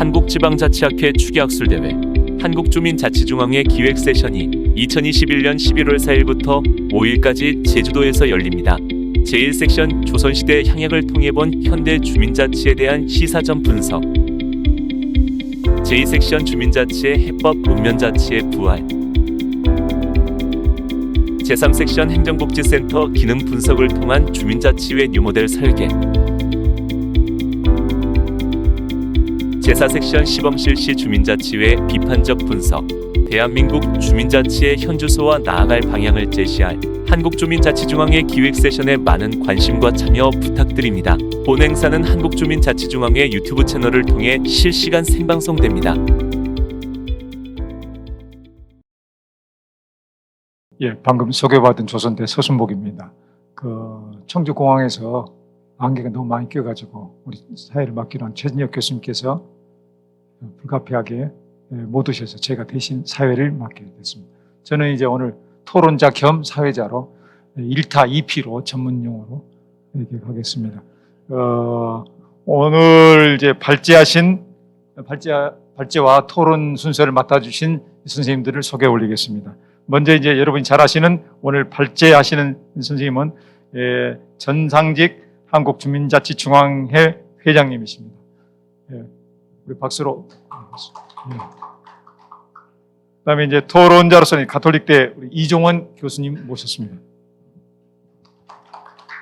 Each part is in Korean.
한국지방자치학회 추기학술대회 한국주민자치중앙회 기획 세션이 2021년 11월 4일부터 5일까지 제주도에서 열립니다. 제1섹션 조선시대 향약을 통해 본 현대 주민자치에 대한 시사점 분석, 제2섹션 주민자치의 해법 문면자치의 부활, 제3섹션 행정복지센터 기능 분석을 통한 주민자치의 뉴모델 설계, 제4섹션 시범실시 주민자치의 비판적 분석, 대한민국 주민자치의 현주소와 나아갈 방향을 제시할 한국주민자치중앙회 기획 세션에 많은 관심과 참여 부탁드립니다. 본 행사는 한국주민자치중앙회 유튜브 채널을 통해 실시간 생방송됩니다. 예, 방금 소개받은 조선대 서순복입니다. 청주공항에서 안개가 너무 많이 껴가지고 우리 사회를 맡기로 한 최진혁 교수님께서 불가피하게 못 오셔서 제가 대신 사회를 맡게 됐습니다. 저는 이제 오늘 토론자 겸 사회자로 1타 2피로 전문용어로 얘기하겠습니다. 오늘 이제 발제와 토론 순서를 맡아주신 선생님들을 소개 올리겠습니다. 먼저 이제 여러분이 잘 아시는 오늘 발제하시는 선생님은 전상직 한국주민자치중앙회 회장님이십니다. 우리 박수로. 그다음에 이제 토론자로서는 가톨릭대 우리 이종원 교수님 모셨습니다.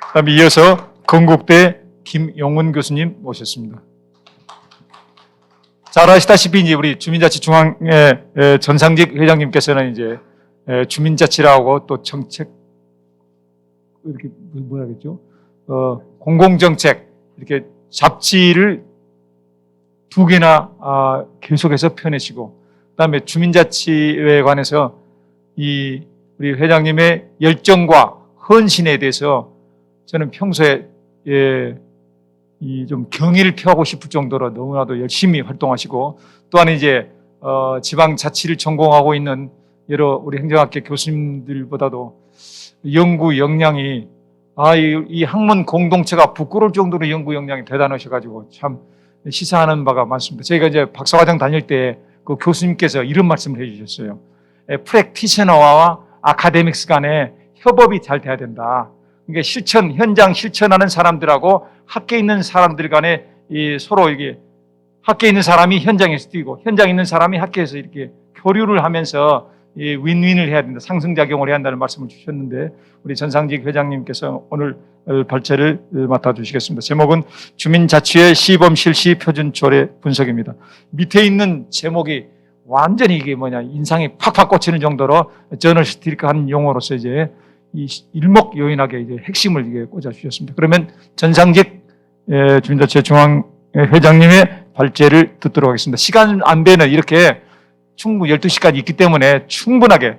그다음에 이어서 건국대 김용훈 교수님 모셨습니다. 잘 아시다시피 이제 우리 주민자치중앙회 전상직 회장님께서는 이제 주민자치라고 또 정책 이렇게 뭐라 그랬죠? 공공정책 이렇게 잡지를 2개나 계속해서 펴내시고, 그다음에 주민자치에 관해서 우리 회장님의 열정과 헌신에 대해서 저는 평소에 좀 경의를 표하고 싶을 정도로 너무나도 열심히 활동하시고, 또한 이제 지방자치를 전공하고 있는 여러 우리 행정학계 교수님들보다도 연구 역량이 이 학문 공동체가 부끄러울 정도로 연구 역량이 대단하셔가지고 참 시사하는 바가 많습니다. 저희가 이제 박사과정 다닐 때 그 교수님께서 이런 말씀을 해주셨어요. 프랙티셔너와 아카데믹스 간에 협업이 잘 돼야 된다. 그러니까 현장 실천하는 사람들하고 학계에 있는 사람들 간에 서로 이게 학계에 있는 사람이 현장에서 뛰고 현장에 있는 사람이 학계에서 이렇게 교류를 하면서 윈윈을 해야 된다. 상승작용을 해야 한다는 말씀을 주셨는데, 우리 전상직 회장님께서 오늘 발제를 맡아주시겠습니다. 제목은 주민자치의 시범실시 표준조례 분석입니다. 밑에 있는 제목이 완전히 이게 인상이 팍팍 꽂히는 정도로 저널리스틱한 용어로서 이제 일목요연하게 이제 핵심을 이게 꽂아주셨습니다. 그러면 전상직 주민자치 중앙회 회장님의 발제를 듣도록 하겠습니다. 시간 안배는 이렇게 충분히 12시까지 있기 때문에 충분하게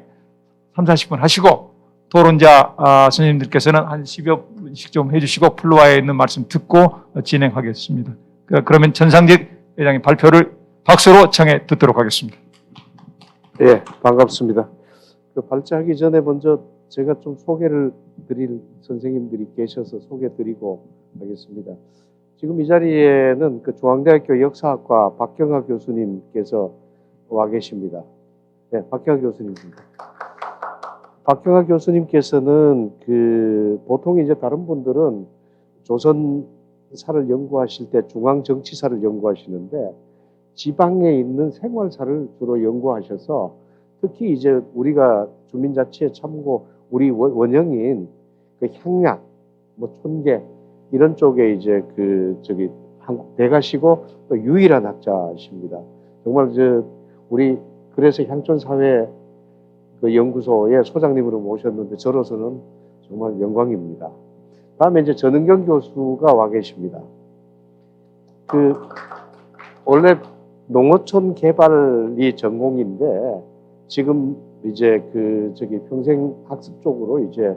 30-40분 하시고, 토론자 선생님들께서는 한 10여 분씩 좀 해주시고 플로어에 있는 말씀 듣고 진행하겠습니다. 그러면 전상직 회장님 발표를 박수로 청해 듣도록 하겠습니다. 예, 반갑습니다. 발제하기 전에 먼저 제가 좀 소개를 드릴 선생님들이 계셔서 소개드리고 하겠습니다. 지금 이 자리에는 중앙대학교 역사학과 박경하 교수님께서 와 계십니다. 네, 박경하 교수님입니다. 박경하 교수님께서는 보통 이제 다른 분들은 조선사를 연구하실 때 중앙정치사를 연구하시는데 지방에 있는 생활사를 주로 연구하셔서, 특히 이제 우리가 주민자치에 참고 우리 원형인 향약, 촌계 이런 쪽에 이제 한국 대가시고 또 유일한 학자십니다. 정말 우리 그래서 향촌사회 연구소의 소장님으로 모셨는데 저로서는 정말 영광입니다. 다음에 이제 전은경 교수가 와 계십니다. 원래 농어촌 개발이 전공인데 지금 이제 평생 학습 쪽으로 이제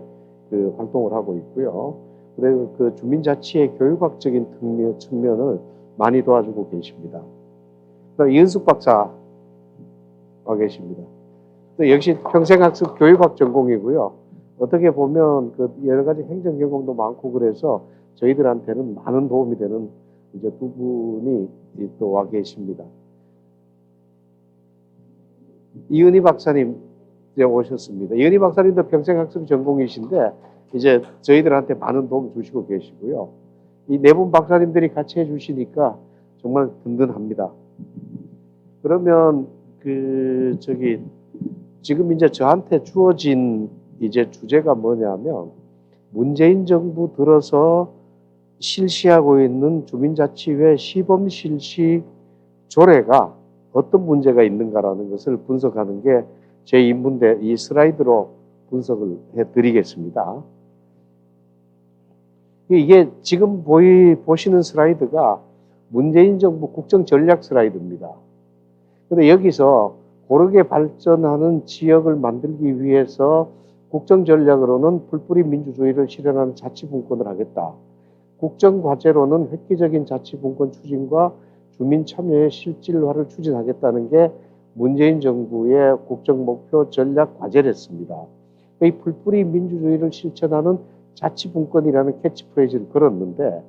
활동을 하고 있고요. 그리고 주민자치의 교육학적인 측면을 많이 도와주고 계십니다. 이은숙 박사 와 계십니다. 또 역시 평생학습 교육학 전공이고요. 어떻게 보면 여러 가지 행정 경험도 많고 그래서 저희들한테는 많은 도움이 되는 이제 두 분이 또 와 계십니다. 이은희 박사님 이제 오셨습니다. 이은희 박사님도 평생학습 전공이신데 이제 저희들한테 많은 도움 주시고 계시고요. 이 네 분 박사님들이 같이 해주시니까 정말 든든합니다. 그러면 지금 이제 저한테 주어진 이제 주제가 뭐냐면 문재인 정부 들어서 실시하고 있는 주민자치회 시범 실시 조례가 어떤 문제가 있는가라는 것을 분석하는 게 제 임무인데 이 슬라이드로 분석을 해드리겠습니다. 이게 지금 보시는 슬라이드가 문재인 정부 국정 전략 슬라이드입니다. 그런데 여기서 고르게 발전하는 지역을 만들기 위해서 국정 전략으로는 풀뿌리 민주주의를 실현하는 자치분권을 하겠다. 국정 과제로는 획기적인 자치분권 추진과 주민 참여의 실질화를 추진하겠다는 게 문재인 정부의 국정 목표 전략 과제랬습니다. 이 풀뿌리 민주주의를 실천하는 자치분권이라는 캐치프레이즈를 걸었는데,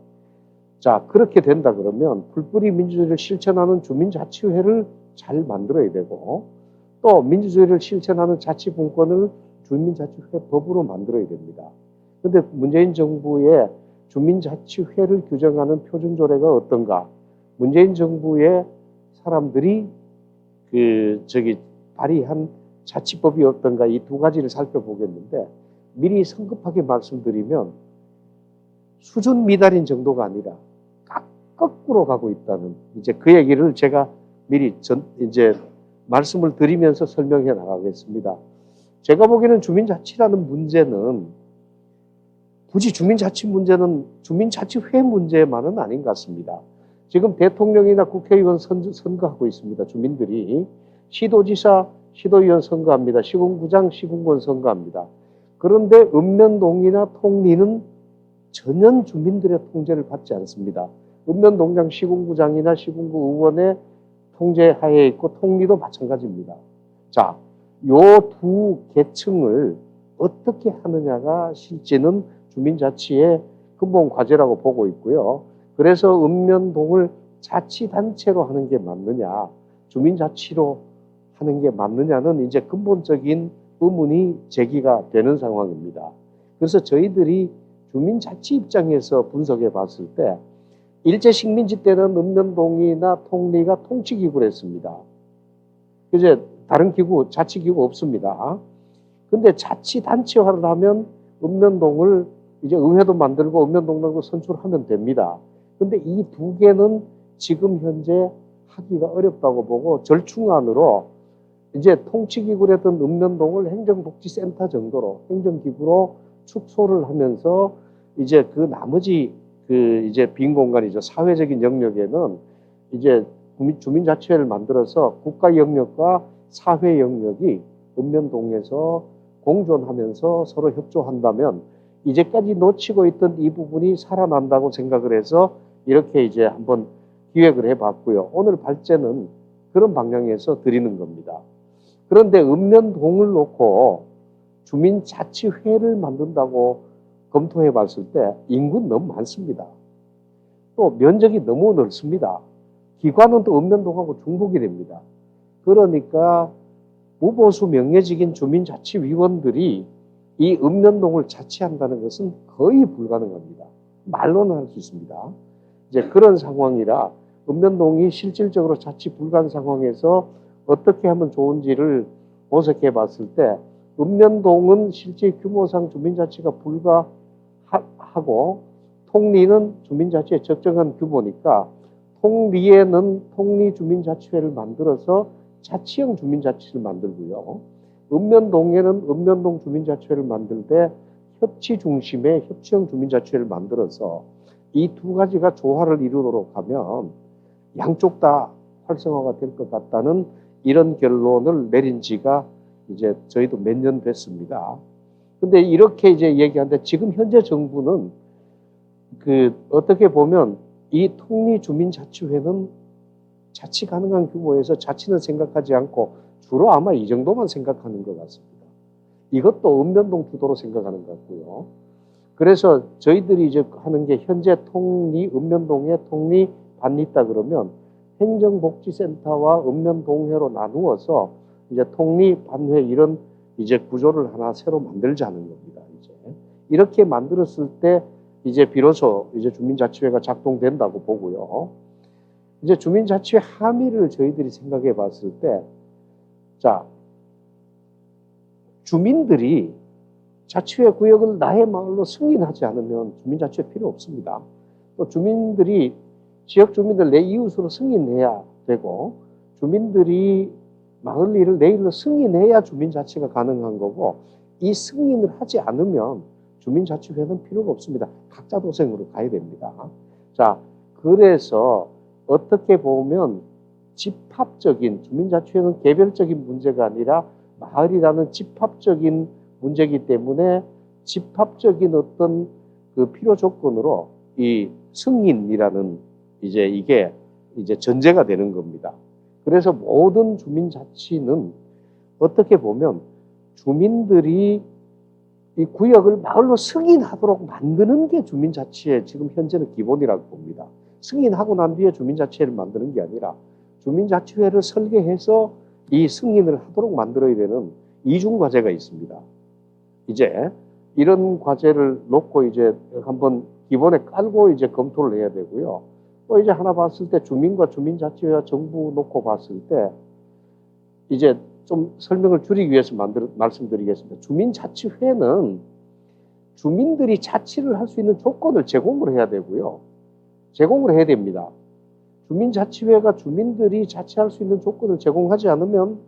자, 그렇게 된다 그러면 풀뿌리 민주주의를 실천하는 주민자치회를 잘 만들어야 되고, 또 민주주의를 실천하는 자치분권을 주민자치회 법으로 만들어야 됩니다. 그런데 문재인 정부의 주민자치회를 규정하는 표준조례가 어떤가? 문재인 정부의 사람들이 발의한 자치법이 어떤가? 이 두 가지를 살펴보겠는데, 미리 성급하게 말씀드리면 수준 미달인 정도가 아니라 거꾸로 가고 있다는 이제 그 얘기를 제가 미리 이제 말씀을 드리면서 설명해 나가겠습니다. 제가 보기에는 주민자치라는 문제는 굳이 주민자치 문제는 주민자치회 문제만은 아닌 것 같습니다. 지금 대통령이나 국회의원 선거하고 있습니다. 주민들이 시도지사, 시도의원 선거합니다. 시군구장, 시군권 선거합니다. 그런데 읍면동이나 통리는 전혀 주민들의 통제를 받지 않습니다. 읍면동장 시군구장이나 시군구 의원의 통제 하에 있고 통리도 마찬가지입니다. 자, 요 두 계층을 어떻게 하느냐가 실제는 주민자치의 근본 과제라고 보고 있고요. 그래서 읍면동을 자치단체로 하는 게 맞느냐, 주민자치로 하는 게 맞느냐는 이제 근본적인 의문이 제기가 되는 상황입니다. 그래서 저희들이 주민자치 입장에서 분석해 봤을 때 일제식민지 때는 읍면동이나 통리가 통치기구를 했습니다. 이제 다른 기구, 자치기구 없습니다. 근데 자치단체화를 하면 읍면동을 이제 의회도 만들고 읍면동을 선출하면 됩니다. 근데 이 두 개는 지금 현재 하기가 어렵다고 보고 절충안으로 이제 통치기구를 했던 읍면동을 행정복지센터 정도로 행정기구로 축소를 하면서 이제 그 나머지 이제 빈 공간이죠. 사회적인 영역에는 이제 주민자치회를 만들어서 국가 영역과 사회 영역이 읍면동에서 공존하면서 서로 협조한다면 이제까지 놓치고 있던 이 부분이 살아난다고 생각을 해서 이렇게 이제 한번 기획을 해봤고요. 오늘 발제는 그런 방향에서 드리는 겁니다. 그런데 읍면동을 놓고 주민자치회를 만든다고 검토해 봤을 때 인구는 너무 많습니다. 또 면적이 너무 넓습니다. 기관은 또 읍면동하고 중복이 됩니다. 그러니까 무보수 명예직인 주민자치위원들이 이 읍면동을 자치한다는 것은 거의 불가능합니다. 말로는 할 수 있습니다. 이제 그런 상황이라 읍면동이 실질적으로 자치 불가한 상황에서 어떻게 하면 좋은지를 모색해 봤을 때 읍면동은 실제 규모상 주민자치가 불가하고 통리는 주민자치의 적정한 규모니까 통리에는 통리주민자치회를 만들어서 자치형 주민자치를 만들고요. 읍면동에는 읍면동 주민자치회를 만들 때 협치 중심의 협치형 주민자치회를 만들어서 이 두 가지가 조화를 이루도록 하면 양쪽 다 활성화가 될 것 같다는 이런 결론을 내린 지가 이제 저희도 몇 년 됐습니다. 근데 이렇게 이제 얘기하는데 지금 현재 정부는 어떻게 보면 이 통리주민자치회는 자치 가능한 규모에서 자치는 생각하지 않고 주로 아마 이 정도만 생각하는 것 같습니다. 이것도 읍면동 주도로 생각하는 것 같고요. 그래서 저희들이 이제 하는 게 현재 통리, 읍면동회, 통리, 반리다 그러면 행정복지센터와 읍면동회로 나누어서 이제 통리, 반회 이런 이제 구조를 하나 새로 만들자는 겁니다. 이제 이렇게 만들었을 때 이제 비로소 이제 주민자치회가 작동된다고 보고요. 이제 주민자치회 함의를 저희들이 생각해 봤을 때, 자, 주민들이 자치회 구역을 나의 마을로 승인하지 않으면 주민자치회 필요 없습니다. 또 주민들이 지역 주민들 내 이웃으로 승인해야 되고, 주민들이 마을 일을 내 일로 승인해야 주민자치가 가능한 거고, 이 승인을 하지 않으면 주민자치회는 필요가 없습니다. 각자 도생으로 가야 됩니다. 자, 그래서 어떻게 보면 집합적인, 주민자치회는 개별적인 문제가 아니라 마을이라는 집합적인 문제이기 때문에 집합적인 어떤 그 필요 조건으로 이 승인이라는 이제 이게 이제 전제가 되는 겁니다. 그래서 모든 주민자치는 어떻게 보면 주민들이 이 구역을 마을로 승인하도록 만드는 게 주민자치의 지금 현재는 기본이라고 봅니다. 승인하고 난 뒤에 주민자치회를 만드는 게 아니라 주민자치회를 설계해서 이 승인을 하도록 만들어야 되는 이중과제가 있습니다. 이제 이런 과제를 놓고 이제 한번 기본에 깔고 이제 검토를 해야 되고요. 또 이제 하나 봤을 때 주민과 주민자치회와 정부 놓고 봤을 때 이제 좀 설명을 줄이기 위해서 말씀드리겠습니다. 주민자치회는 주민들이 자치를 할 수 있는 조건을 제공을 해야 되고요. 제공을 해야 됩니다. 주민자치회가 주민들이 자치할 수 있는 조건을 제공하지 않으면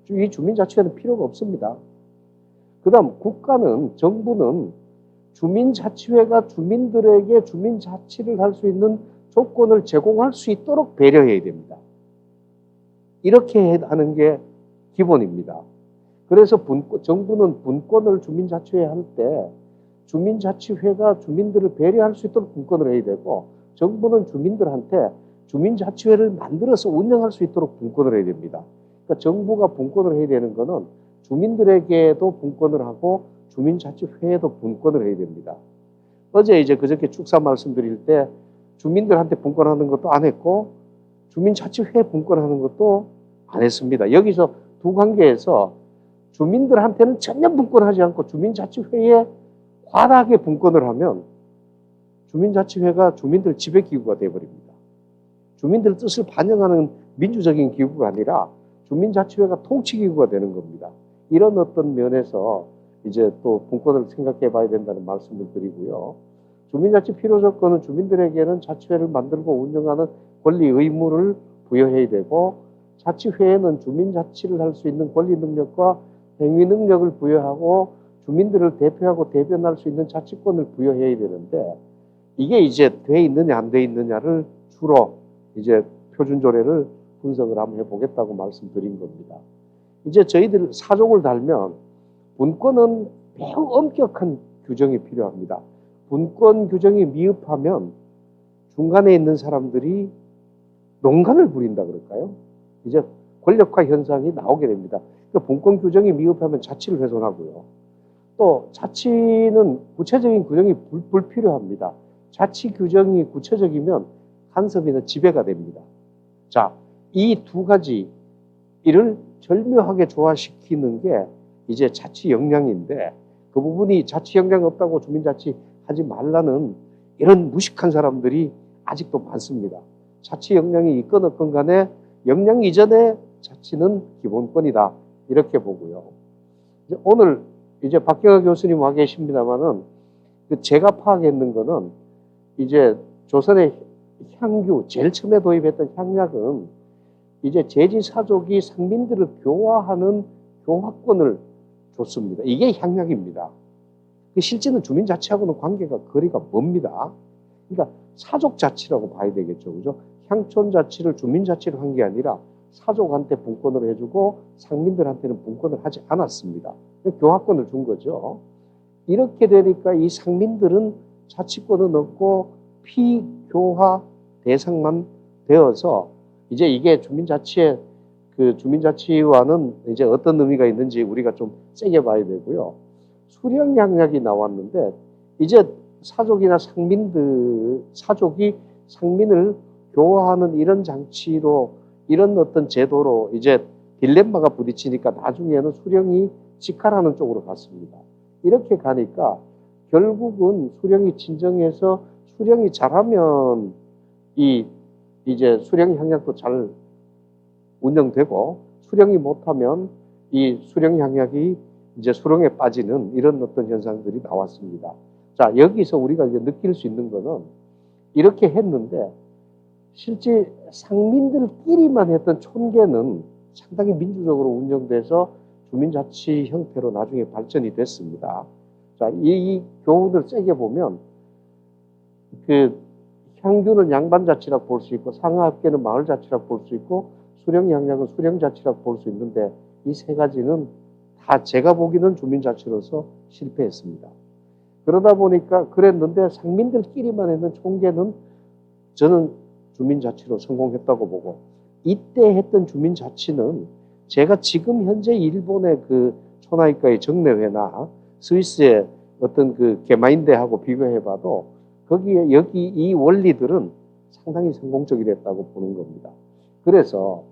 이 주민자치회는 필요가 없습니다. 그 다음 국가는, 정부는 주민자치회가 주민들에게 주민자치를 할 수 있는 조건을 제공할 수 있도록 배려해야 됩니다. 이렇게 하는 게 기본입니다. 그래서 정부는 분권을 주민자치회에 할 때 주민자치회가 주민들을 배려할 수 있도록 분권을 해야 되고, 정부는 주민들한테 주민자치회를 만들어서 운영할 수 있도록 분권을 해야 됩니다. 그러니까 정부가 분권을 해야 되는 거는 주민들에게도 분권을 하고 주민자치회에도 분권을 해야 됩니다. 어제 이제 그저께 축사 말씀드릴 때 주민들한테 분권하는 것도 안 했고 주민자치회에 분권하는 것도 안 했습니다. 여기서 두 관계에서 주민들한테는 전혀 분권하지 않고 주민자치회에 과다하게 분권을 하면 주민자치회가 주민들 지배기구가 되어버립니다. 주민들 뜻을 반영하는 민주적인 기구가 아니라 주민자치회가 통치기구가 되는 겁니다. 이런 어떤 면에서 이제 또 분권을 생각해 봐야 된다는 말씀을 드리고요. 주민자치 필요 조건은 주민들에게는 자치회를 만들고 운영하는 권리 의무를 부여해야 되고, 자치회에는 주민자치를 할 수 있는 권리 능력과 행위 능력을 부여하고 주민들을 대표하고 대변할 수 있는 자치권을 부여해야 되는데, 이게 이제 돼 있느냐 안 돼 있느냐를 주로 이제 표준조례를 분석을 한번 해보겠다고 말씀드린 겁니다. 이제 저희들 사족을 달면 분권은 매우 엄격한 규정이 필요합니다. 분권 규정이 미흡하면 중간에 있는 사람들이 농간을 부린다 그럴까요? 이제 권력화 현상이 나오게 됩니다. 그러니까 분권 규정이 미흡하면 자치를 훼손하고요. 또 자치는 구체적인 규정이 불필요합니다. 자치 규정이 구체적이면 간섭이나 지배가 됩니다. 자, 이 두 가지 이를 절묘하게 조화시키는 게 이제 자치 역량인데, 그 부분이 자치 역량 없다고 주민자치 하지 말라는 이런 무식한 사람들이 아직도 많습니다. 자치 역량이 있건 없건 간에 역량 이전에 자치는 기본권이다, 이렇게 보고요. 이제 오늘 이제 박경하 교수님 와 계십니다만은 제가 파악했는 거는 이제 조선의 향유, 제일 처음에 도입했던 향약은 이제 제지사족이 상민들을 교화하는 교화권을 줬습니다. 이게 향약입니다. 실제는 주민자치하고는 관계가 거리가 멉니다. 그러니까 사족자치라고 봐야 되겠죠. 그죠? 향촌자치를 주민자치로 한 게 아니라 사족한테 분권을 해주고 상민들한테는 분권을 하지 않았습니다. 교화권을 준 거죠. 이렇게 되니까 이 상민들은 자치권은 없고 피교화 대상만 되어서 이제 이게 주민자치의 그 주민자치와는 이제 어떤 의미가 있는지 우리가 좀 세게 봐야 되고요. 수령향약이 나왔는데 이제 사족이나 사족이 상민을 교화하는 이런 장치로, 이런 어떤 제도로 이제 딜레마가 부딪히니까 나중에는 수령이 직할하는 쪽으로 갔습니다. 이렇게 가니까 결국은 수령이 진정해서 수령이 잘하면 이제 수령 향약도 잘 운영되고, 수령이 못하면 이 수령 향약이 이제 수렁에 빠지는 이런 어떤 현상들이 나왔습니다. 자, 여기서 우리가 이제 느낄 수 있는 거는 이렇게 했는데 실제 상민들끼리만 했던 촌계는 상당히 민주적으로 운영돼서 주민자치 형태로 나중에 발전이 됐습니다. 자, 이 교훈을 세게 보면 그 향교는 양반자치라고 볼 수 있고, 상하합계는 마을자치라고 볼 수 있고, 수령양약은 수령자치라고 볼 수 있는데 이 세 가지는 다 제가 보기는 주민자치로서 실패했습니다. 그러다 보니까 그랬는데 상민들끼리만 했는 총계는 저는 주민자치로 성공했다고 보고, 이때 했던 주민자치는 제가 지금 현재 일본의 그 초나이카의 정례회나 스위스의 어떤 그 게마인대하고 비교해봐도 거기에 여기 이 원리들은 상당히 성공적이 됐다고 보는 겁니다. 그래서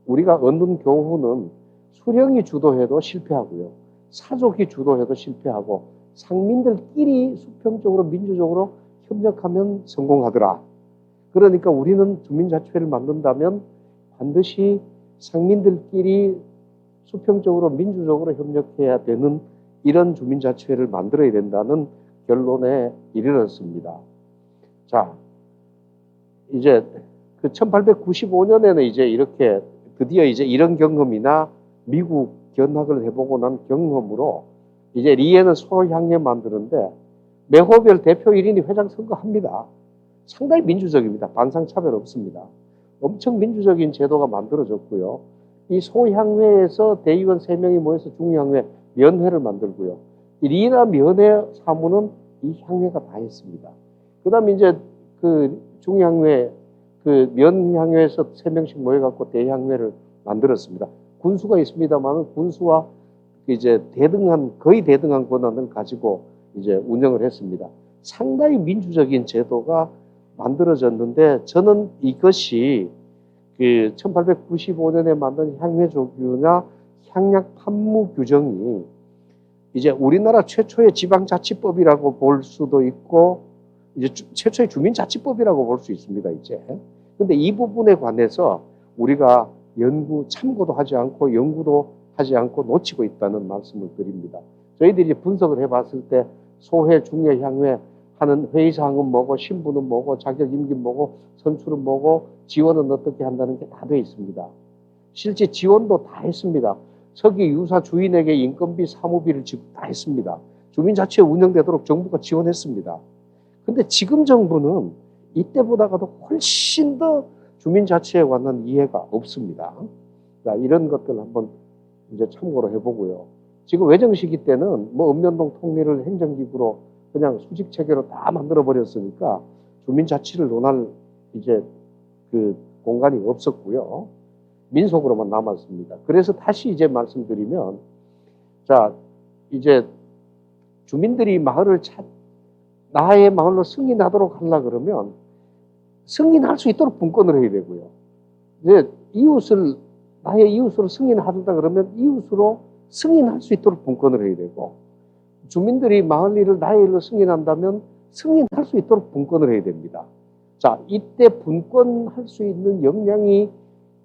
우리가 얻는 교훈은 수령이 주도해도 실패하고요, 사족이 주도해도 실패하고, 상민들끼리 수평적으로 민주적으로 협력하면 성공하더라. 그러니까 우리는 주민자치회를 만든다면 반드시 상민들끼리 수평적으로 민주적으로 협력해야 되는 이런 주민자치회를 만들어야 된다는 결론에 이르렀습니다. 자, 이제 그 1895년에는 이제 이렇게 드디어 이제 이런 경험이나 미국 견학을 해보고 난 경험으로 이제 리에는 소향회 만드는데 매호별 대표 1인이 회장 선거합니다. 상당히 민주적입니다. 반상차별 없습니다. 엄청 민주적인 제도가 만들어졌고요. 이 소향회에서 대의원 3명이 모여서 중향회, 면회를 만들고요. 이 리나 면회 사무는 이 향회가 다 했습니다. 그 다음에 이제 그 중향회, 그 면향회에서 3명씩 모여갖고 대향회를 만들었습니다. 군수가 있습니다만 군수와 이제 거의 대등한 권한을 가지고 이제 운영을 했습니다. 상당히 민주적인 제도가 만들어졌는데 저는 이것이 그 1895년에 만든 향회조규나 향약 판무 규정이 이제 우리나라 최초의 지방자치법이라고 볼 수도 있고, 이제 최초의 주민자치법이라고 볼 수 있습니다, 이제. 근데 이 부분에 관해서 우리가 참고도 하지 않고 연구도 하지 않고 놓치고 있다는 말씀을 드립니다. 저희들이 분석을 해봤을 때 소회, 중회, 향회 하는 회의사항은 뭐고, 신분은 뭐고, 자격 임긴 뭐고, 선출은 뭐고, 지원은 어떻게 한다는 게 다 되어 있습니다. 실제 지원도 다 했습니다. 서기 유사 주인에게 인건비, 사무비를 지급 다 했습니다. 주민자치회 운영되도록 정부가 지원했습니다. 근데 지금 정부는 이때보다도 훨씬 더 주민자치에 관한 이해가 없습니다. 자, 이런 것들 한번 이제 참고로 해보고요. 지금 외정 시기 때는 뭐 읍면동 통리를 행정기구로 그냥 수직 체계로 다 만들어 버렸으니까 주민자치를 논할 이제 그 공간이 없었고요. 민속으로만 남았습니다. 그래서 다시 이제 말씀드리면, 자, 이제 주민들이 나의 마을로 승인하도록 하려 그러면 승인할 수 있도록 분권을 해야 되고요. 이제 나의 이웃으로 승인하다 그러면 이웃으로 승인할 수 있도록 분권을 해야 되고, 주민들이 마을 일을 나의 일로 승인한다면 승인할 수 있도록 분권을 해야 됩니다. 자, 이때 분권할 수 있는 역량이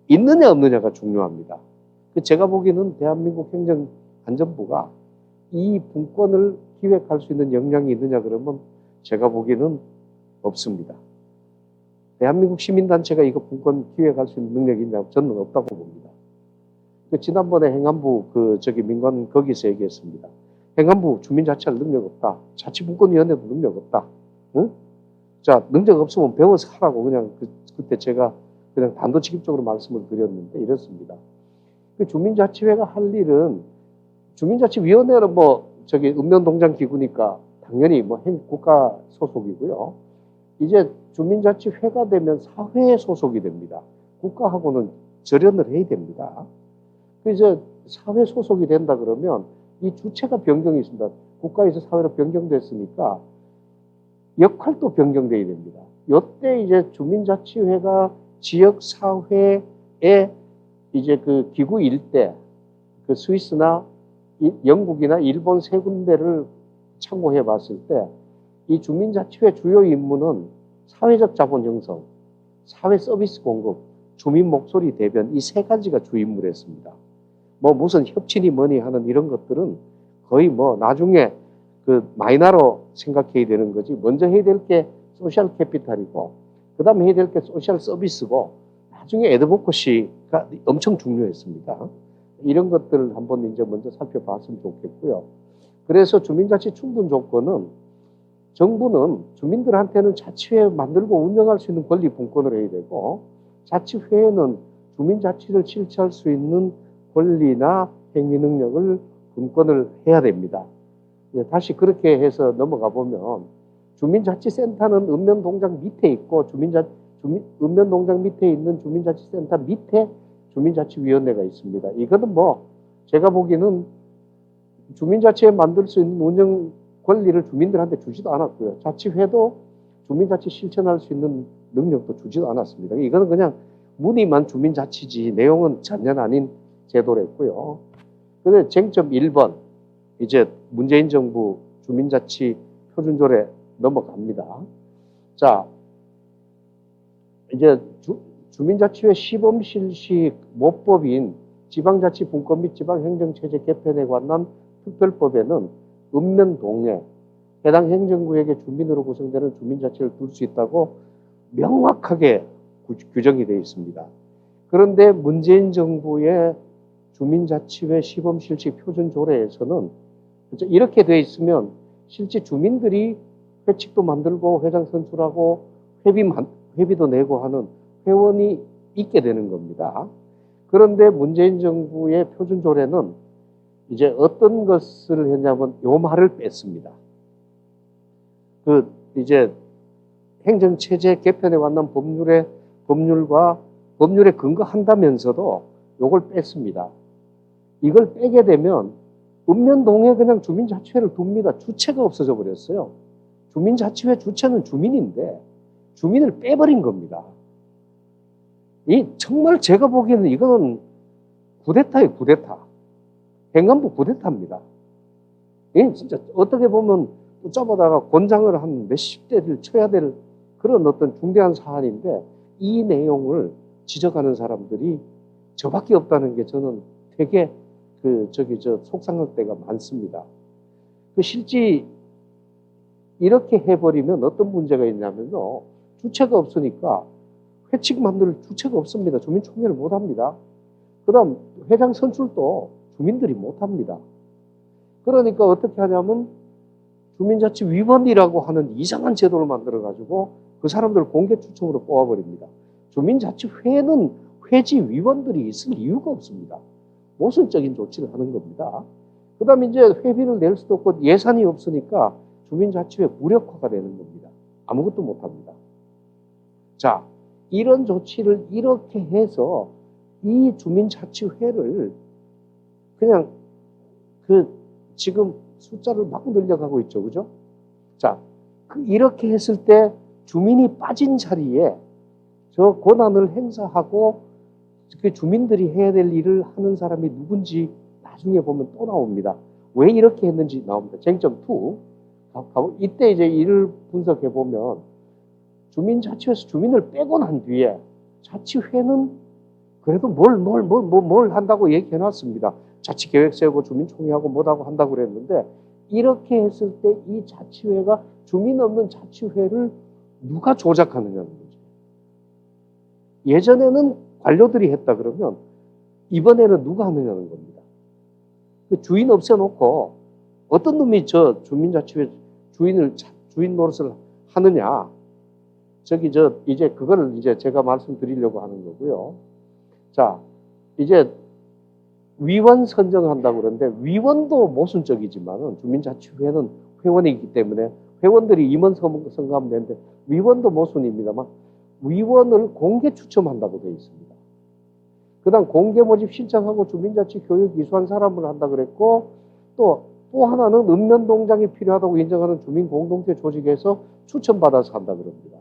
있느냐 없느냐가 중요합니다. 제가 보기에는 대한민국 행정안전부가 이 분권을 기획할 수 있는 역량이 있느냐 그러면 제가 보기에는 없습니다. 대한민국 시민단체가 이거 분권 기획할 수 있는 능력이 있냐고 저는 없다고 봅니다. 지난번에 행안부 민관 거기서 얘기했습니다. 행안부 주민자치할 능력 없다. 자치분권위원회도 능력 없다. 응? 자, 능력 없으면 배워서 하라고 그냥 그때 제가 그냥 단도직입적으로 말씀을 드렸는데 이렇습니다. 주민자치회가 할 일은, 주민자치위원회는 읍면동장 기구니까 당연히 국가 소속이고요. 이제 주민자치회가 되면 사회에 소속이 됩니다. 국가하고는 절연을 해야 됩니다. 그래서 사회 소속이 된다 그러면 이 주체가 변경이 있습니다. 국가에서 사회로 변경됐으니까 역할도 변경돼야 됩니다. 이때 이제 주민자치회가 지역 사회에 이제 그 기구 일대, 그 스위스나 영국이나 일본 세 군데를 참고해 봤을 때 이 주민자치회 주요 임무는 사회적 자본 형성, 사회 서비스 공급, 주민 목소리 대변 이 세 가지가 주 임무였습니다. 뭐 무슨 협친이 뭐니 하는 이런 것들은 거의 뭐 나중에 그 마이너로 생각해야 되는 거지. 먼저 해야 될 게 소셜 캐피탈이고 그 다음에 해야 될 게 소셜 서비스고 나중에 애드보커시가 엄청 중요했습니다. 이런 것들을 한번 이제 먼저 살펴봤으면 좋겠고요. 그래서 주민자치 충분 조건은 정부는 주민들한테는 자치회 만들고 운영할 수 있는 권리 분권을 해야 되고 자치회에는 주민자치를 실천할 수 있는 권리나 행위 능력을 분권을 해야 됩니다. 다시 그렇게 해서 넘어가 보면 주민자치센터는 읍면동장 밑에 있고 읍면동장 밑에 있는 주민자치센터 밑에 주민자치위원회가 있습니다. 이거는 뭐 제가 보기에는 주민자치에 만들 수 있는 운영 권리를 주민들한테 주지도 않았고요. 자치회도 주민자치 실천할 수 있는 능력도 주지도 않았습니다. 이거는 그냥 문의만 주민자치지 내용은 전혀 아닌 제도랬고요. 그런데 쟁점 1번 이제 문재인 정부 주민자치 표준조례 넘어갑니다. 자, 이제 주민자치회 시범실시 모법인 지방자치분권 및 지방행정체제 개편에 관한 특별법에는 읍면동에 해당 행정구역의 주민으로 구성되는 주민자치를 둘 수 있다고 명확하게 규정이 되어 있습니다. 그런데 문재인 정부의 주민자치회 시범실시 표준조례에서는 이렇게 되어 있으면 실제 주민들이 회칙도 만들고 회장 선출하고 회비도 내고 하는 회원이 있게 되는 겁니다. 그런데 문재인 정부의 표준조례는 이제 어떤 것을 했냐면 요 말을 뺐습니다. 그 이제 행정체제 개편에 관한 법률에 근거한다면서도 요걸 뺐습니다. 이걸 빼게 되면 읍면동에 그냥 주민자치회를 둡니다. 주체가 없어져 버렸어요. 주민자치회 주체는 주민인데 주민을 빼버린 겁니다. 이 정말 제가 보기에는 이거는 쿠데타예요, 쿠데타. 행안부 쿠데타입니다. 이 진짜 어떻게 보면 붙잡아다가 권장을 한 몇십 대를 쳐야 될 그런 어떤 중대한 사안인데 이 내용을 지적하는 사람들이 저밖에 없다는 게 저는 되게 속상할 때가 많습니다. 실제 이렇게 해버리면 어떤 문제가 있냐면요. 주체가 없으니까 회칙 만들 주체가 없습니다. 주민총회를 못 합니다. 그 다음 회장 선출도 주민들이 못 합니다. 그러니까 어떻게 하냐면 주민자치위원이라고 하는 이상한 제도를 만들어가지고 그 사람들을 공개 추첨으로 뽑아버립니다. 주민자치회는 회지위원들이 있을 이유가 없습니다. 모순적인 조치를 하는 겁니다. 그 다음에 이제 회비를 낼 수도 없고 예산이 없으니까 주민자치회 무력화가 되는 겁니다. 아무것도 못합니다. 자, 이런 조치를 이렇게 해서 이 주민자치회를 그냥 지금 숫자를 막 늘려가고 있죠. 그죠? 자, 이렇게 했을 때 주민이 빠진 자리에 저 권한을 행사하고 그 주민들이 해야 될 일을 하는 사람이 누군지 나중에 보면 또 나옵니다. 왜 이렇게 했는지 나옵니다. 쟁점 2. 이때 이제 이를 분석해 보면 주민자치회에서 주민을 빼고 난 뒤에 자치회는 그래도 뭘 한다고 얘기해 놨습니다. 자치계획 세우고 주민총회하고 뭐하고 한다고 그랬는데 이렇게 했을 때 이 자치회가 주민 없는 자치회를 누가 조작하느냐는 거죠. 예전에는 관료들이 했다 그러면 이번에는 누가 하느냐는 겁니다. 그 주인 없애놓고 어떤 놈이 저 주민자치회 주인 노릇을 하느냐. 이제 그거를 이제 제가 말씀드리려고 하는 거고요. 자, 이제 위원 선정한다고 그러는데 위원도 모순적이지만은 주민자치회는 회원이기 때문에 회원들이 임원 선거하면 되는데 위원도 모순입니다만 위원을 공개 추첨한다고 되어 있습니다. 그 다음 공개 모집 신청하고 주민자치 교육 이수한 사람을 한다 그랬고 또 또 하나는 읍면동장이 필요하다고 인정하는 주민공동체 조직에서 추천받아서 한다 그럽니다.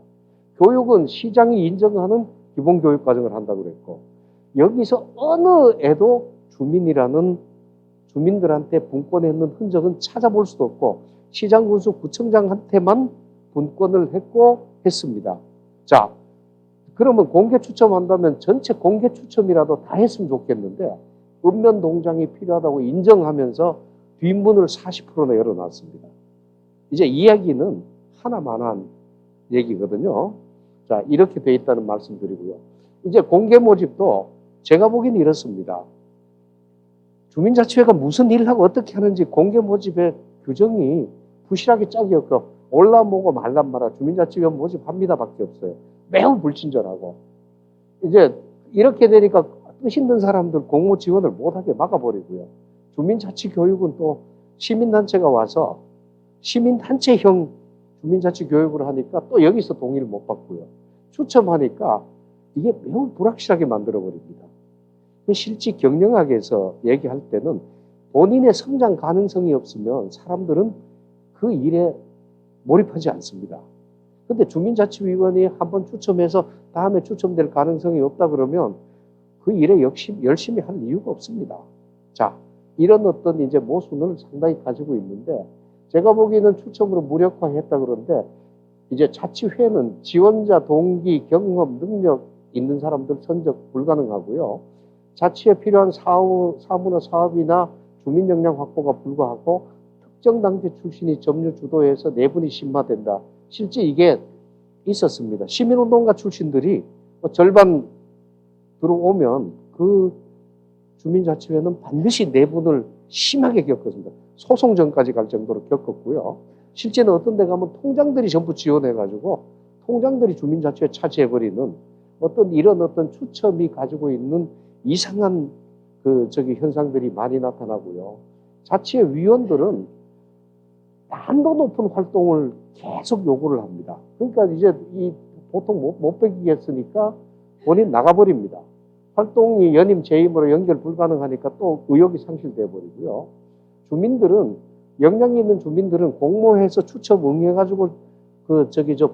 교육은 시장이 인정하는 기본교육과정을 한다고 그랬고, 여기서 어느 애도 주민들한테 분권했는 흔적은 찾아볼 수도 없고, 시장 군수 구청장한테만 분권을 했습니다. 자, 그러면 공개 추첨한다면 전체 공개 추첨이라도 다 했으면 좋겠는데, 읍면동장이 필요하다고 인정하면서 뒷문을 40%나 열어놨습니다. 이제 이야기는 하나만한 얘기거든요. 자, 이렇게 돼 있다는 말씀 드리고요. 이제 공개 모집도 제가 보기엔 이렇습니다. 주민자치회가 무슨 일을 하고 어떻게 하는지 공개 모집의 규정이 부실하게 짝이 없고 올라모고 말란 말아 주민자치회 모집합니다 밖에 없어요. 매우 불친절하고. 이제 이렇게 되니까 뜻 있는 사람들 공모 지원을 못하게 막아버리고요. 주민자치 교육은 또 시민단체가 와서 시민단체형 주민자치 교육을 하니까 또 여기서 동의를 못 받고요. 추첨하니까 이게 매우 불확실하게 만들어버립니다. 실제 경영학에서 얘기할 때는 본인의 성장 가능성이 없으면 사람들은 그 일에 몰입하지 않습니다. 근데 주민자치위원회 한번 추첨해서 다음에 추첨될 가능성이 없다 그러면 그 일에 열심히 할 이유가 없습니다. 자, 이런 어떤 이제 모순을 상당히 가지고 있는데, 제가 보기에는 추첨으로 무력화했다 그런데, 이제 자치회는 지원자, 동기, 경험, 능력 있는 사람들 선적 불가능하고요. 자치에 필요한 사무나 사업이나 주민 역량 확보가 불가하고 특정 단체 출신이 점유 주도해서 내분이 심화된다. 실제 이게 있었습니다. 시민운동가 출신들이 절반 들어오면 그 주민자치회는 반드시 내분을 심하게 겪었습니다. 소송전까지 갈 정도로 겪었고요. 실제는 어떤 데 가면 통장들이 전부 지원해가지고 통장들이 주민자치회 차지해버리는 이런 추첨이 가지고 있는 이상한 현상들이 많이 나타나고요. 자치회 위원들은 난도 높은 활동을 계속 요구를 합니다. 그러니까 이제 보통 못 베기겠으니까 본인 나가버립니다. 활동이 연임, 재임으로 연결 불가능하니까 또 의욕이 상실돼 버리고요. 주민들은, 역량이 있는 주민들은 공모해서 추첨 응해가지고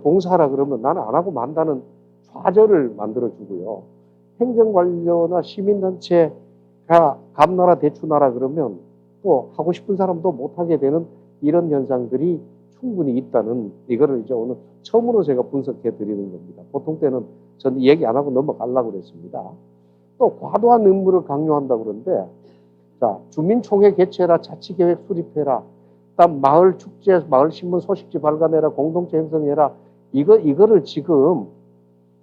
봉사하라 그러면 나는 안 하고 만다는 좌절을 만들어주고요. 행정관료나 시민단체가 감나라 대추나라 그러면 또 하고 싶은 사람도 못하게 되는 이런 현상들이 충분히 있다는, 이거를 이제 오늘 처음으로 제가 분석해 드리는 겁니다. 보통 때는 저는 얘기 안 하고 넘어가려고 그랬습니다. 또 과도한 의무를 강요한다 그러는데, 자, 주민총회 개최해라, 자치계획 수립해라, 그다음 마을 축제, 마을 신문 소식지 발간해라, 공동체 형성해라, 이거를 지금,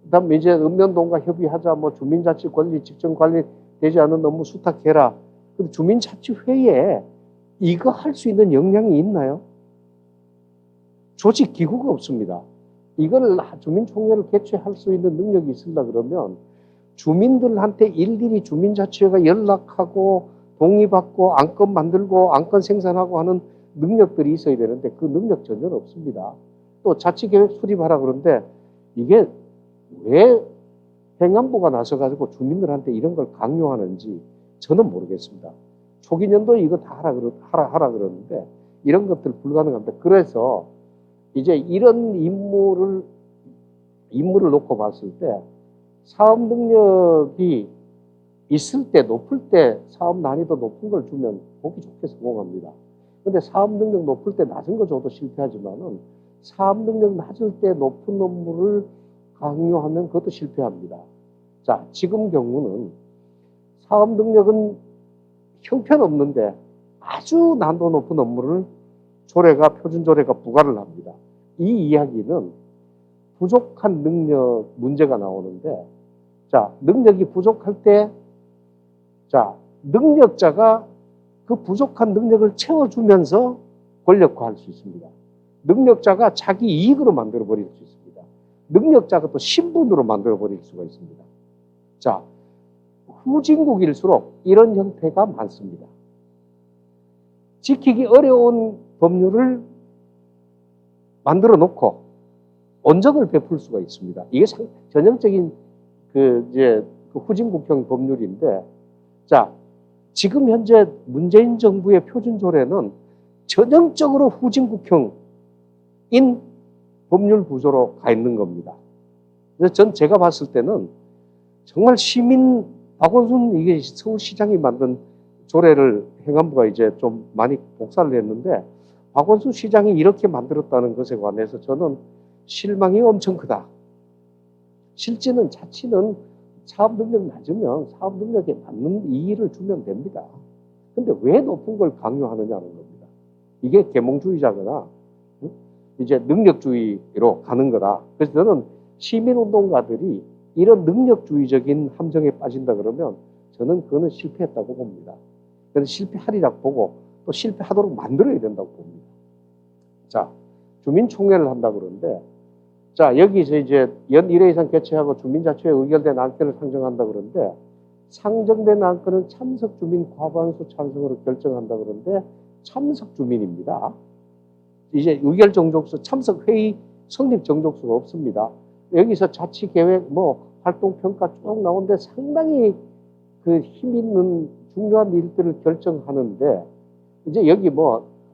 그다음 이제 읍면동과 협의하자, 주민자치 권리, 직접 관리 되지 않은 업무 수탁해라. 근데 주민자치회에 이거 할 수 있는 역량이 있나요? 조직 기구가 없습니다. 이거를 주민총회를 개최할 수 있는 능력이 있으려 그러면 주민들한테 일일이 주민자치회가 연락하고 동의받고 안건 만들고 안건 생산하고 하는 능력들이 있어야 되는데 그 능력 전혀 없습니다. 또 자치계획 수립하라 그러는데 이게 왜 행안부가 나서가지고 주민들한테 이런 걸 강요하는지 저는 모르겠습니다. 초기 년도에 이거 다 하라 그러는데 이런 것들 불가능합니다. 그래서 이제 이런 임무를 놓고 봤을 때 사업 능력이 있을 때, 높을 때 사업 난이도 높은 걸 주면 보기 좋게 성공합니다. 근데 사업 능력 높을 때 낮은 거 줘도 실패하지만은 사업 능력 낮을 때 높은 업무를 강요하면 그것도 실패합니다. 자, 지금 경우는 사업 능력은 형편없는데 아주 난도 높은 업무를 표준 조례가 부과를 합니다. 이 이야기는 부족한 능력 문제가 나오는데, 자, 능력이 부족할 때, 자, 능력자가 그 부족한 능력을 채워주면서 권력화할 수 있습니다. 능력자가 자기 이익으로 만들어버릴 수 있습니다. 능력자가 또 신분으로 만들어버릴 수가 있습니다. 자, 후진국일수록 이런 형태가 많습니다. 지키기 어려운 법률을 만들어 놓고 온정을 베풀 수가 있습니다. 이게 전형적인 후진국형 법률인데, 자, 지금 현재 문재인 정부의 표준조례는 전형적으로 후진국형인 법률 구조로 가 있는 겁니다. 그래서 제가 봤을 때는 정말 박원순 이게 서울시장이 만든 조례를 행안부가 이제 좀 많이 복사를 했는데 박원순 시장이 이렇게 만들었다는 것에 관해서 저는 실망이 엄청 크다. 실제는 자치는 사업 능력 낮으면 사업 능력에 맞는 이의를 주면 됩니다. 근데 왜 높은 걸 강요하느냐는 겁니다. 이게 계몽주의자거나 이제 능력주의로 가는 거다. 그래서 저는 시민운동가들이 이런 능력주의적인 함정에 빠진다 그러면 저는 그거는 실패했다고 봅니다. 그래서 실패하리라고 보고 또 실패하도록 만들어야 된다고 봅니다. 자, 주민총회를 한다 그러는데 자, 여기서 이제 연 1회 이상 개최하고 주민자치회 의결된 안건을 상정한다 그러는데 상정된 안건은 참석 주민 과반수 찬성으로 결정한다 그러는데 참석 주민입니다. 이제 의결 정족수, 참석 회의 성립 정족수가 없습니다. 여기서 자치 계획, 활동 평가 쭉 나오는데 상당히 그 힘 있는 중요한 일들을 결정하는데 이제 여기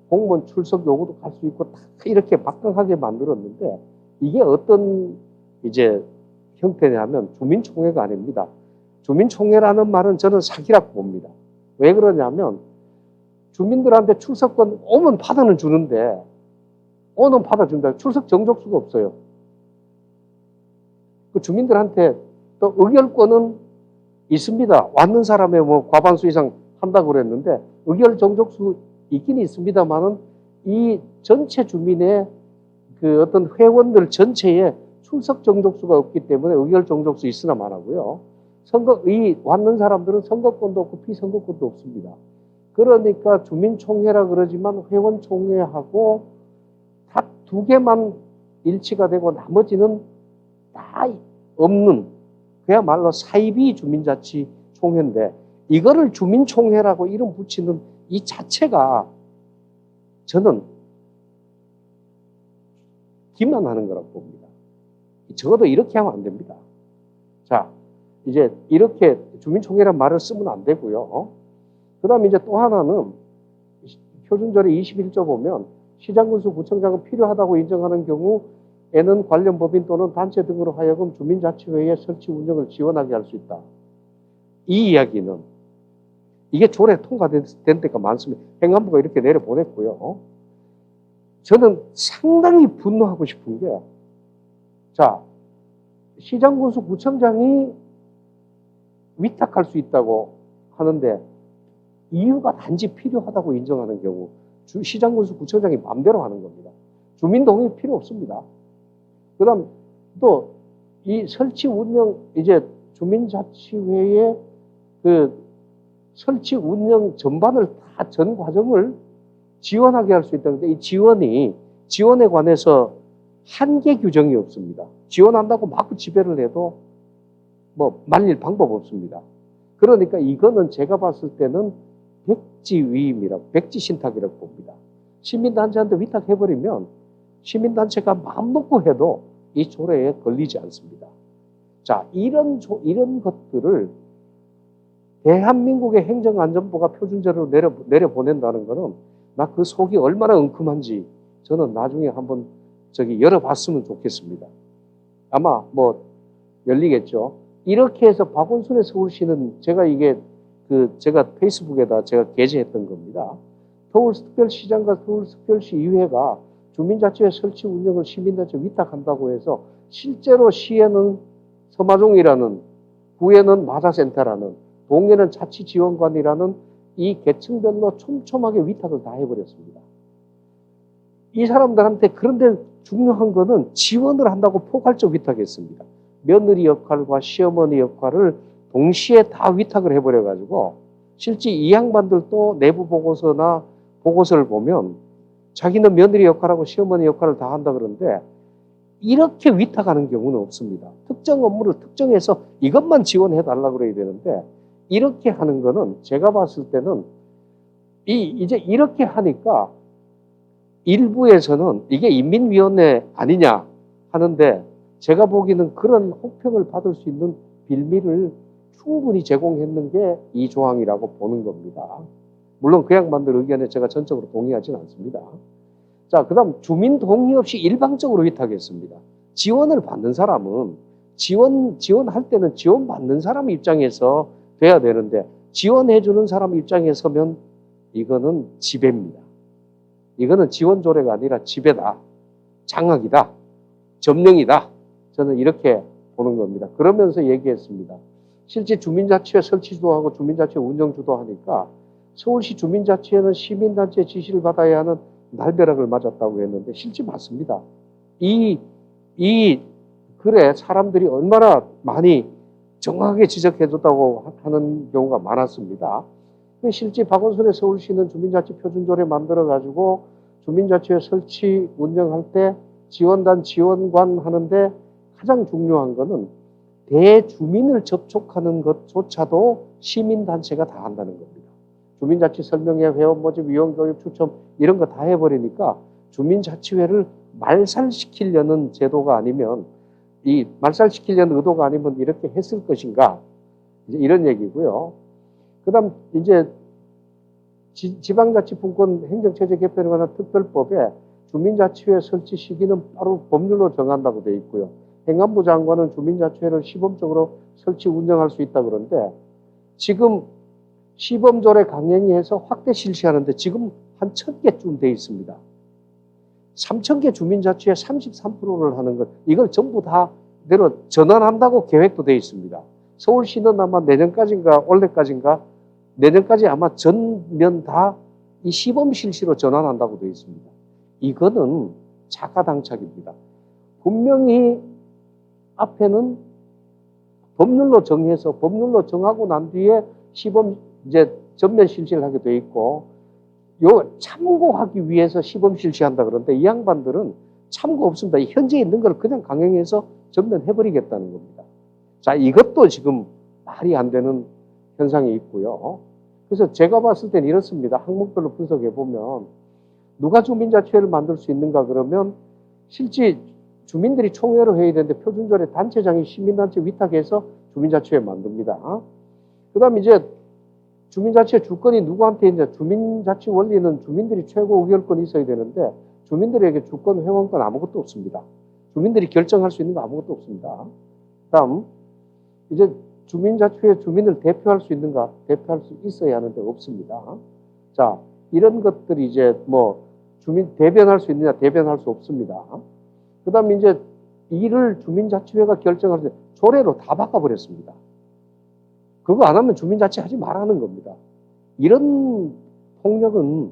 공무원 출석 요구도 갈 수 있고 다 이렇게 막강하게 만들었는데 이게 어떤 이제 형태냐면 주민총회가 아닙니다. 주민총회라는 말은 저는 사기라고 봅니다. 왜 그러냐면 주민들한테 출석권 오면 받아는 주는데 오는 받아준다. 출석 정족수가 없어요. 그 주민들한테 또 의결권은 있습니다. 왔는 사람의 과반수 이상 한다고 그랬는데 의결 정족수 있긴 있습니다만은 이 전체 주민의 그 어떤 회원들 전체에 출석 정족수가 없기 때문에 의결 정족수 있으나 마나고요. 왔는 사람들은 선거권도 없고 피선거권도 없습니다. 그러니까 주민총회라 그러지만 회원총회하고 딱 두 개만 일치가 되고 나머지는 다 없는 그야말로 사이비 주민자치 총회인데 이거를 주민총회라고 이름 붙이는 이 자체가 저는 기만하는 거라고 봅니다. 적어도 이렇게 하면 안 됩니다. 자, 이제 이렇게 주민총회란 말을 쓰면 안 되고요. 그 다음에 이제 또 하나는 표준절의 21조 보면 시장군수 구청장은 필요하다고 인정하는 경우에는 관련 법인 또는 단체 등으로 하여금 주민자치회의 설치 운영을 지원하게 할 수 있다. 이 이야기는 이게 조례 통과된 데가 많습니다. 행안부가 이렇게 내려보냈고요. 저는 상당히 분노하고 싶은 게 자, 시장군수 구청장이 위탁할 수 있다고 하는데 이유가 단지 필요하다고 인정하는 경우 시장군수 구청장이 마음대로 하는 겁니다. 주민 동의 필요 없습니다. 그 다음 또 이 설치 운영 이제 주민자치회의 그 설치 운영 전반을 다 전 과정을 지원하게 할 수 있다는데 이 지원에 관해서 한계 규정이 없습니다. 지원한다고 막 지배를 해도 말릴 방법 없습니다. 그러니까 이거는 제가 봤을 때는 백지 신탁이라고 봅니다. 시민단체한테 위탁해버리면 시민단체가 마음 놓고 해도 이 조례에 걸리지 않습니다. 자, 이런 것들을 대한민국의 행정안전부가 표준제로 내려보낸다는 거는 나 그 속이 얼마나 엉큼한지 저는 나중에 한번 열어봤으면 좋겠습니다. 아마 열리겠죠. 이렇게 해서 박원순의 서울시는 제가 페이스북에다 제가 게재했던 겁니다. 서울특별시장과 서울특별시의회가 주민자치회 설치 운영을 시민단체 위탁한다고 해서 실제로 시에는 서마종이라는, 구에는 마사센터라는, 동에는 자치지원관이라는 이 계층별로 촘촘하게 위탁을 다 해버렸습니다. 이 사람들한테 그런데 중요한 거는 지원을 한다고 포괄적 위탁했습니다. 며느리 역할과 시어머니 역할을 동시에 다 위탁을 해버려가지고 실제 이 양반들도 내부 보고서나 보고서를 보면 자기는 며느리 역할하고 시어머니 역할을 다 한다 그러는데 이렇게 위탁하는 경우는 없습니다. 특정 업무를 특정해서 이것만 지원해달라고 그래야 되는데 이렇게 하는 거는 제가 봤을 때는 이제 이렇게 하니까 일부에서는 이게 인민위원회 아니냐 하는데 제가 보기에는 그런 혹평을 받을 수 있는 빌미를 충분히 제공했는 게 이 조항이라고 보는 겁니다. 물론 그 양반들 의견에 제가 전적으로 동의하지는 않습니다. 자, 그 다음 주민 동의 없이 일방적으로 위탁했습니다. 지원을 받는 사람은 지원할 때는 지원받는 사람 입장에서 돼야 되는데 지원해주는 사람 입장에 서면 이거는 지배입니다. 이거는 지원 조례가 아니라 지배다. 장악이다. 점령이다. 저는 이렇게 보는 겁니다. 그러면서 얘기했습니다. 실제 주민자치회 설치도 하고 주민자치회 운영주도 하니까 서울시 주민자치회는 시민단체 지시를 받아야 하는 날벼락을 맞았다고 했는데 실제 맞습니다. 그래 사람들이 얼마나 많이 정확하게 지적해줬다고 하는 경우가 많았습니다. 실제 박원순의 서울시는 주민자치 표준조례 만들어가지고 주민자치회 설치 운영할 때 지원단 지원관 하는데 가장 중요한 거는 대주민을 접촉하는 것조차도 시민단체가 다 한다는 겁니다. 주민자치 설명회, 회원 모집, 위원교육 추첨 이런 거 다 해버리니까 주민자치회를 말살시키려는 제도가 아니면 이 말살시키려는 의도가 아니면 이렇게 했을 것인가 이제 이런 얘기고요. 그다음 이제 지방자치분권 행정체제 개편에 관한 특별법에 주민자치회 설치 시기는 바로 법률로 정한다고 되어 있고요. 행안부 장관은 주민자치회를 시범적으로 설치 운영할 수 있다 그러는데 지금 시범조례 강행위 해서 확대 실시하는데 지금 한 1000개쯤 돼 있습니다. 3000개 주민자치회 33%를 하는 것 이걸 전부 다 내로 전환한다고 계획도 돼 있습니다. 서울시는 아마 내년까지인가 올해까지인가 내년까지 아마 전면 다 이 시범 실시로 전환한다고 돼 있습니다. 이거는 자가당착입니다. 분명히 앞에는 법률로 정해서 법률로 정하고 난 뒤에 시범 이제 전면 실시를 하게 돼 있고 요 참고하기 위해서 시범 실시한다 그러는데 이 양반들은 참고 없습니다. 현재 있는 걸 그냥 강행해서 전면 해버리겠다는 겁니다. 자, 이것도 지금 말이 안 되는 현상이 있고요. 그래서 제가 봤을 때는 이렇습니다. 항목별로 분석해 보면 누가 주민자치회를 만들 수 있는가 그러면 실제 주민들이 총회를 해야 되는데 표준조례 단체장이 시민단체 위탁해서 주민자치회 만듭니다. 그 다음에 이제 주민자치회 주권이 누구한테 이제 주민자치 원리는 주민들이 최고 의결권이 있어야 되는데 주민들에게 주권 회원권 아무것도 없습니다. 주민들이 결정할 수 있는 거 아무것도 없습니다. 다음 이제 주민자치회 주민을 대표할 수 있는가 대표할 수 있어야 하는데 없습니다. 자 이런 것들이 이제 뭐 주민 대변할 수 있느냐 대변할 수 없습니다. 그 다음에 이제 이를 주민자치회가 결정할 때 조례로 다 바꿔버렸습니다. 그거 안 하면 주민자치 하지 말라는 겁니다. 이런 폭력은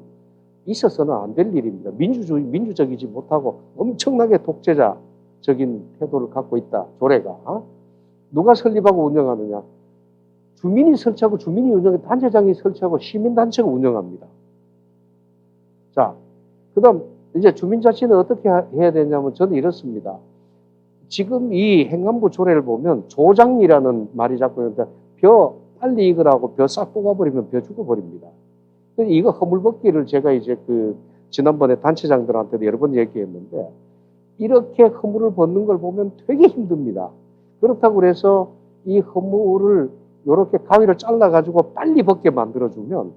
있어서는 안 될 일입니다. 민주적이지 못하고 엄청나게 독재자적인 태도를 갖고 있다. 조례가. 누가 설립하고 운영하느냐. 주민이 설치하고 주민이 운영해 단체장이 설치하고 시민단체가 운영합니다. 자, 그 다음 이제 주민자치는 어떻게 해야 되냐면 저는 이렇습니다. 지금 이 행안부 조례를 보면 조장이라는 말이 자꾸 있는데 벼 빨리 익으라고 벼 싹 뽑아버리면 벼 죽어버립니다. 이거 허물벗기를 제가 이제 지난번에 단체장들한테도 여러 번 얘기했는데 이렇게 허물을 벗는 걸 보면 되게 힘듭니다. 그렇다고 해서 이 허물을 이렇게 가위를 잘라가지고 빨리 벗게 만들어주면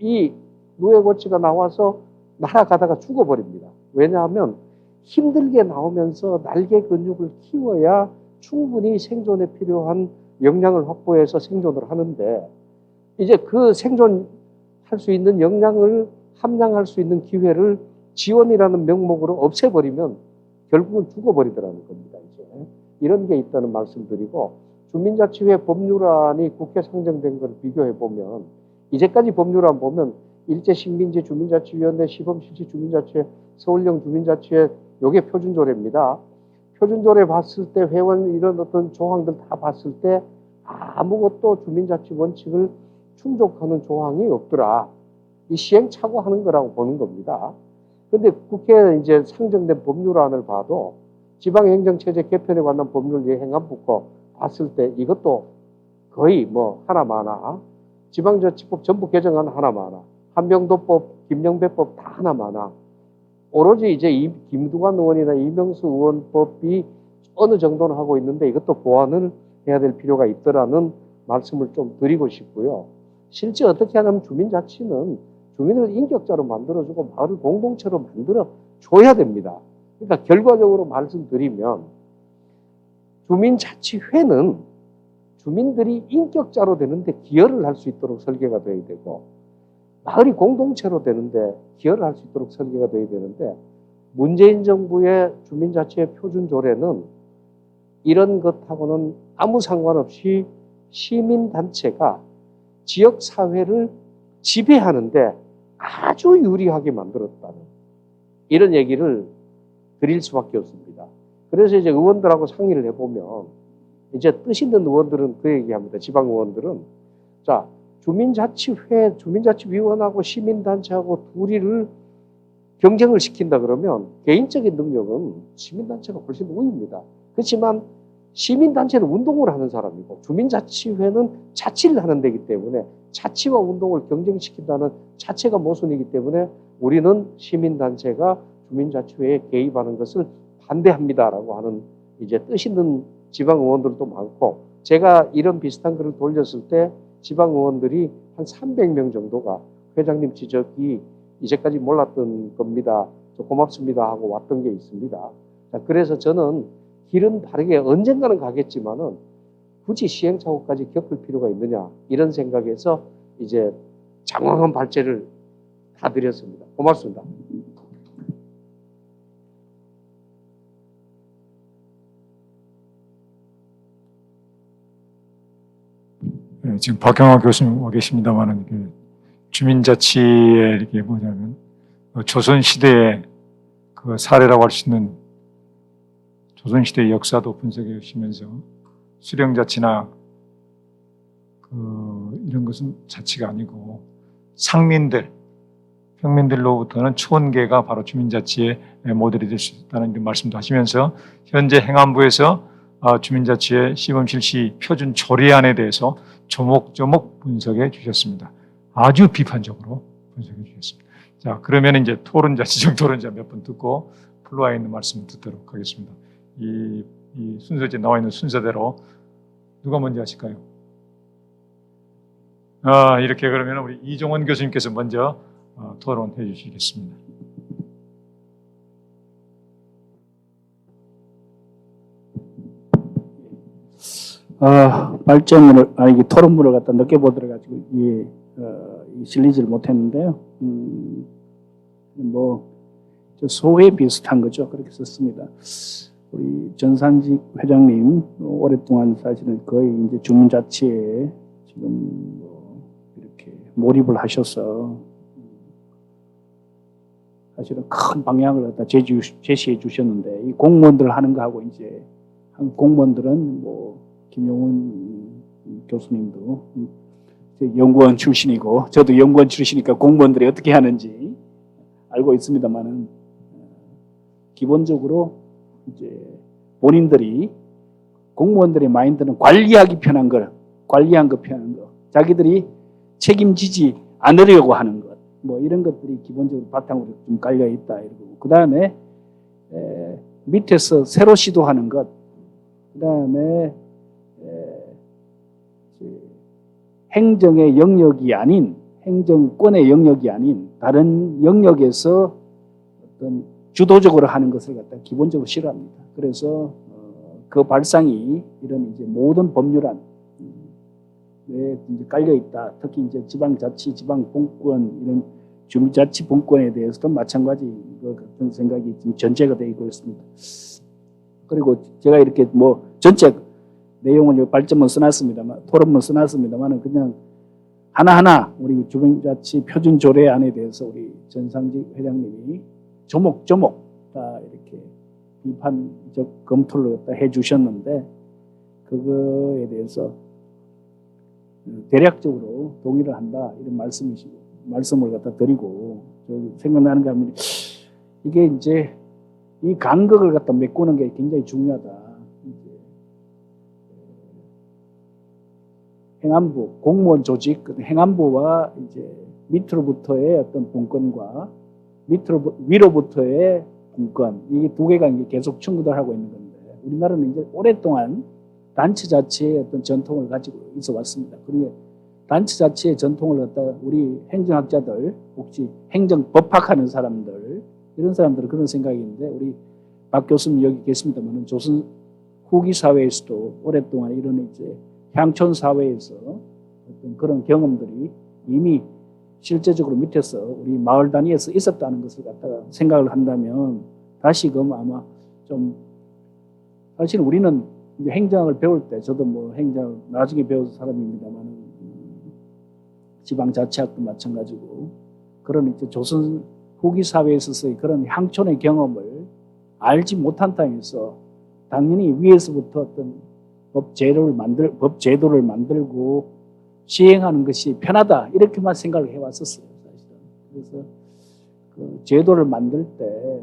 이 누에고치가 나와서 날아가다가 죽어버립니다. 왜냐하면 힘들게 나오면서 날개 근육을 키워야 충분히 생존에 필요한 영양을 확보해서 생존을 하는데 이제 그 생존할 수 있는 영양을 함량할 수 있는 기회를 지원이라는 명목으로 없애버리면 결국은 죽어버리더라는 겁니다. 이제 이런 게 있다는 말씀드리고 주민자치회 법률안이 국회 상정된 걸 비교해 보면 이제까지 법률안 보면 일제식민지 주민자치위원회 시범실시 주민자치회 서울형 주민자치회 요게 표준조례입니다. 표준조례 봤을 때 회원 이런 어떤 조항들 다 봤을 때 아무것도 주민자치 원칙을 충족하는 조항이 없더라. 이 시행착오하는 거라고 보는 겁니다. 근데 국회에 이제 상정된 법률안을 봐도 지방행정체제 개편에 관한 법률 행안부 거 봤을 때 이것도 거의 뭐 하나마나 지방자치법 전부 개정안 하나마나 한병도법, 김영배법 다 하나마나 오로지 이제 김두관 의원이나 이명수 의원법이 어느 정도는 하고 있는데 이것도 보완을 해야 될 필요가 있더라는 말씀을 좀 드리고 싶고요. 실제 어떻게 하냐면 주민자치는 주민을 인격자로 만들어주고 마을 공동체로 만들어줘야 됩니다. 그러니까 결과적으로 말씀드리면 주민자치회는 주민들이 인격자로 되는데 기여를 할 수 있도록 설계가 되어야 되고 마을이 공동체로 되는데 기여를 할 수 있도록 설계가 되어야 되는데 문재인 정부의 주민자치회 표준조례는 이런 것하고는 아무 상관없이 시민단체가 지역사회를 지배하는데 아주 유리하게 만들었다는 이런 얘기를 드릴 수밖에 없습니다. 그래서 이제 의원들하고 상의를 해보면 이제 뜻 있는 의원들은 그 얘기합니다. 지방 의원들은 자 주민자치회, 주민자치위원하고 시민단체하고 둘이를 경쟁을 시킨다 그러면 개인적인 능력은 시민단체가 훨씬 우위입니다. 그렇지만 시민단체는 운동을 하는 사람이고 주민자치회는 자치를 하는 데이기 때문에 자치와 운동을 경쟁시킨다는 자체가 모순이기 때문에 우리는 시민단체가 주민자치회에 개입하는 것을 반대합니다라고 하는 이제 뜻 있는 지방 의원들도 많고 제가 이런 비슷한 글을 돌렸을 때 지방 의원들이 한 300명 정도가 회장님 지적이 이제까지 몰랐던 겁니다. 고맙습니다 하고 왔던 게 있습니다. 자, 그래서 저는 길은 바르게 언젠가는 가겠지만은 굳이 시행착오까지 겪을 필요가 있느냐 이런 생각에서 이제 장황한 발제를 다 드렸습니다. 고맙습니다. 네, 지금 박경화 교수님 와 계십니다만은 주민자치의 이렇게 뭐냐면 조선 시대의 그 사례라고 할 수 있는 조선 시대의 역사도 분석해 주시면서 수령자치나 이런 것은 자치가 아니고 상민들, 평민들로부터는 초원계가 바로 주민자치의 모델이 될 수 있다는 말씀도 하시면서 현재 행안부에서 주민자치의 시범 실시 표준 조례안에 대해서 조목조목 분석해 주셨습니다. 아주 비판적으로 분석해 주셨습니다. 자, 그러면 이제 토론자, 지정 토론자 몇 분 듣고 플로아에 있는 말씀 듣도록 하겠습니다. 이 순서제 나와 있는 순서대로 누가 먼저 하실까요? 이렇게 그러면 우리 이종원 교수님께서 먼저 토론해 주시겠습니다. 이게 토론문을 갖다 늦게 보들어가지고, 실리지를 못했는데요. 소회 비슷한 거죠. 그렇게 썼습니다. 우리 전상직 회장님, 오랫동안 사실은 거의 이제 주민자치에 지금 이렇게 몰입을 하셔서 사실은 큰 방향을 갖다 제시해 주셨는데, 이 공무원들 하는 거하고 이제, 한 공무원들은 김용훈 교수님도 연구원 출신이고 저도 연구원 출신이니까 공무원들이 어떻게 하는지 알고 있습니다만은 기본적으로 이제 본인들이 공무원들의 마인드는 관리하기 편한 걸, 관리한 거 편한 거, 자기들이 책임지지 않으려고 하는 것, 이런 것들이 기본적으로 바탕으로 좀 깔려 있다. 그 다음에 밑에서 새로 시도하는 것, 그 다음에 행정의 영역이 아닌, 행정권의 영역이 아닌 다른 영역에서 어떤 주도적으로 하는 것을 갖다 기본적으로 싫어합니다. 그래서 그 발상이 이런 이제 모든 법률안에 이제 깔려 있다. 특히 이제 지방자치, 지방분권 이런 주민자치분권에 대해서도 마찬가지 같은 생각이 지금 전제가 되어 있고 있습니다. 그리고 제가 이렇게 전체 내용을 발전문 써놨습니다만, 토론문 써놨습니다만은 그냥 하나하나 우리 주민자치 표준조례안에 대해서 우리 전상직 회장님이 조목조목 다 이렇게 비판적 검토를 해 주셨는데, 그거에 대해서 대략적으로 동의를 한다 이런 말씀을 갖다 드리고, 생각나는 게 하면 이게 이제 이 간극을 갖다 메꾸는 게 굉장히 중요하다. 행안부, 공무원 조직, 행안부와 이제 밑으로부터의 어떤 분권과 위로부터의 분권, 이 두 개가 이제 계속 충돌을 하고 있는 건데, 우리나라는 이제 오랫동안 단체 자치의 어떤 전통을 가지고 있어 왔습니다. 그리고 단체 자체의 전통을 갖다가 우리 행정학자들, 혹시 행정법학하는 사람들, 이런 사람들은 그런 생각이 있는데, 우리 박 교수님 여기 계십니다만 조선 후기 사회에서도 오랫동안 이런 이제 향촌 사회에서 어떤 그런 경험들이 이미 실제적으로 밑에서 우리 마을 단위에서 있었다는 것을 갖다가 생각을 한다면 다시금 아마 좀, 사실 우리는 이제 행정을 배울 때, 저도 뭐 행정 나중에 배운 사람입니다만 지방자치학도 마찬가지고 그런 이제 조선 후기 사회에 있어서의 그런 향촌의 경험을 알지 못한 땅에서 당연히 위에서부터 어떤 법 제도를 만들고 시행하는 것이 편하다 이렇게만 생각을 해왔었어요, 사실은. 그래서 그 제도를 만들 때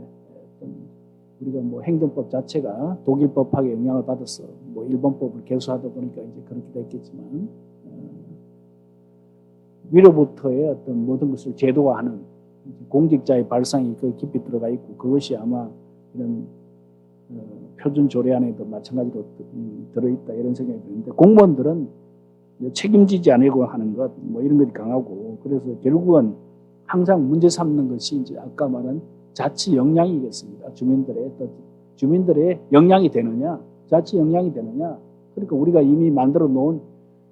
우리가 뭐 행정법 자체가 독일법학의 영향을 받아서 뭐 일본법을 개수하다 보니까 이제 그렇게 됐겠지만 위로부터의 어떤 모든 것을 제도화하는 공직자의 발상이 그 깊이 들어가 있고 그것이 아마 이런 표준 조례 안에도 마찬가지로 들어있다 이런 생각이 드는데 공무원들은 책임지지 않으려고 하는 것 뭐 이런 것이 강하고 그래서 결국은 항상 문제 삼는 것이 이제 아까 말한 자치 역량이겠습니다. 주민들의 역량이 되느냐, 자치 역량이 되느냐. 그러니까 우리가 이미 만들어 놓은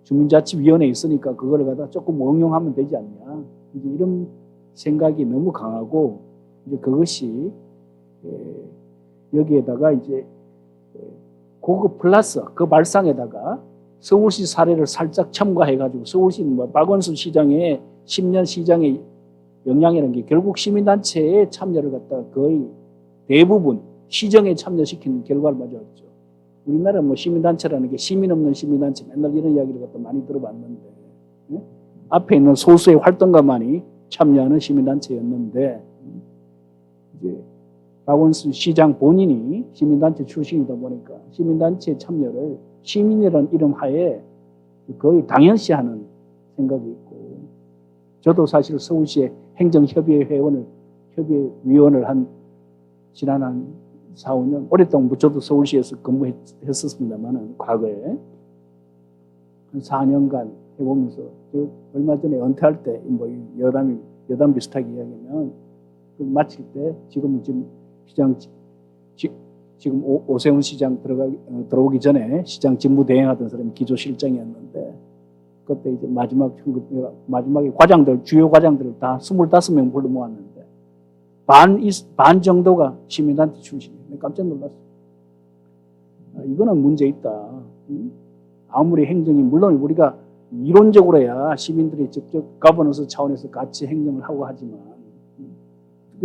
주민자치위원회 있으니까 그거를 갖다 조금 응용하면 되지 않냐. 이제 이런 생각이 너무 강하고 이제 그것이 여기에다가 이제 그거 플러스 그 발상에다가 서울시 사례를 살짝 첨가해가지고 서울시 뭐 박원순 시장의 10년 시장의 역량이라는 게 결국 시민단체의 참여를 갖다가 거의 대부분 시정에 참여시키는 결과를 가져왔죠. 우리나라 뭐 시민단체라는 게 시민 없는 시민단체 맨날 이런 이야기를 갖다 많이 들어봤는데 앞에 있는 소수의 활동가만이 참여하는 시민단체였는데 이제 박원순 시장 본인이 시민단체 출신이다 보니까 시민단체 참여를 시민이라는 이름 하에 거의 당연시하는 생각이 있고 저도 사실 서울시의 행정협의위원을 한 지난 한 4, 5년 오랫동안 저도 서울시에서 근무했었습니다만 과거에 한 4년간 해보면서 얼마 전에 은퇴할 때 뭐 여담 비슷하게 이야기하면 마칠 때 지금 시장 지금 오세훈 시장 들어오기 전에 시장 직무 대행하던 사람이 기조실장이었는데 그때 이제 마지막에 주요 과장들을 다 25명 불러 모았는데 반 정도가 시민단체 출신이에요. 깜짝 놀랐어요. 이거는 문제 있다. 아무리 행정이 물론 우리가 이론적으로야 시민들이 직접 가버넌스 차원에서 같이 행정을 하고 하지만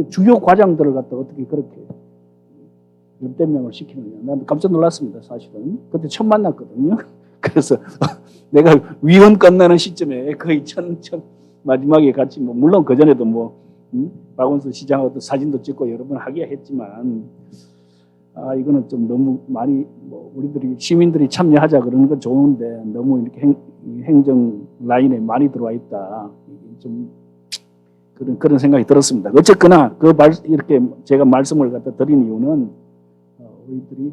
주요 과장들을 갖다 어떻게 그렇게 열대 명을 시키느냐. 난 깜짝 놀랐습니다, 사실은. 그때 처음 만났거든요. 그래서 내가 위원 끝나는 시점에 거의 마지막에 같이 물론 그전에도 박원순 시장하고도 사진도 찍고 여러 번 하기야 했지만 이거는 좀 너무 많이 우리들이 시민들이 참여하자 그러는 건 좋은데 너무 이렇게 행정 라인에 많이 들어와 있다. 좀 그런 생각이 들었습니다. 어쨌거나 이렇게 제가 말씀을 갖다 드린 이유는 우리들이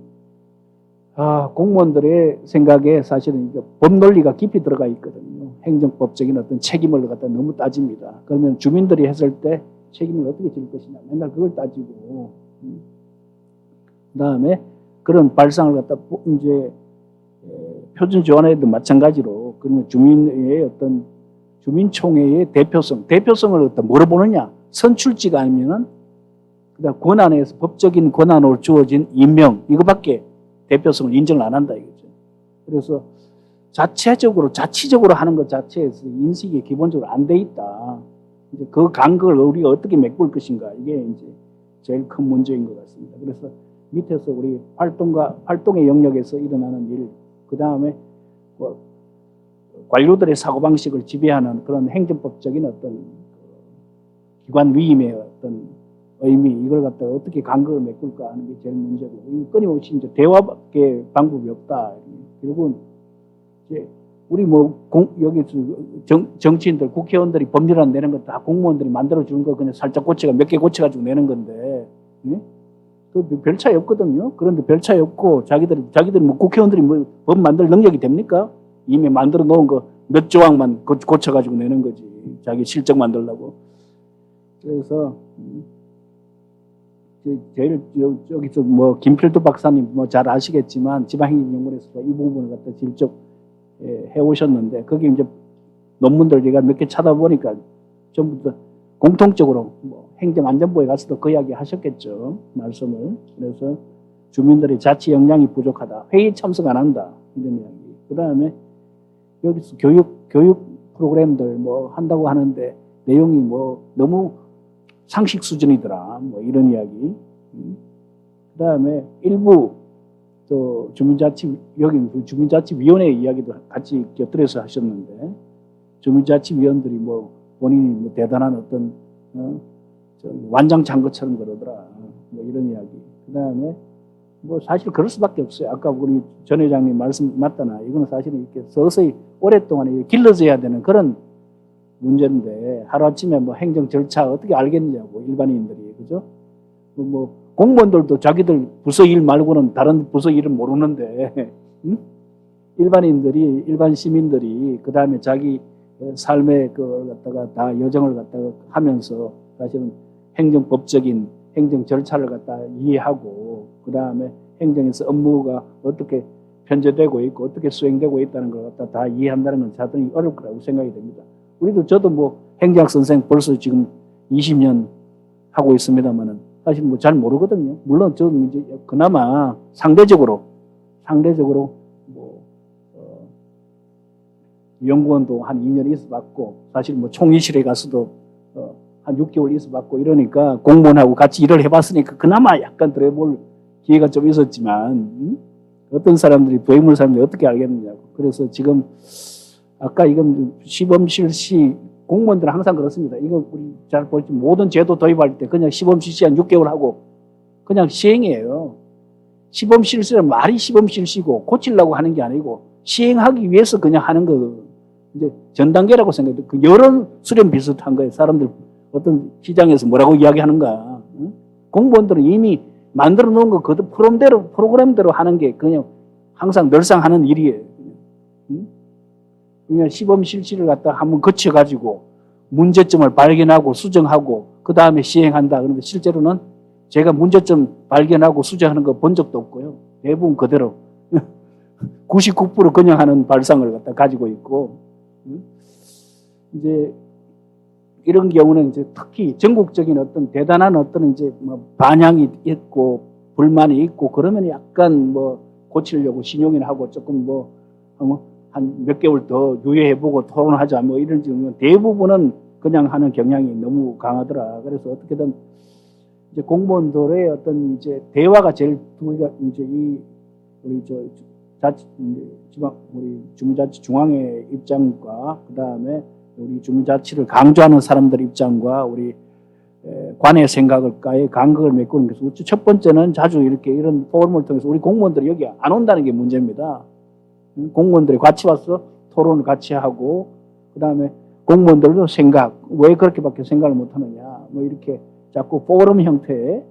공무원들의 생각에 사실은 법 논리가 깊이 들어가 있거든요. 행정법적인 어떤 책임을 갖다 너무 따집니다. 그러면 주민들이 했을 때 책임을 어떻게 질 것이냐 맨날 그걸 따지고 그다음에 그런 발상을 갖다 이제 표준 조안에도 마찬가지로 그러면 주민총회의 대표성을 갖다 뭐로 보느냐 선출직가 아니면은 그다음 권한에서 법적인 권한으로 주어진 임명 이거밖에 대표성을 인정을 안 한다 이거죠. 그래서 자치적으로 하는 것 자체에서 인식이 기본적으로 안 돼 있다. 이제 그 간극을 우리가 어떻게 메꿀 것인가 이게 이제 제일 큰 문제인 것 같습니다. 그래서 밑에서 우리 활동의 영역에서 일어나는 일, 그 다음에 관료들의 사고방식을 지배하는 그런 행정법적인 어떤 기관 위임의 어떤 의미, 이걸 갖다가 어떻게 간극을 메꿀까 하는 게 제일 문제고, 끊임없이 이제 대화밖에 방법이 없다. 결국은 이제 우리 여기 정치인들, 국회의원들이 법률안 내는 거 다 공무원들이 만들어주는 거 그냥 살짝 몇 개 고쳐가지고 내는 건데, 별 차이 없거든요. 그런데 별 차이 없고 자기들이 국회의원들이 법 만들 능력이 됩니까? 이미 만들어 놓은 거 몇 조항만 고쳐가지고 내는 거지. 자기 실적 만들려고. 그래서 제일 저기서 뭐 김필도 박사님 뭐 잘 아시겠지만 지방행정연구원에서 이 부분을 갖다 직접 해오셨는데 거기 이제 논문들 제가 몇 개 찾아보니까 전부 다 공통적으로 뭐 행정안전부에 가서도 그 이야기 하셨겠죠. 말씀을. 그래서 주민들의 자치 역량이 부족하다. 회의 참석 안 한다. 이런 이야기. 그 다음에 여기서 교육 프로그램들 뭐 한다고 하는데 내용이 뭐 너무 상식 수준이더라. 뭐 이런 이야기. 그 다음에 일부 또 주민자치위원회 이야기도 같이 곁들여서 하셨는데 주민자치위원들이 뭐 본인이 뭐 대단한 어떤 완장찬 것처럼 그러더라. 뭐 이런 이야기. 그 다음에 뭐 사실 그럴 수밖에 없어요. 아까 우리 전 회장님 말씀 맞다나 이거는 사실은 이렇게 서서히 오랫동안 길러져야 되는 그런 문제인데 하루아침에 뭐 행정 절차 어떻게 알겠냐고 일반인들이 그죠? 뭐 공무원들도 자기들 부서 일 말고는 다른 부서 일은 모르는데 응? 일반 시민들이 그 다음에 자기 삶의 그걸 갖다가 다 여정을 갖다가 하면서 사실은 행정법적인 행정 절차를 갖다 이해하고 그 다음에 행정에서 업무가 어떻게 편제되고 있고 어떻게 수행되고 있다는 걸 갖다 다 이해한다는 건 사실은 어려울 거라고 생각이 됩니다. 저도 뭐 행정학 선생 벌써 지금 20년 하고 있습니다만은 사실 뭐 잘 모르거든요. 물론 저는 이제 그나마 상대적으로 뭐 연구원도 한 2년 있어봤고 사실 뭐 총리실에 가서도 한 6개월 있어봤고 이러니까 공무원하고 같이 일을 해봤으니까 그나마 약간 들어볼 기회가 좀 있었지만 어떤 사람들이 부해물 사람들이 어떻게 알겠느냐고. 그래서 지금 아까 이건 시범실시 공무원들은 항상 그렇습니다. 이거 우리 잘 볼지 모든 제도 도입할 때 그냥 시범실시 한 6개월 하고 그냥 시행이에요. 시범실시는 말이 시범실시고 고치려고 하는 게 아니고 시행하기 위해서 그냥 하는 거 이제 전 단계라고 생각해요. 그 여론 수렴 비슷한 거예요. 사람들 어떤 시장에서 뭐라고 이야기하는가. 응? 공무원들은 이미 만들어 놓은 거 그 프로그램대로 하는 게 그냥 항상 늘상 하는 일이에요. 응? 그냥 시범 실시를 갖다 한번 거쳐가지고 문제점을 발견하고 수정하고 그 다음에 시행한다. 그런데 실제로는 제가 문제점 발견하고 수정하는 거 본 적도 없고요. 대부분 그대로 99% 그냥 하는 발상을 갖다 가지고 있고 이제 이런 경우는 이제 특히 전국적인 어떤 대단한 어떤 이제 뭐 반향이 있고 불만이 있고 그러면 약간 뭐 고치려고 신용이나 하고 조금 뭐 한 몇 개월 더 유예해보고 토론하자 뭐 이런 경우는 대부분은 그냥 하는 경향이 너무 강하더라. 그래서 어떻게든 이제 공무원들의 어떤 이제 대화가 제일 두기가 이제 이 우리 우리 주민자치 중앙회 입장과 그 다음에 우리 주민자치를 강조하는 사람들 입장과 우리 관의 생각을까의 간극을 메꾸는 것이 첫 번째는 자주 이렇게 이런 포럼을 통해서 우리 공무원들이 여기 안 온다는 게 문제입니다. 공무원들이 같이 와서 토론을 같이 하고 그 다음에 공무원들도 생각 왜 그렇게밖에 생각을 못하느냐 뭐 이렇게 자꾸 포럼 형태의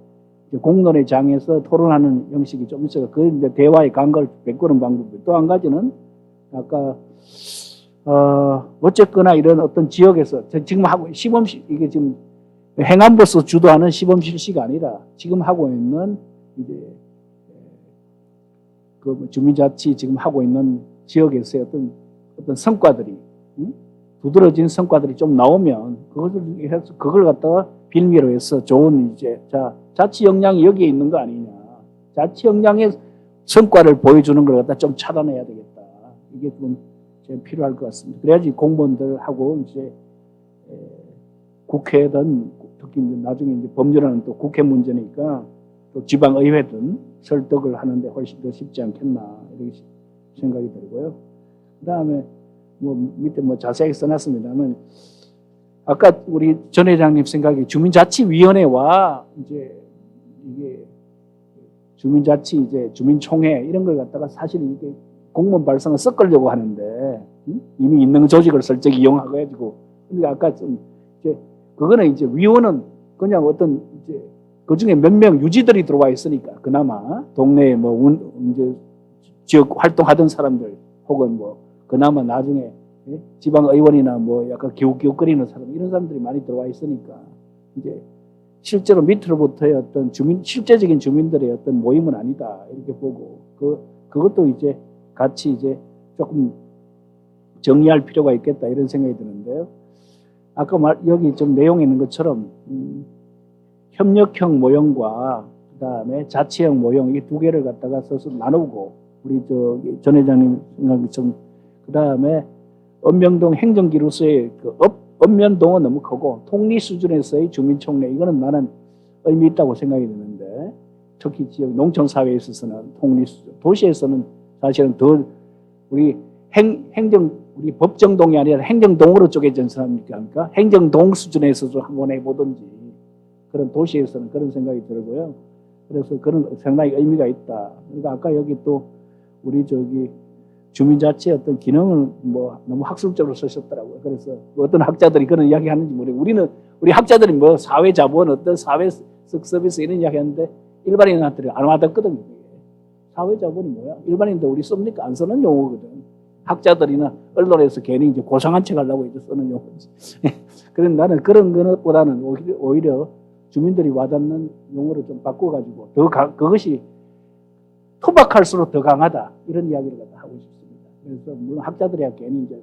공론의 장에서 토론하는 형식이 좀 있어요. 그 이제 대화의 간극을 메꾸는 방법이 또 한 가지는 아까 어쨌거나 이런 어떤 지역에서 지금 하고 시범실 이게 지금 행안부에서 주도하는 시범실시가 아니라 지금 하고 있는 이제 그 주민자치 지금 하고 있는 지역에서의 어떤 성과들이 두드러진 성과들이 좀 나오면 그걸 갖다가 빌미로 해서 좋은 이제 자치 역량이 여기에 있는 거 아니냐. 자치 역량의 성과를 보여주는 걸 갖다 좀 차단해야 되겠다. 이게 좀 필요할 것 같습니다. 그래야지 공무원들하고 이제 국회든 특히 이제 나중에 이제 법률안은 또 국회 문제니까 또 지방의회든 설득을 하는데 훨씬 더 쉽지 않겠나 이렇게 생각이 들고요. 그 다음에 뭐 밑에 뭐 자세하게 써놨습니다만 아까 우리 전 회장님 생각에 주민자치위원회와 이제 이게 주민자치 이제 주민총회 이런 걸 갖다가 사실 이게 공무원 발상을 섞으려고 하는데 이미 있는 조직을 슬쩍 이용하고 해가지고 그러니까 아까 좀 이제 그거는 이제 위원은 그냥 어떤 이제 그 중에 몇 명 유지들이 들어와 있으니까 그나마 동네에 뭐 이제 지역 활동하던 사람들 혹은 뭐 그나마 나중에 예? 지방 의원이나 뭐 약간 기웃기웃거리는 사람 이런 사람들이 많이 들어와 있으니까 이제 실제로 밑으로부터의 어떤 실제적인 주민들의 어떤 모임은 아니다 이렇게 보고 그것도 이제 같이 이제 조금 정리할 필요가 있겠다 이런 생각이 드는데요. 아까 여기 좀 내용에 있는 것처럼 협력형 모형과 그다음에 자치형 모형 이 두 개를 갖다가 써서 나누고 우리 전 회장님 생각이 좀 그다음에 읍면동 행정기로서의 읍면동은 너무 크고 통리 수준에서의 주민총회 이거는 나는 의미 있다고 생각이 드는데 특히 지역 농촌 사회에 있어서는 통리 수준 도시에서는 사실은 더 우리 우리 법정동이 아니라 행정동으로 쪼개진 사람이니까 행정동 수준에서도 한번 해보든지 그런 도시에서는 그런 생각이 들고요. 그래서 그런 상당히 의미가 있다. 그러니까 아까 여기 또 우리 주민자치의 어떤 기능을 뭐 너무 학술적으로 쓰셨더라고요. 그래서 어떤 학자들이 그런 이야기 하는지 모르겠어요. 우리 학자들이 뭐 사회자본 어떤 사회적 서비스 이런 이야기 하는데 일반인한테 안 와닿거든요. 사회자본이 뭐야? 일반인들 우리 씁니까? 안 쓰는 용어거든. 학자들이나 언론에서 괜히 이제 고상한 척 하려고 이제 쓰는 용어지. 그래서 나는 그런 것보다는 오히려 주민들이 와닿는 용어를 좀 바꿔가지고 그것이 투박할수록 더 강하다 이런 이야기를 갖다 하고 싶습니다. 그래서 물론 학자들이야 괜히 이제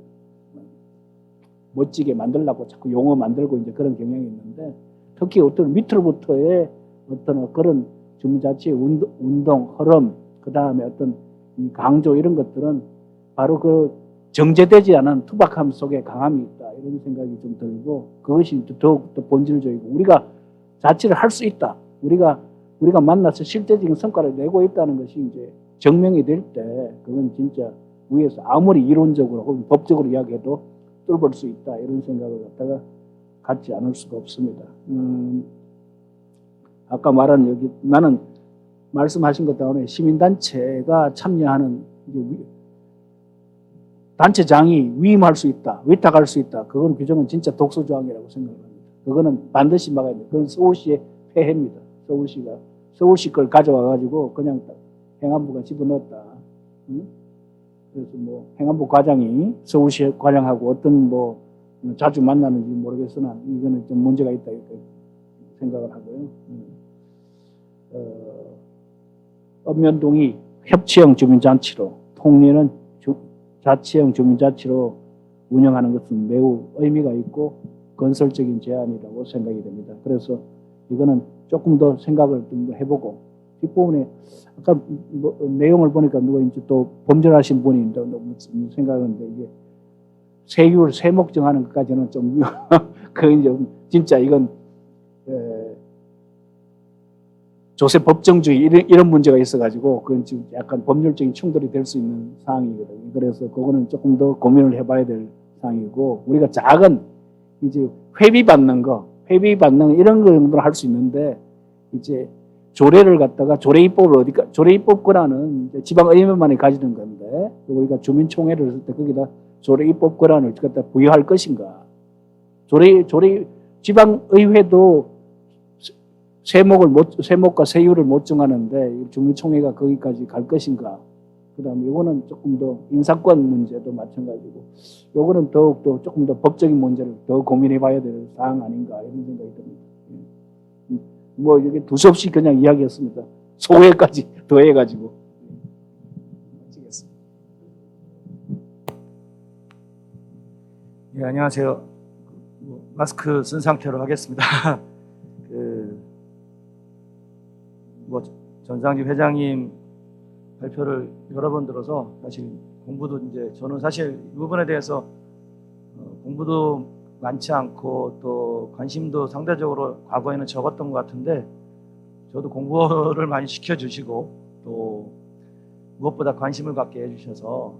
멋지게 만들려고 자꾸 용어 만들고 이제 그런 경향이 있는데 특히 어떤 밑으로부터의 어떤 그런 주민자치의 운동, 흐름, 그 다음에 어떤 강조 이런 것들은 바로 그 정제되지 않은 투박함 속에 강함이 있다 이런 생각이 좀 들고 그것이 더욱더 본질적이고 우리가 자치를 할 수 있다. 우리가 만나서 실제적인 성과를 내고 있다는 것이 이제 증명이 될 때 그건 진짜 위에서 아무리 이론적으로 혹은 법적으로 이야기해도 뚫을 수 있다 이런 생각을 갖다가 갖지 않을 수가 없습니다. 아까 말한 여기 나는 말씀하신 것 때문에 시민단체가 참여하는 단체장이 위임할 수 있다, 위탁할 수 있다. 그건 규정은 진짜 독소조항이라고 생각합니다. 그거는 반드시 막아야 돼요. 그건 서울시의 폐해입니다. 서울시 걸 가져와가지고 그냥 행안부가 집어넣었다. 응? 그래서 뭐 행안부 과장이 서울시 과장하고 어떤 뭐 자주 만나는지 모르겠으나 이거는 좀 문제가 있다 이렇게 생각을 하고요. 읍면동이 협치형 주민자치로 통리는 자치형 주민자치로 운영하는 것은 매우 의미가 있고 건설적인 제안이라고 생각이 됩니다. 그래서 이거는 조금 더 생각을 좀 해보고 뒷부분에 아까 뭐 내용을 보니까 누가 이제 또 범죄하신 분이 너무 생각하는데 이게 세율 세목 정하는 것까지는 좀 그건 좀 진짜 이건 조세 법정주의 이런 문제가 있어가지고 그건 지금 약간 법률적인 충돌이 될 수 있는 사항이거든요. 그래서 그거는 조금 더 고민을 해봐야 될 사항이고 우리가 작은 이제 회비받는 이런 거 정도는 할 수 있는데 이제 조례를 갖다가 조례입법 권한은 지방의회만이 가지는 건데 우리가 주민총회를 했을 때 거기다 조례입법 권한을 갖다 부여할 것인가? 지방의회도 세목과 세율을 못 정하는데 주민총회가 거기까지 갈 것인가? 그다음에 이거는 조금 더 인사권 문제도 마찬가지고, 이거는 더욱더 조금 더 법적인 문제를 더 고민해봐야 될 사항 아닌가 이런 생각이 듭니다. 뭐 이게 두서없이 그냥 이야기했습니다. 소회까지 더해가지고. 마치겠습니다. 예, 안녕하세요. 마스크 쓴 상태로 하겠습니다. 전상진 회장님 발표를 여러 번 들어서 사실 공부도 이제 저는 사실 이 부분에 대해서 공부도 많지 않고 또 관심도 상대적으로 과거에는 적었던 것 같은데 저도 공부를 많이 시켜주시고 또 무엇보다 관심을 갖게 해주셔서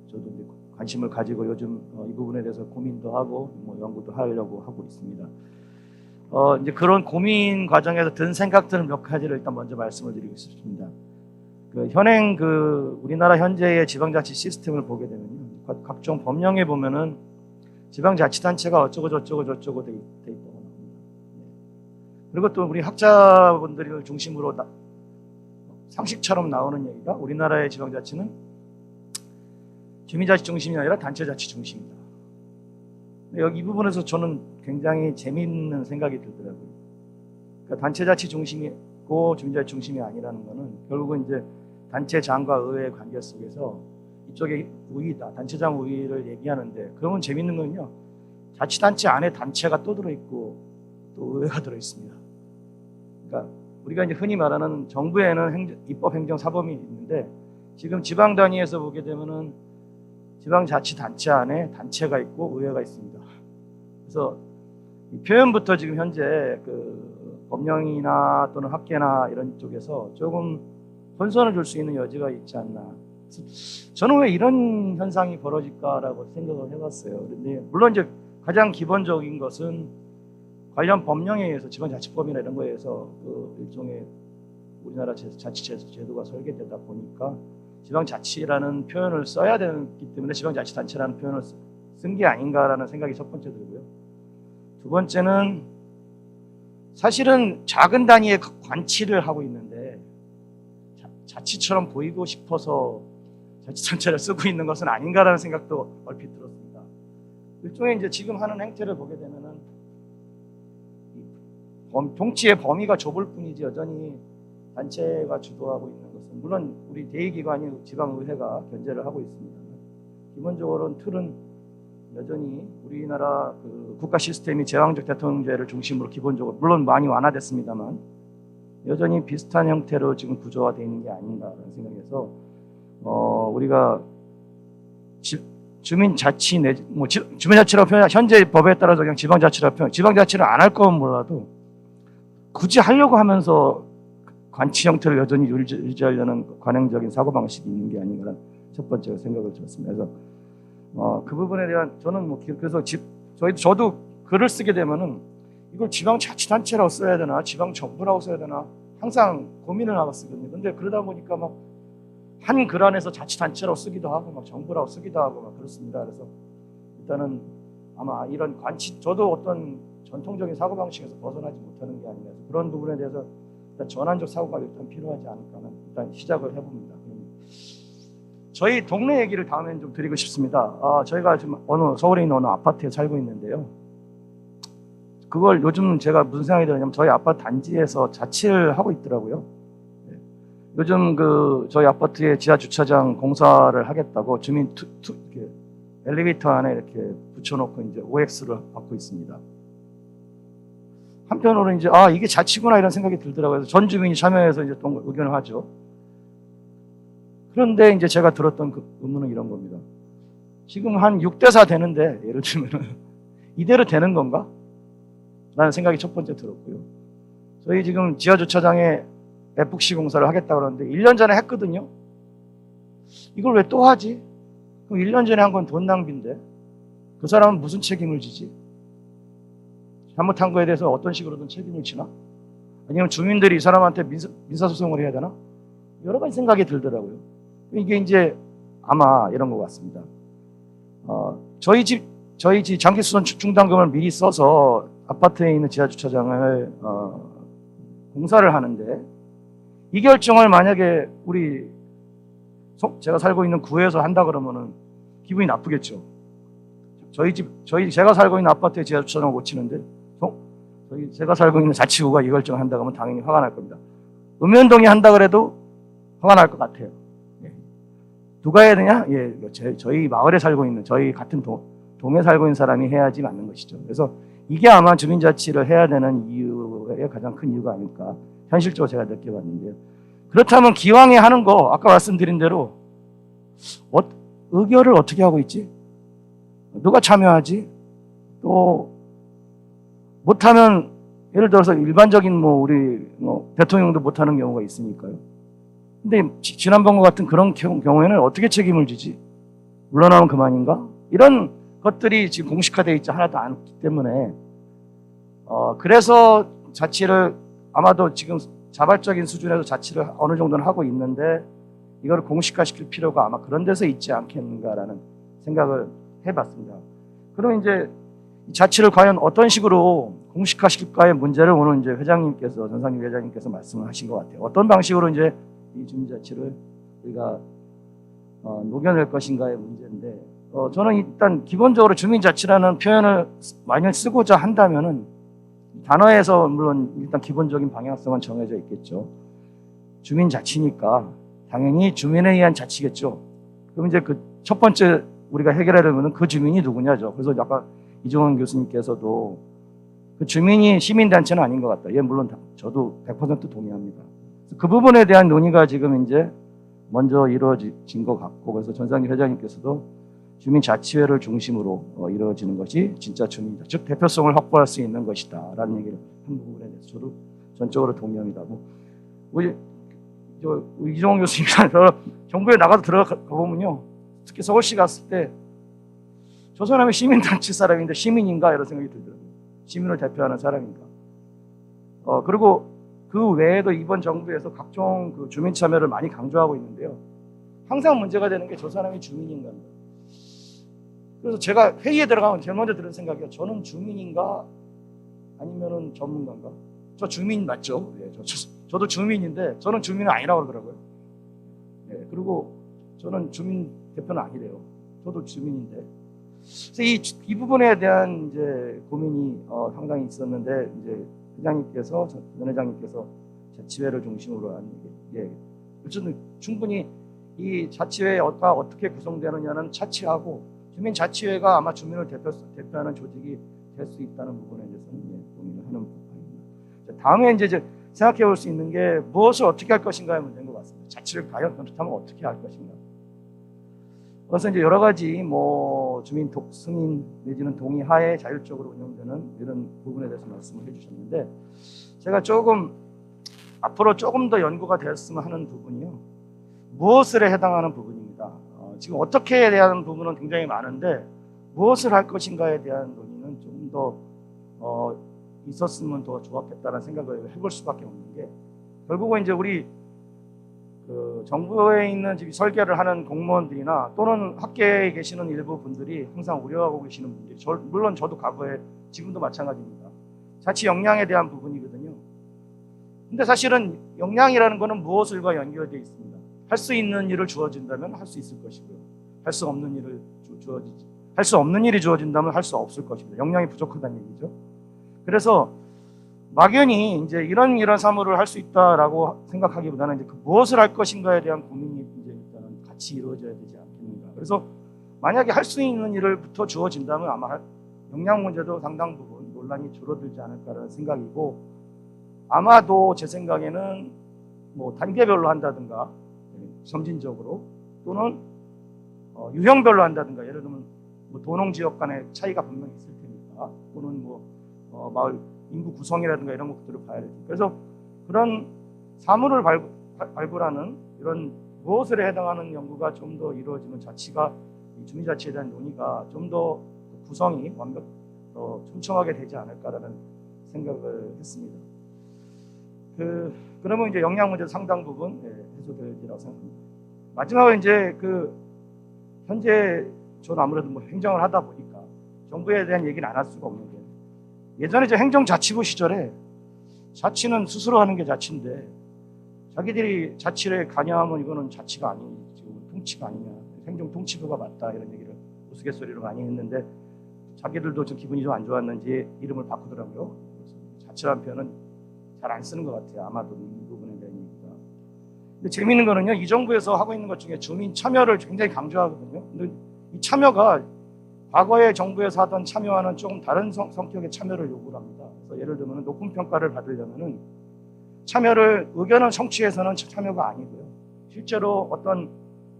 저도 이제 관심을 가지고 요즘 이 부분에 대해서 고민도 하고 뭐 연구도 하려고 하고 있습니다. 이제 그런 고민 과정에서 든 생각들은 몇 가지를 일단 먼저 말씀을 드리고 싶습니다. 현행 우리나라 현재의 지방자치 시스템을 보게 되면요, 각종 법령에 보면은 지방자치단체가 어쩌고 저쩌고 돼 있다고 합니다. 그리고 또 우리 학자분들을 중심으로 상식처럼 나오는 얘기가 우리나라의 지방자치는 주민자치 중심이 아니라 단체자치 중심이다. 여기 이 부분에서 저는 굉장히 재미있는 생각이 들더라고요. 그러니까 단체자치 중심이고 주민자치 중심이 아니라는 거는 결국은 이제 단체장과 의회의 관계 속에서 이쪽에 우위다, 단체장 우위를 얘기하는데, 그러면 재밌는 건요, 자치단체 안에 단체가 또 들어있고 또 의회가 들어있습니다. 그러니까 우리가 이제 흔히 말하는 정부에는 입법, 행정, 사법이 있는데, 지금 지방 단위에서 보게 되면은 지방자치단체 안에 단체가 있고 의회가 있습니다. 그래서 이 표현부터 지금 현재 그 법령이나 또는 학계나 이런 쪽에서 조금 혼선을 줄 수 있는 여지가 있지 않나. 저는 왜 이런 현상이 벌어질까라고 생각을 해봤어요. 그런데 물론 이제 가장 기본적인 것은 관련 법령에 의해서 지방자치법이나 이런 거에 의해서 그 일종의 우리나라 자치제도가 설계되다 보니까 지방자치라는 표현을 써야 되기 때문에 지방자치단체라는 표현을 쓴 게 아닌가라는 생각이 첫 번째 들고요. 두 번째는 사실은 작은 단위의 관치를 하고 있는데 자치처럼 보이고 싶어서 자치단체를 쓰고 있는 것은 아닌가라는 생각도 얼핏 들었습니다. 일종의 이제 지금 하는 행태를 보게 되면은 통치의 범위가 좁을 뿐이지 여전히 단체가 주도하고 있는 것은, 물론 우리 대의기관인 지방의회가 견제를 하고 있습니다. 기본적으로는 틀은 여전히 우리나라 그 국가 시스템이 제왕적 대통령제를 중심으로 기본적으로, 물론 많이 완화됐습니다만 여전히 비슷한 형태로 지금 구조화되어 있는 게 아닌가라는 생각에서 우리가 주민자치 주민자치라고 표현, 현재 법에 따라서 그냥 지방자치라고 표현, 지방자치를 안 할 거면 몰라도 굳이 하려고 하면서 관치 형태를 여전히 유지하려는 관행적인 사고방식이 있는 게 아닌가라는 첫 번째 생각을 들었습니다. 그래서 그 부분에 대한 저는 그래서 저도 글을 쓰게 되면은 이걸 지방자치단체라고 써야 되나 지방정부라고 써야 되나 항상 고민을 하고 쓰거든요. 근데 그러다 보니까 막 한 글 안에서 자치단체라고 쓰기도 하고 막 정부라고 쓰기도 하고 막 그렇습니다. 그래서 일단은 아마 이런 관치, 저도 어떤 전통적인 사고방식에서 벗어나지 못하는 게 아닌가 해서 그런 부분에 대해서 일단 전환적 사고가 일단 필요하지 않을까 하는 일단 시작을 해봅니다. 저희 동네 얘기를 다음엔 좀 드리고 싶습니다. 저희가 지금 서울에 있는 어느 아파트에 살고 있는데요. 그걸 요즘 제가 무슨 생각이 드냐면 저희 아파트 단지에서 자치를 하고 있더라고요. 요즘 그 저희 아파트에 지하 주차장 공사를 하겠다고 주민 이렇게 엘리베이터 안에 이렇게 붙여놓고 이제 OX를 받고 있습니다. 한편으로는 이제 이게 자치구나 이런 생각이 들더라고요. 그래서 전 주민이 참여해서 이제 또 의견을 하죠. 그런데 이제 제가 들었던 그 의문은 이런 겁니다. 지금 한 6대4 되는데 예를 들면 이대로 되는 건가? 라는 생각이 첫 번째 들었고요. 저희 지금 지하 주차장에 FX 공사를 하겠다고 그러는데 1년 전에 했거든요. 이걸 왜 또 하지? 그럼 1년 전에 한 건 돈 낭비인데 그 사람은 무슨 책임을 지지? 잘못한 거에 대해서 어떤 식으로든 책임을 지나? 아니면 주민들이 이 사람한테 민사소송을 해야 되나? 여러 가지 생각이 들더라고요. 이게 이제 아마 이런 것 같습니다. 저희 집 장기수선 충당금을 미리 써서 아파트에 있는 지하주차장을 공사를 하는데 이 결정을 만약에 제가 살고 있는 구에서 한다 그러면은 기분이 나쁘겠죠. 제가 살고 있는 아파트에 지하주차장을 고치는데 제가 살고 있는 자치구가 이 결정을 한다 그러면 당연히 화가 날 겁니다. 읍면동이 한다 그래도 화가 날 것 같아요. 누가 해야 되냐? 저희 마을에 살고 있는 저희 같은 동에 살고 있는 사람이 해야지 맞는 것이죠. 그래서 이게 아마 주민자치를 해야 되는 이유의 가장 큰 이유가 아닐까 현실적으로 제가 느껴봤는데요. 그렇다면 기왕에 하는 거 아까 말씀드린 대로 의결을 어떻게 하고 있지? 누가 참여하지? 또 못하면 예를 들어서 일반적인 우리 대통령도 못하는 경우가 있으니까요. 근데 지난번과 같은 그런 경우에는 어떻게 책임을 지지? 물러나면 그만인가? 이런 것들이 지금 공식화되어 있지 하나도 않기 때문에 그래서 자치를 아마도 지금 자발적인 수준에서 자치를 어느 정도는 하고 있는데 이걸 공식화시킬 필요가 아마 그런 데서 있지 않겠는가라는 생각을 해봤습니다. 그럼 이제 자치를 과연 어떤 식으로 공식화시킬까의 문제를 오늘 이제 전상규 회장님께서 말씀을 하신 것 같아요. 어떤 방식으로 이제 이 주민자치를 우리가 녹여낼 것인가의 문제인데 저는 일단 기본적으로 주민자치라는 표현을 많이 쓰고자 한다면은 단어에서 물론 일단 기본적인 방향성은 정해져 있겠죠. 주민자치니까 당연히 주민에 의한 자치겠죠. 그럼 이제 그 첫 번째 우리가 해결하려면 그 주민이 누구냐죠. 그래서 아까 이종원 교수님께서도 그 주민이 시민단체는 아닌 것 같다. 예, 물론 저도 100% 동의합니다. 그 부분에 대한 논의가 지금 이제 먼저 이루어진 것 같고, 그래서 전상기 회장님께서도 주민자치회를 중심으로 이루어지는 것이 진짜 주민이다. 즉 대표성을 확보할 수 있는 것이다라는 얘기를 한 부분에 대해서 저도 전적으로 동의합니다. 우리 이종원 교수님이랑 정부에 나가서 들어가 보면요, 특히 서울시 갔을 때 저 사람이 시민단체 사람인데 시민인가 이런 생각이 들더라고요. 시민을 대표하는 사람인가. 그리고 그 외에도 이번 정부에서 각종 그 주민 참여를 많이 강조하고 있는데요. 항상 문제가 되는 게 저 사람이 주민인가. 그래서 제가 회의에 들어가면 제일 먼저 드는 생각이요. 저는 주민인가 아니면은 전문가인가? 저 주민 맞죠? 네, 저도 주민인데 저는 주민은 아니라고 그러더라고요. 네, 그리고 저는 주민 대표는 아니래요. 저도 주민인데. 그래서 이 부분에 대한 이제 고민이 상당히 있었는데 이제 회장님께서 전 회장님께서 자치회를 중심으로 한 예, 어쨌든 충분히 이 자치회가 어떻게 구성되느냐는 차치하고 주민자치회가 아마 주민을 대표하는 조직이 될 수 있다는 부분에 대해서는 예, 고민을 하는 부분입니다. 다음에 이제 생각해 볼 수 있는 게 무엇을 어떻게 할 것인가의 문제인 것 같습니다. 자치를 과연 그렇다면 어떻게 할 것인가. 그래서 이제 여러 가지 주민 승인 내지는 동의하에 자율적으로 운영되는 이런 부분에 대해서 말씀을 해주셨는데 제가 앞으로 조금 더 연구가 되었으면 하는 부분이요. 무엇을 해당하는 부분입니다. 지금 어떻게에 대한 부분은 굉장히 많은데 무엇을 할 것인가에 대한 논의는 좀 더 있었으면 더 좋았겠다는 생각을 해볼 수밖에 없는 게 결국은 이제 우리 그 정부에 있는 지금 설계를 하는 공무원들이나 또는 학계에 계시는 일부 분들이 항상 우려하고 계시는 분들이 물론 저도 과거에 지금도 마찬가지입니다. 자치 역량에 대한 부분이거든요. 근데 사실은 역량이라는 것은 무엇을과 연결되어 있습니다. 할 수 있는 일을 주어진다면 할 수 있을 것이고요. 할 수 없는 일이 주어진다면 할 수 없을 것입니다. 역량이 부족하다는 얘기죠. 그래서 막연히 이제 이런 사무를 할 수 있다라고 생각하기보다는 이제 그 무엇을 할 것인가에 대한 고민이 이제 일단은 같이 이루어져야 되지 않겠는가. 그래서 만약에 할 수 있는 일을부터 주어진다면 아마 역량 문제도 상당 부분 논란이 줄어들지 않을까라는 생각이고 아마도 제 생각에는 단계별로 한다든가 점진적으로 또는 유형별로 한다든가 예를 들면 도농 지역 간의 차이가 분명히 있을 테니까 또는 마을 인구 구성이라든가 이런 것들을 봐야 됩니다. 그래서 그런 사물을 발굴하는 이런 무엇에 해당하는 연구가 좀 더 이루어지면 자치가 주민자치에 대한 논의가 좀 더 구성이 촘촘하게 되지 않을까라는 생각을 했습니다. 그러면 이제 역량 문제 상당 부분 해소되리라고 생각합니다. 마지막으로 이제 현재 저는 아무래도 행정을 하다 보니까 정부에 대한 얘기는 안 할 수가 없는 게 예전에 행정자치부 시절에 자치는 스스로 하는 게 자치인데 자기들이 자치를 관여하면 이거는 자치가 아니고 통치가 아니냐, 행정통치부가 맞다 이런 얘기를 우스갯소리로 많이 했는데 자기들도 좀 기분이 좀 안 좋았는지 이름을 바꾸더라고요. 그래서 자치라는 표현은 잘 안 쓰는 것 같아요. 아마도 이 부분에 대한 얘기가. 근데 재미있는 거는요, 이 정부에서 하고 있는 것 중에 주민 참여를 굉장히 강조하거든요. 근데 이 참여가 과거에 정부에서 하던 참여와는 조금 다른 성격의 참여를 요구를 합니다. 그래서 예를 들면 높은 평가를 받으려면은 의견을 성취해서는 참여가 아니고요. 실제로 어떤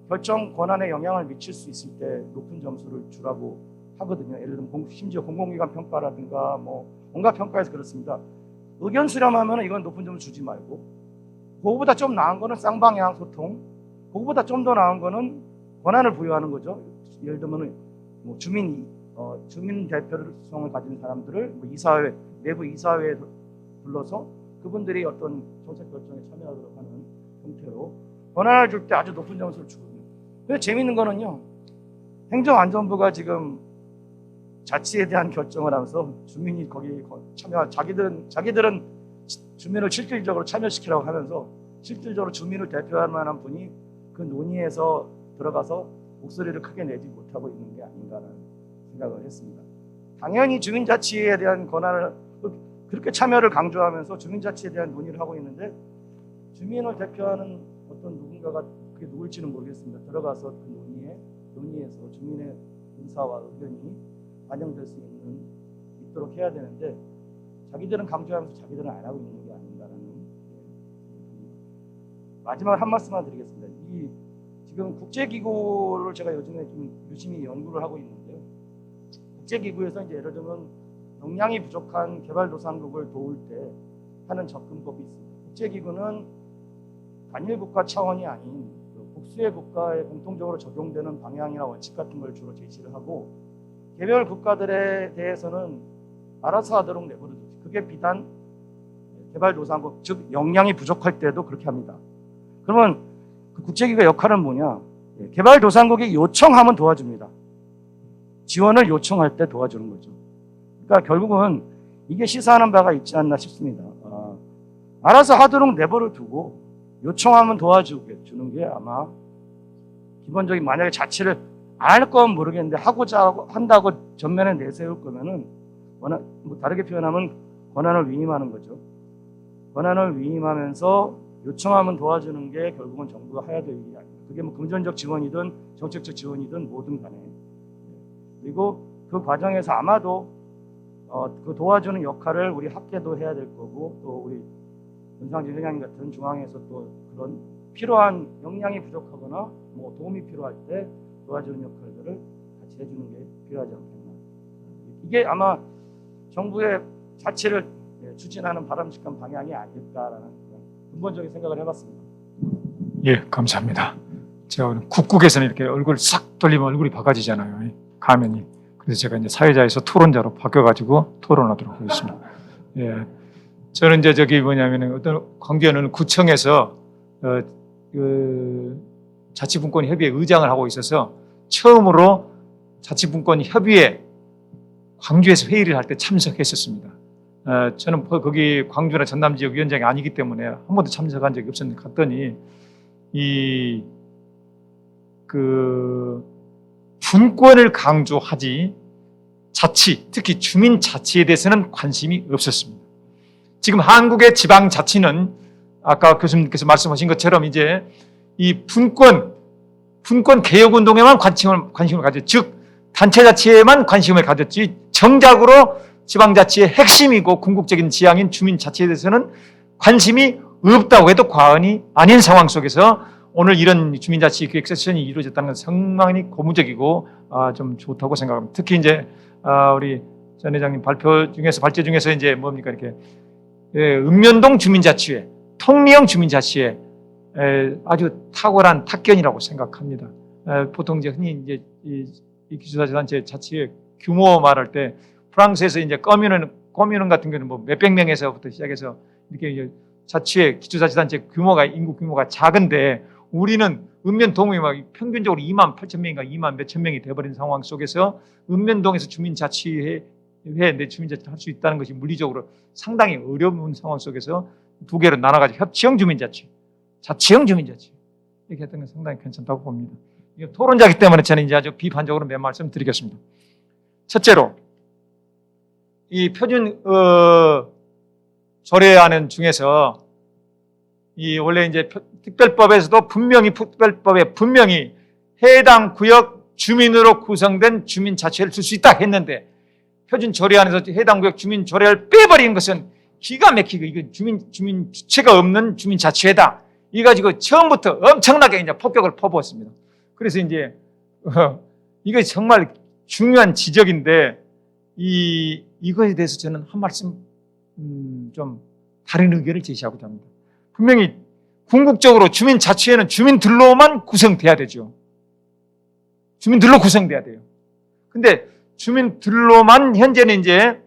결정 권한에 영향을 미칠 수 있을 때 높은 점수를 주라고 하거든요. 예를 들면 심지어 공공기관 평가라든가 온갖 평가에서 그렇습니다. 의견 수렴하면 이건 높은 점을 주지 말고 그거보다 좀 나은 거는 쌍방향 소통, 그거보다 좀 더 나은 거는 권한을 부여하는 거죠. 예를 들면 주민 대표성을 가진 사람들을 내부 이사회에 불러서 그분들이 어떤 정책 결정에 참여하도록 하는 형태로 권한을 줄 때 아주 높은 점수를 주거든요. 근데 재미있는 거는요, 행정안전부가 지금 자치에 대한 결정을 하면서 주민이 거기 자기들은 주민을 실질적으로 참여시키라고 하면서 실질적으로 주민을 대표할 만한 분이 그 논의에서 들어가서 목소리를 크게 내지 못하고 있는 게 아닌가라는 생각을 했습니다. 당연히 주민자치에 대한 권한을 그렇게 참여를 강조하면서 주민자치에 대한 논의를 하고 있는데 주민을 대표하는 어떤 누군가가 그게 누굴지는 모르겠습니다. 들어가서 그 논의에서 주민의 의사와 의견이 반영될 수 있도록 해야 되는데 자기들은 강조하면서 자기들은 안 하고 있는 게 아닌가라는 마지막 한 말씀만 드리겠습니다. 지금 국제기구를 제가 요즘에 좀 유심히 연구를 하고 있는데요. 국제기구에서 이제 예를 들면 역량이 부족한 개발도상국을 도울 때 하는 접근법이 있습니다. 국제기구는 단일 국가 차원이 아닌 복수의 국가에 공통적으로 적용되는 방향이나 원칙 같은 걸 주로 제시를 하고 개별 국가들에 대해서는 알아서 하도록 내버려두죠. 그게 비단 개발도상국, 즉 역량이 부족할 때도 그렇게 합니다. 그러면 그 국제기구의 역할은 뭐냐? 개발도상국이 요청하면 도와줍니다. 지원을 요청할 때 도와주는 거죠. 그러니까 결국은 이게 시사하는 바가 있지 않나 싶습니다. 알아서 하도록 내버려두고 요청하면 도와주는 게 아마 기본적인, 만약에 자치를 안 할 건 모르겠는데 하고자 한다고 전면에 내세울 거면은 뭐 다르게 표현하면 권한을 위임하는 거죠. 권한을 위임하면서 요청하면 도와주는 게 결국은 정부가 해야 될 일이 아닙니다. 그게 뭐 금전적 지원이든 정책적 지원이든 뭐든 간에. 그리고 그 과정에서 아마도 그 도와주는 역할을 우리 학계도 해야 될 거고 또 우리 윤상진 회장님 같은 중앙에서 또 그런 필요한 역량이 부족하거나 뭐 도움이 필요할 때 도와주는 역할들을 같이 해주는 게 필요하지 않겠나. 이게 아마 정부의 자치를 추진하는 바람직한 방향이 아닐까라는 근본적인 생각을 해봤습니다. 예, 감사합니다. 제가 오늘 국국에서는 이렇게 얼굴 싹 돌리면 얼굴이 바가지잖아요. 가면이. 그래서 제가 이제 사회자에서 토론자로 바뀌어가지고 토론하도록 하겠습니다. 예. 저는 이제 저기 뭐냐면은 어떤 광주에는 구청에서 자치분권 협의회 의장을 하고 있어서 처음으로 자치분권 협의회 광주에서 회의를 할 때 참석했었습니다. 저는 거기 광주나 전남 지역 위원장이 아니기 때문에 한 번도 참석한 적이 없었는데 갔더니 분권을 강조하지 자치, 특히 주민 자치에 대해서는 관심이 없었습니다. 지금 한국의 지방 자치는 아까 교수님께서 말씀하신 것처럼 이제 이 분권 개혁 운동에만 관심을 가졌지, 즉 단체 자치에만 관심을 가졌지 정작으로 지방 자치의 핵심이고 궁극적인 지향인 주민 자치에 대해서는 관심이 없다고 해도 과언이 아닌 상황 속에서 오늘 이런 주민자치 기획 세션이 이루어졌다는 건 상당히 고무적이고 좀 좋다고 생각합니다. 특히 이제 우리 전 회장님 발제 중에서 이제 뭡니까 이렇게 읍면동 주민자치회, 통리형 주민자치회 아주 탁월한 탁견이라고 생각합니다. 보통 이제 흔히 이제 이 기초자치단체 자치회 규모 말할 때 프랑스에서 이제 커뮤는 같은 경우는 뭐 몇백 명에서부터 시작해서 이렇게 이제 자치회 기초자치단체 인구 규모가 작은데 우리는 읍면동이 막 평균적으로 2만 8천 명인가 2만 몇천 명이 돼버린 상황 속에서 읍면동에서 주민자치회 내 주민자치를 할 수 있다는 것이 물리적으로 상당히 어려운 상황 속에서 두 개로 나눠가지고 협치형 주민자치, 자치형 주민자치 이렇게 했던 건 상당히 괜찮다고 봅니다. 이게 토론자이기 때문에 저는 이제 아주 비판적으로 몇 말씀 드리겠습니다. 첫째로 이 표준 조례안은 중에서 이 원래 이제 특별법에서도 분명히 해당 구역 주민으로 구성된 주민자치회를 줄 수 있다 했는데 표준 조례안에서 해당 구역 주민 조례를 빼버리는 것은 기가 막히고 이거 주민 주체가 없는 주민자치회다. 이 가지고 처음부터 엄청나게 이제 폭격을 퍼부었습니다. 그래서 이제 이거 정말 중요한 지적인데 이거에 대해서 저는 한 말씀 좀 다른 의견을 제시하고자 합니다. 분명히 궁극적으로 주민자치회는 주민들로만 구성돼야 되죠. 주민들로 구성돼야 돼요. 근데 주민들로만 현재는 이제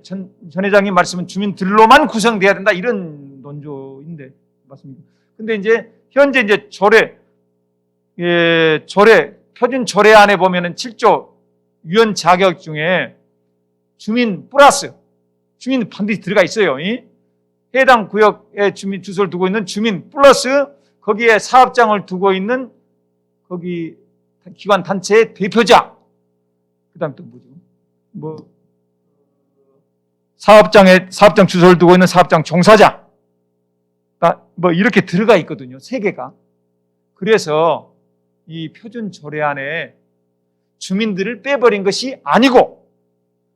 전 회장님 말씀은 주민들로만 구성돼야 된다 이런 논조인데 맞습니다. 근데 이제 현재 이제 표준 조례안에 보면은 7조 위헌 자격 중에 주민 플러스 주민 반드시 들어가 있어요. 해당 구역에 주민 주소를 두고 있는 주민 플러스 거기에 사업장을 두고 있는 거기 기관 단체의 대표자, 그다음에 또 뭐죠? 뭐 사업장 주소를 두고 있는 사업장 종사자, 뭐 이렇게 들어가 있거든요. 3개가. 그래서 이 표준 조례안에 주민들을 빼버린 것이 아니고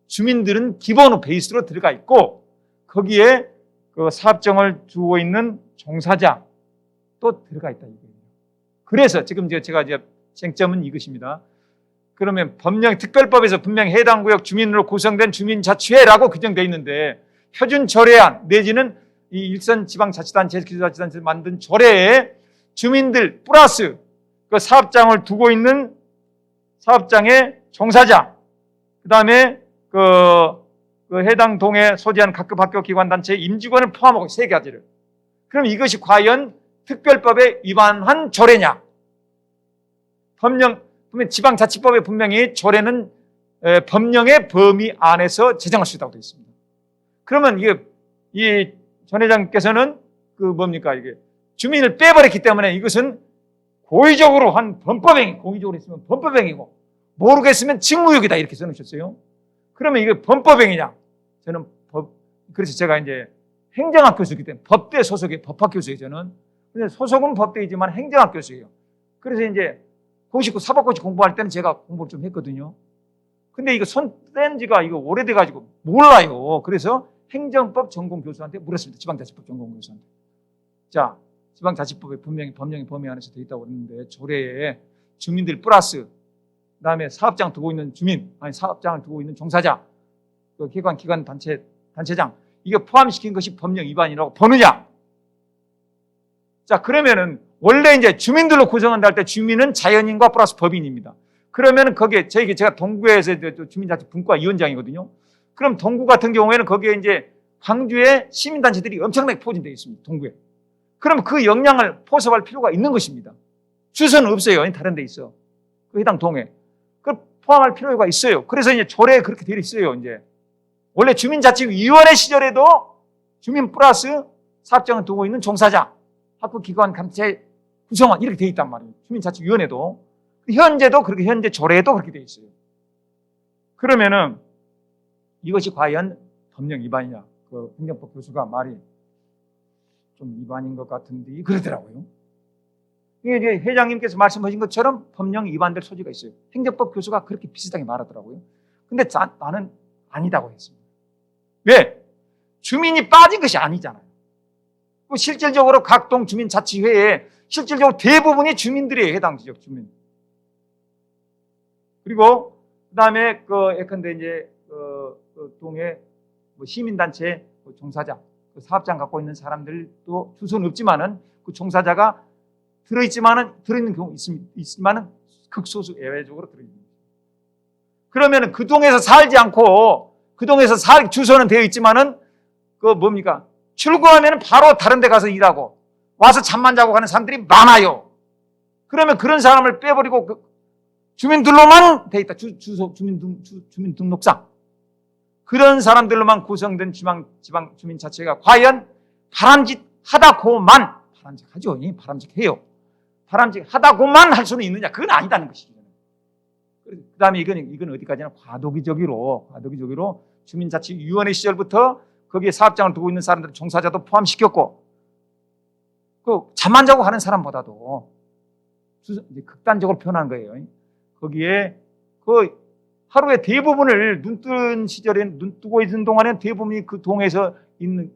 주민들은 기본 베이스로 들어가 있고 거기에 그 사업장을 두고 있는 종사자 또 들어가 있다 이거예요. 그래서 지금 제가 이제 쟁점은 이것입니다. 그러면 특별법에서 분명히 해당 구역 주민으로 구성된 주민자치회라고 규정되어 있는데 표준 조례안 내지는 이 일선 지방자치단체, 기초자치단체에서 만든 조례에 주민들 플러스 그 사업장을 두고 있는 사업장의 종사자, 그 다음에 그 해당 동에 소재한 각급 학교 기관 단체 임직원을 포함하고 3가지를. 그럼 이것이 과연 특별법에 위반한 조례냐? 분명 지방자치법에 분명히 조례는 법령의 범위 안에서 제정할 수 있다고 되어 있습니다. 그러면 이 전 회장께서는 이게 주민을 빼버렸기 때문에 이것은 고의적으로 한 범법행위, 고의적으로 했으면 범법행위고 모르겠으면 직무유기다 이렇게 써놓으셨어요. 그러면 이게 범법행위냐? 저는 그래서 제가 이제 행정학 교수이기 때문에 법대 소속의 법학 교수예요, 저는. 근데 소속은 법대이지만 행정학 교수예요. 그래서 이제 고시고 사법고시 공부할 때는 제가 공부를 좀 했거든요. 근데 이거 손 뗀 지가 오래돼가지고 몰라요. 그래서 행정법 전공 교수한테 물었습니다. 지방자치법 전공 교수한테. 자, 지방자치법에 분명히 법령의 범위 안에서 되어 있다고 그랬는데 조례에 주민들 플러스 그다음에 사업장 두고 있는 주민, 아니 사업장을 두고 있는 종사자, 그 기관 단체장 이게 포함시킨 것이 법령 위반이라고 보느냐? 자, 그러면은 원래 이제 주민들로 구성한다 할 때 주민은 자연인과 플러스 법인입니다. 그러면 거기에 제가 동구에서 주민자치 분과 위원장이거든요. 그럼 동구 같은 경우에는 거기에 이제 광주에 시민단체들이 엄청나게 포진되어 있습니다. 동구에. 그럼 그 역량을 포섭할 필요가 있는 것입니다. 주소는 없어요. 다른 데 있어. 그 해당 동에. 그걸 포함할 필요가 있어요. 그래서 이제 조례에 그렇게 되어 있어요. 이제. 원래 주민자치위원회 시절에도 주민 플러스 사업장을 두고 있는 종사자, 학교 기관 단체 구성원 이렇게 되어 있단 말이에요. 주민자치위원회도. 현재도 그렇게, 현재 조례에도 그렇게 되어 있어요. 그러면은 이것이 과연 법령 위반이냐? 그 행정법 교수가 말이 좀 위반인 것 같은데 그러더라고요. 이게 이제 회장님께서 말씀하신 것처럼 법령 위반될 소지가 있어요. 행정법 교수가 그렇게 비슷하게 말하더라고요. 근데 나는 아니다고 했습니다. 왜? 주민이 빠진 것이 아니잖아요. 실질적으로 각 동 주민자치회에 실질적으로 대부분이 주민들이에요. 해당 지역 주민. 그리고 그다음에 예컨대 이제 그 동에 뭐 시민단체 종사자, 그 사업장 갖고 있는 사람들도 주소는 없지만은 그 종사자가 들어있는 경우 있지만은 극소수 예외적으로 들어있는 거죠. 그러면은 그 동에서 살지 않고 그 동에서 주소는 되어 있지만은 출근하면은 바로 다른 데 가서 일하고 와서 잠만 자고 가는 사람들이 많아요. 그러면 그런 사람을 빼버리고 주민들로만 돼 있다. 주민등록상. 그런 사람들로만 구성된 지방 주민자치회가 과연 바람직하다고만, 바람직하죠. 바람직해요. 바람직하다고만 할 수는 있느냐? 그건 아니다는 것이죠. 그 다음에 이건 어디까지나 과도기적으로 주민자치위원회 시절부터 거기에 사업장을 두고 있는 사람들 종사자도 포함시켰고, 잠만 자고 가는 사람보다도 극단적으로 표현한 거예요. 거기에 하루에 대부분을 눈 뜨고 있는 동안에 대부분이 그 동에서 있는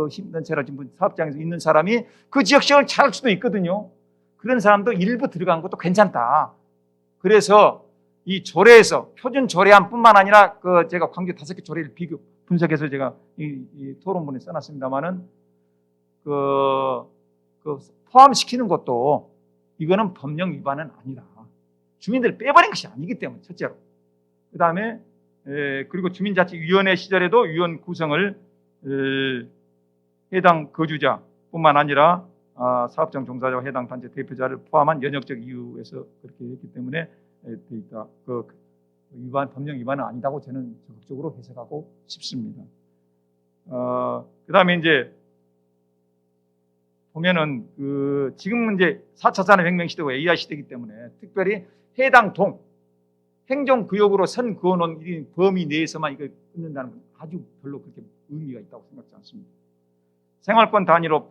시민단체라든지 사업장에서 있는 사람이 그 지역 시장을 잘 할 수도 있거든요. 그런 사람도 일부 들어간 것도 괜찮다. 그래서 이 조례에서 표준 조례안뿐만 아니라 제가 광주 5개 조례를 분석해서 제가 이 토론문에 써놨습니다만은 포함시키는 것도 이거는 법령 위반은 아니라 주민들을 빼버린 것이 아니기 때문에 첫째로. 그 다음에 그리고 주민자치위원회 시절에도 위원 구성을 해당 거주자뿐만 아니라 사업장 종사자와 해당 단체 대표자를 포함한 연역적 이유에서 그렇게 했기 때문에 돼 있다. 법령 위반은 아니다고 저는 적극적으로 해석하고 싶습니다. 그 다음에 이제 보면은 지금은 이제 4차 산업혁명 시대고 AI 시대이기 때문에 특별히 해당 동 행정구역으로 선 그어놓은 이 범위 내에서만 이걸 끊는다는 건 아주 별로 그렇게 의미가 있다고 생각지 않습니다. 생활권 단위로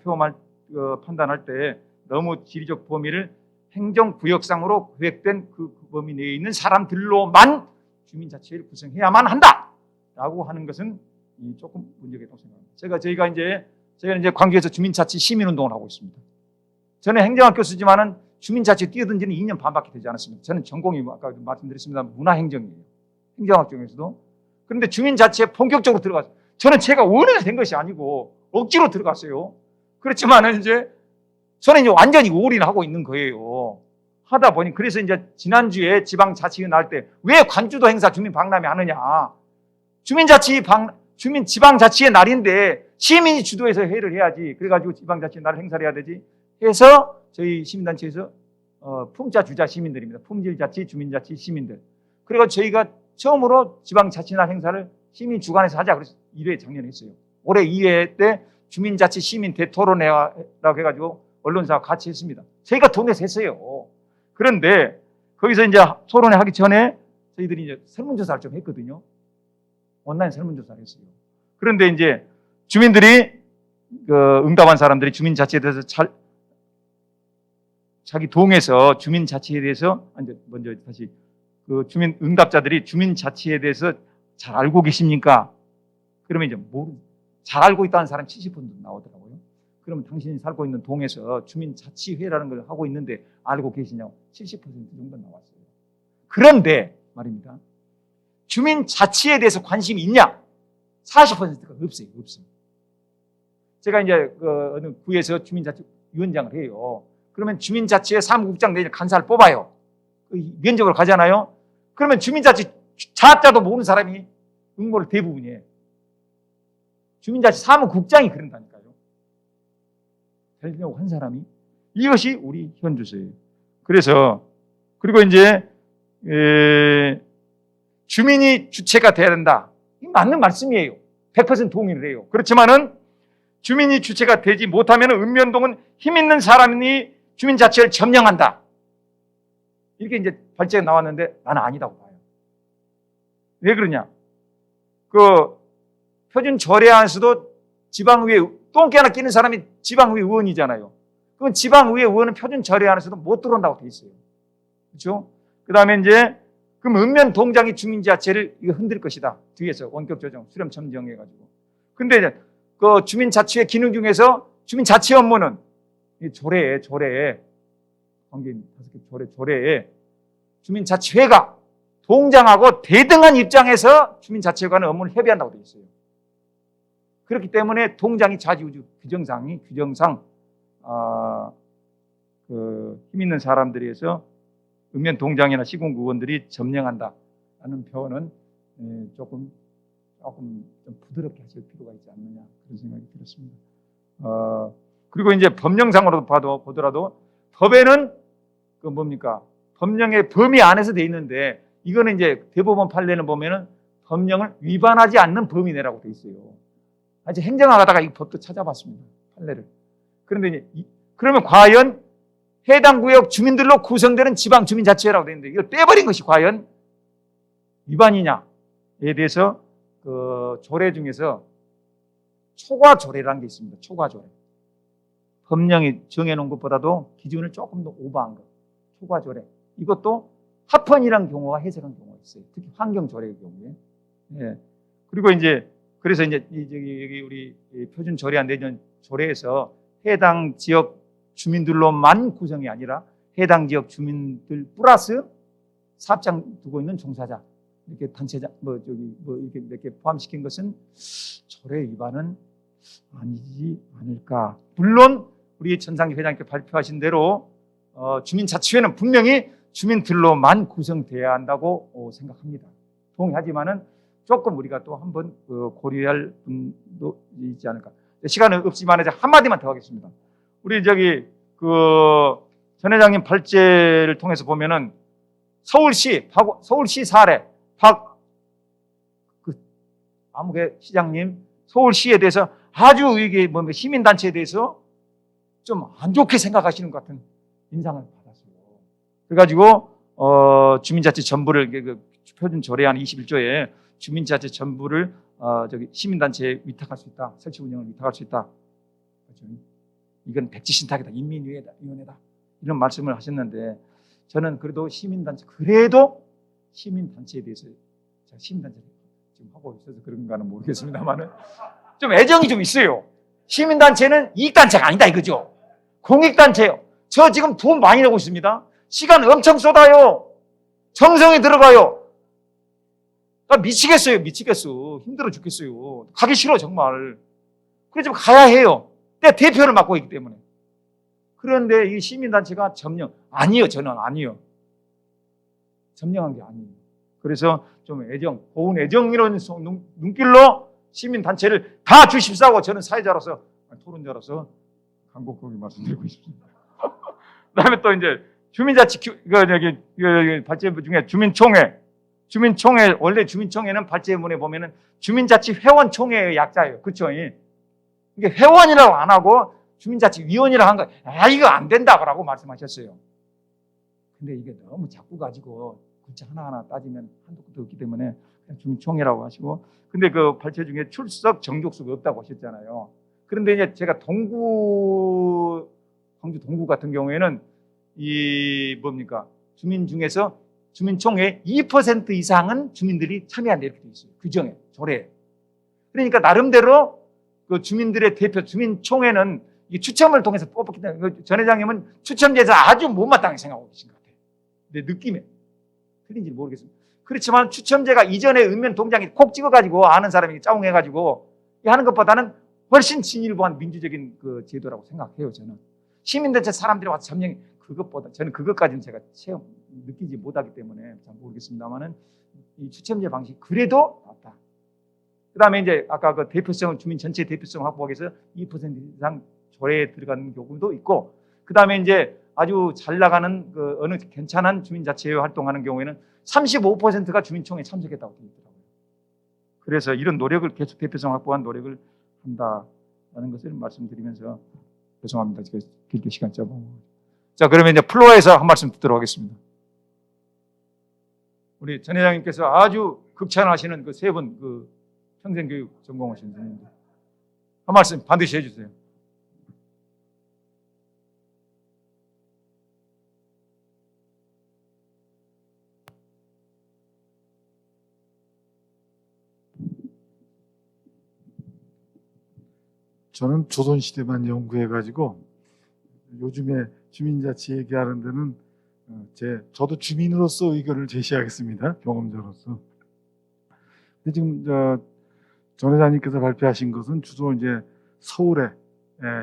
판단할 때 너무 지리적 범위를 행정구역상으로 계획된 그 범위 내에 있는 사람들로만 주민자치회를 구성해야만 한다라고 하는 것은 조금 문제가 있다고 생각합니다. 저희가 이제 광주에서 주민자치 시민운동을 하고 있습니다. 저는 행정학 교수지만은 주민자치 뛰어든 지는 2년 반밖에 되지 않았습니다. 저는 전공이 아까 말씀드렸습니다. 문화행정이에요. 행정학 중에서도. 그런데 주민자치에 본격적으로 들어갔어요. 저는 제가 원해서 된 것이 아니고 억지로 들어갔어요. 그렇지만은 이제 저는 이제 완전히 올인하고 있는 거예요. 하다 보니 그래서 이제 지난주에 지방자치회 나올 때 왜 관주도 행사 주민 박람회 하느냐. 지방자치회 날인데 시민이 주도해서 회의를 해야지. 그래가지고 지방자치회 날 행사를 해야 되지. 해서 저희 시민단체에서 품자 주자 시민들입니다. 품질자치, 주민자치 시민들. 그래서 저희가 처음으로 지방자치날 행사를 시민 주관해서 하자. 그래서 1회 작년에 했어요. 올해 2회 때 주민자치 시민 대토론회라고 해가지고 언론사와 같이 했습니다. 저희가 돈 내서 했어요. 그런데 거기서 이제 토론회 하기 전에 저희들이 이제 설문조사를 좀 했거든요. 온라인 설문조사를 했어요. 그런데 이제 주민들이 응답한 사람들이 주민자치에 대해서 자기 동에서 주민자치에 대해서 먼저 다시 주민 응답자들이 주민자치에 대해서 잘 알고 계십니까? 그러면 이제 잘 알고 있다는 사람 70% 나오더라고요. 그러면 당신이 살고 있는 동에서 주민자치회라는 걸 하고 있는데 알고 계시냐고 70% 정도 나왔어요. 그런데 말입니다. 주민자치에 대해서 관심이 있냐? 40%가 없어요. 없어요. 제가 이제 어느 구에서 주민자치위원장을 해요. 그러면 주민자치회 사무국장 내지 간사를 뽑아요. 면접을 가잖아요. 그러면 주민자치 자자도 모르는 사람이 응모를 대부분이에요. 주민자치 사무국장이 그런다니까요. 되려고 한 사람이. 이것이 우리 현주소예요. 그리고 이제 주민이 주체가 돼야 된다. 이 맞는 말씀이에요. 100% 동의를 해요. 그렇지만은 주민이 주체가 되지 못하면 읍면동은 힘 있는 사람이 주민자치를 점령한다. 이렇게 이제 발제가 나왔는데 나는 아니다고 봐요. 왜 그러냐? 표준 조례안에서도 지방의회 똥개 하나 끼는 사람이 지방의회 의원이잖아요. 그건 지방의회 의원은 표준 조례안에서도 못 들어온다고 돼 있어요. 그렇죠? 그다음에 이제 그럼 읍면 동장이 주민자치를 이거 흔들 것이다. 뒤에서 원격 조정, 수렴 점정해가지고. 근데 이제 주민자치회 기능 중에서 주민자치 업무는 이 조례에 관계인 5개 조례에 주민자치회가 동장하고 대등한 입장에서 주민자치회관의 업무를 협의한다고 되어 있어요. 그렇기 때문에 동장이 좌지우지 규정상 힘 있는 사람들이 해서 읍면 동장이나 시군구 의원들이 점령한다라는 표현은 조금 좀 부드럽게 하실 필요가 있지 않느냐 그런 생각이 들었습니다. 그리고 이제 법령상으로 보더라도 법에는 법령의 범위 안에서 돼 있는데 이거는 이제 대법원 판례는 보면은 법령을 위반하지 않는 범위 내라고 돼 있어요. 아직 행정하다가 이 법도 찾아봤습니다. 판례를. 그런데 그러면 과연 해당 구역 주민들로 구성되는 지방 주민자치회라고 되어 있는데 이걸 빼버린 것이 과연 위반이냐에 대해서 조례 중에서 초과조례라는 게 있습니다. 초과조례. 법령이 정해놓은 것보다도 기준을 조금 더 오버한 것. 초과조례. 이것도 합헌이라는 경우가 해석한 경우가 있어요. 특히 환경조례의 경우에. 예. 그리고 이제 그래서 이제 여기 우리 표준 조례안 내년 조례에서 해당 지역 주민들로만 구성이 아니라 해당 지역 주민들 플러스 사업장 두고 있는 종사자 이렇게 단체장 이렇게 몇 개 포함시킨 것은 조례 위반은 아니지 않을까. 물론 우리 전상기 회장님께 발표하신 대로 주민자치회는 분명히 주민들로만 구성돼야 한다고 생각합니다. 동의하지만은 조금 우리가 또 한번 고려할 분도 있지 않을까. 시간은 없지만 이제 한마디만 더 하겠습니다. 우리 전 회장님 발제를 통해서 보면은 서울시 사례 아무개 시장님 서울시에 대해서 아주 이게 시민단체에 대해서 좀 안 좋게 생각하시는 것 같은 인상을 받았어요. 그래가지고 주민자치 전부를 그 표준 조례안 21조에 주민자치 전부를 시민단체에 위탁할 수 있다. 설치 운영을 위탁할 수 있다. 이건 백지신탁이다. 인민위원회다. 이런 말씀을 하셨는데 저는 그래도 시민단체에 대해서 제가 시민단체를 지금 하고 있어서 그런가는 모르겠습니다만은 좀 애정이 좀 있어요. 시민단체는 이익단체가 아니다 이거죠. 공익단체요. 저 지금 돈 많이 내고 있습니다. 시간 엄청 쏟아요. 정성이 들어가요. 나 미치겠어요. 힘들어 죽겠어요. 가기 싫어 정말. 그래서 가야 해요. 내 대표를 맡고 있기 때문에. 그런데 이 시민단체가 아니요. 저는 아니요. 점령한 게 아니에요. 그래서 좀 고운 애정이라는 눈길로 시민단체를 다 주십사고 저는 사회자로서, 토론자로서 간곡하게 말씀드리고 있습니다. 그 다음에 또 이제 주민자치, 발제문 중에 주민총회, 원래 주민총회는 발제문에 보면은 주민자치 회원총회의 약자예요. 그쵸? 이게 회원이라고 안 하고 주민자치위원이라고 한 거, 이거 안 된다고 말씀하셨어요. 근데 이게 너무 자꾸 가지고 글자 하나하나 따지면 한도 끝도 없기 때문에 그냥 주민총회라고 하시고, 근데 그 발제 중에 출석 정족수가 없다고 하셨잖아요. 그런데 이제 제가 광주 동구 같은 경우에는 주민 중에서 주민총회 2% 이상은 주민들이 참여한다 이렇게 돼 있어요. 규정에, 조례에. 그러니까 나름대로 그 주민들의 대표 주민총회는 이 추첨을 통해서 뽑았기 때문에 전 회장님은 추첨제에서 아주 못마땅하게 생각하고 계신 것 같아요. 내 느낌에. 틀린지 모르겠습니다. 그렇지만 추첨제가 이전에 읍면 동장에 콕 찍어가지고 아는 사람이 짜웅해가지고 하는 것보다는 훨씬 진일보한 민주적인 그 제도라고 생각해요. 저는 시민단체 사람들이 와서 점령 그것보다 저는 그것까지는 제가 느끼지 못하기 때문에 잘 모르겠습니다만은 이 추첨제 방식 그래도 낫다. 그다음에 이제 아까 그 대표성 주민 전체 대표성 확보하기 위해서 2% 이상 조례에 들어가는 경우도 있고, 그다음에 이제 아주 잘 나가는 그 어느 괜찮은 주민자치회 활동하는 경우에는 35%가 주민총회에 참석했다고 되어 있더라고요. 그래서 이런 노력을 계속 대표성 확보한 노력을 한다라는 것을 말씀드리면서 죄송합니다. 길게 시간 짜고. 자, 그러면 이제 플로어에서 한 말씀 듣도록 하겠습니다. 우리 전 회장님께서 아주 극찬하시는 그 세 분 그 평생교육 전공하신 분인데 한 말씀 반드시 해주세요. 저는 조선시대만 연구해가지고 요즘에 주민자치 얘기하는 데는 저도 주민으로서 의견을 제시하겠습니다. 경험자로서. 근데 지금 전 회장님께서 발표하신 것은 주로 이제 서울에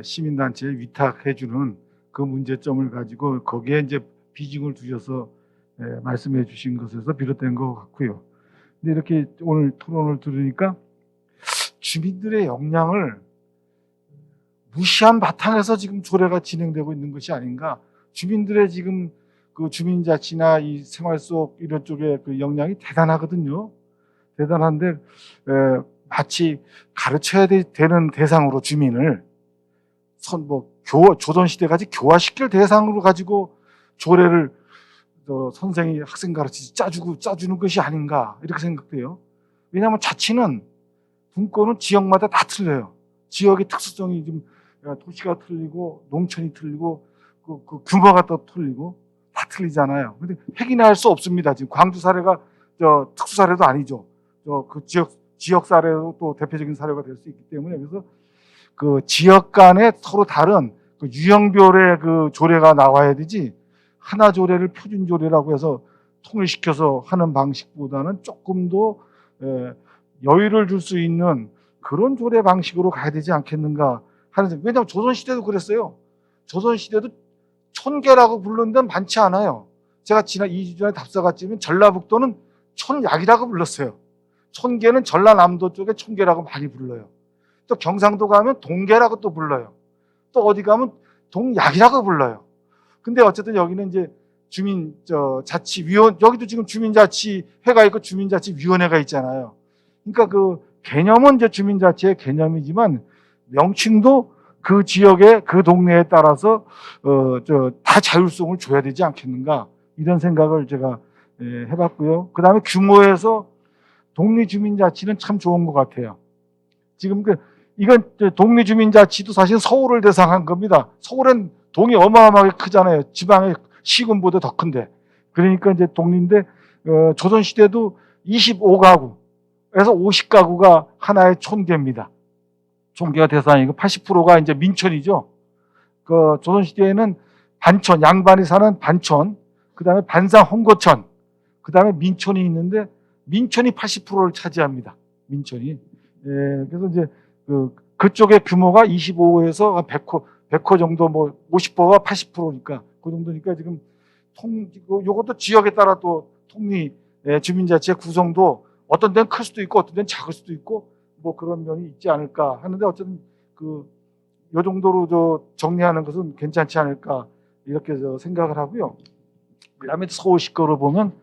시민단체에 위탁해주는 그 문제점을 가지고 거기에 이제 비중을 두셔서 말씀해 주신 것에서 비롯된 것 같고요. 근데 이렇게 오늘 토론을 들으니까 주민들의 역량을 무시한 바탕에서 지금 조례가 진행되고 있는 것이 아닌가. 주민들의 지금 그 주민자치나 이 생활 속 이런 쪽에 그 역량이 대단하거든요. 대단한데 마치 가르쳐야 되는 대상으로 주민을 조선시대까지 교화시킬 대상으로 가지고 조례를 선생이 학생 가르치지 짜주는 것이 아닌가 이렇게 생각돼요. 왜냐하면 자치는 분권은 지역마다 다 틀려요. 지역의 특수성이 좀 도시가 틀리고 농촌이 틀리고 그 규모가 또 틀리고 다 틀리잖아요. 근데 획일화할 수 없습니다. 지금 광주 사례가 특수 사례도 아니죠. 그 지역 사례도 또 대표적인 사례가 될 수 있기 때문에 그래서 그 지역 간에 서로 다른 그 유형별의 그 조례가 나와야 되지 하나 조례를 표준 조례라고 해서 통일시켜서 하는 방식보다는 조금 더 여유를 줄 수 있는 그런 조례 방식으로 가야 되지 않겠는가 하는 생각. 왜냐하면 조선시대도 그랬어요. 조선시대도 촌계라고 부르는 데는 많지 않아요. 제가 지난 2주 전에 답사 갔지만 전라북도는 촌약이라고 불렀어요. 촌계는 전라남도 쪽에 촌계라고 많이 불러요. 또 경상도 가면 동계라고 또 불러요. 또 어디 가면 동약이라고 불러요. 근데 어쨌든 여기는 이제 자치위원, 여기도 지금 주민자치회가 있고 주민자치위원회가 있잖아요. 그러니까 그 개념은 이제 주민자치의 개념이지만 명칭도 그 지역에 그 동네에 따라서 다 자율성을 줘야 되지 않겠는가 이런 생각을 제가 해봤고요. 그 다음에 규모에서 독립주민자치는 참 좋은 것 같아요. 지금 이건 독립주민자치도 사실 서울을 대상한 겁니다. 서울은 동이 어마어마하게 크잖아요. 지방의 시군보다 더 큰데. 그러니까 이제 독립인데 조선시대도 25가구에서 50가구가 하나의 촌계입니다. 촌계가 대상이고 80%가 이제 민촌이죠. 그 조선시대에는 반촌, 양반이 사는 반촌, 그 다음에 반상 홍고천, 그 다음에 민촌이 있는데 민촌이 80%를 차지합니다. 민촌이. 그래서 이제 그쪽의 규모가 25에서 100호 정도, 뭐 50호가 80%니까 그 정도니까 지금 요것도 지역에 따라 또 통리 주민자치의 구성도 어떤 데는 클 수도 있고 어떤 데는 작을 수도 있고 뭐 그런 면이 있지 않을까 하는데 어쨌든 요 정도로 정리하는 것은 괜찮지 않을까 이렇게 생각을 하고요. 그다음에 서울시거를 보면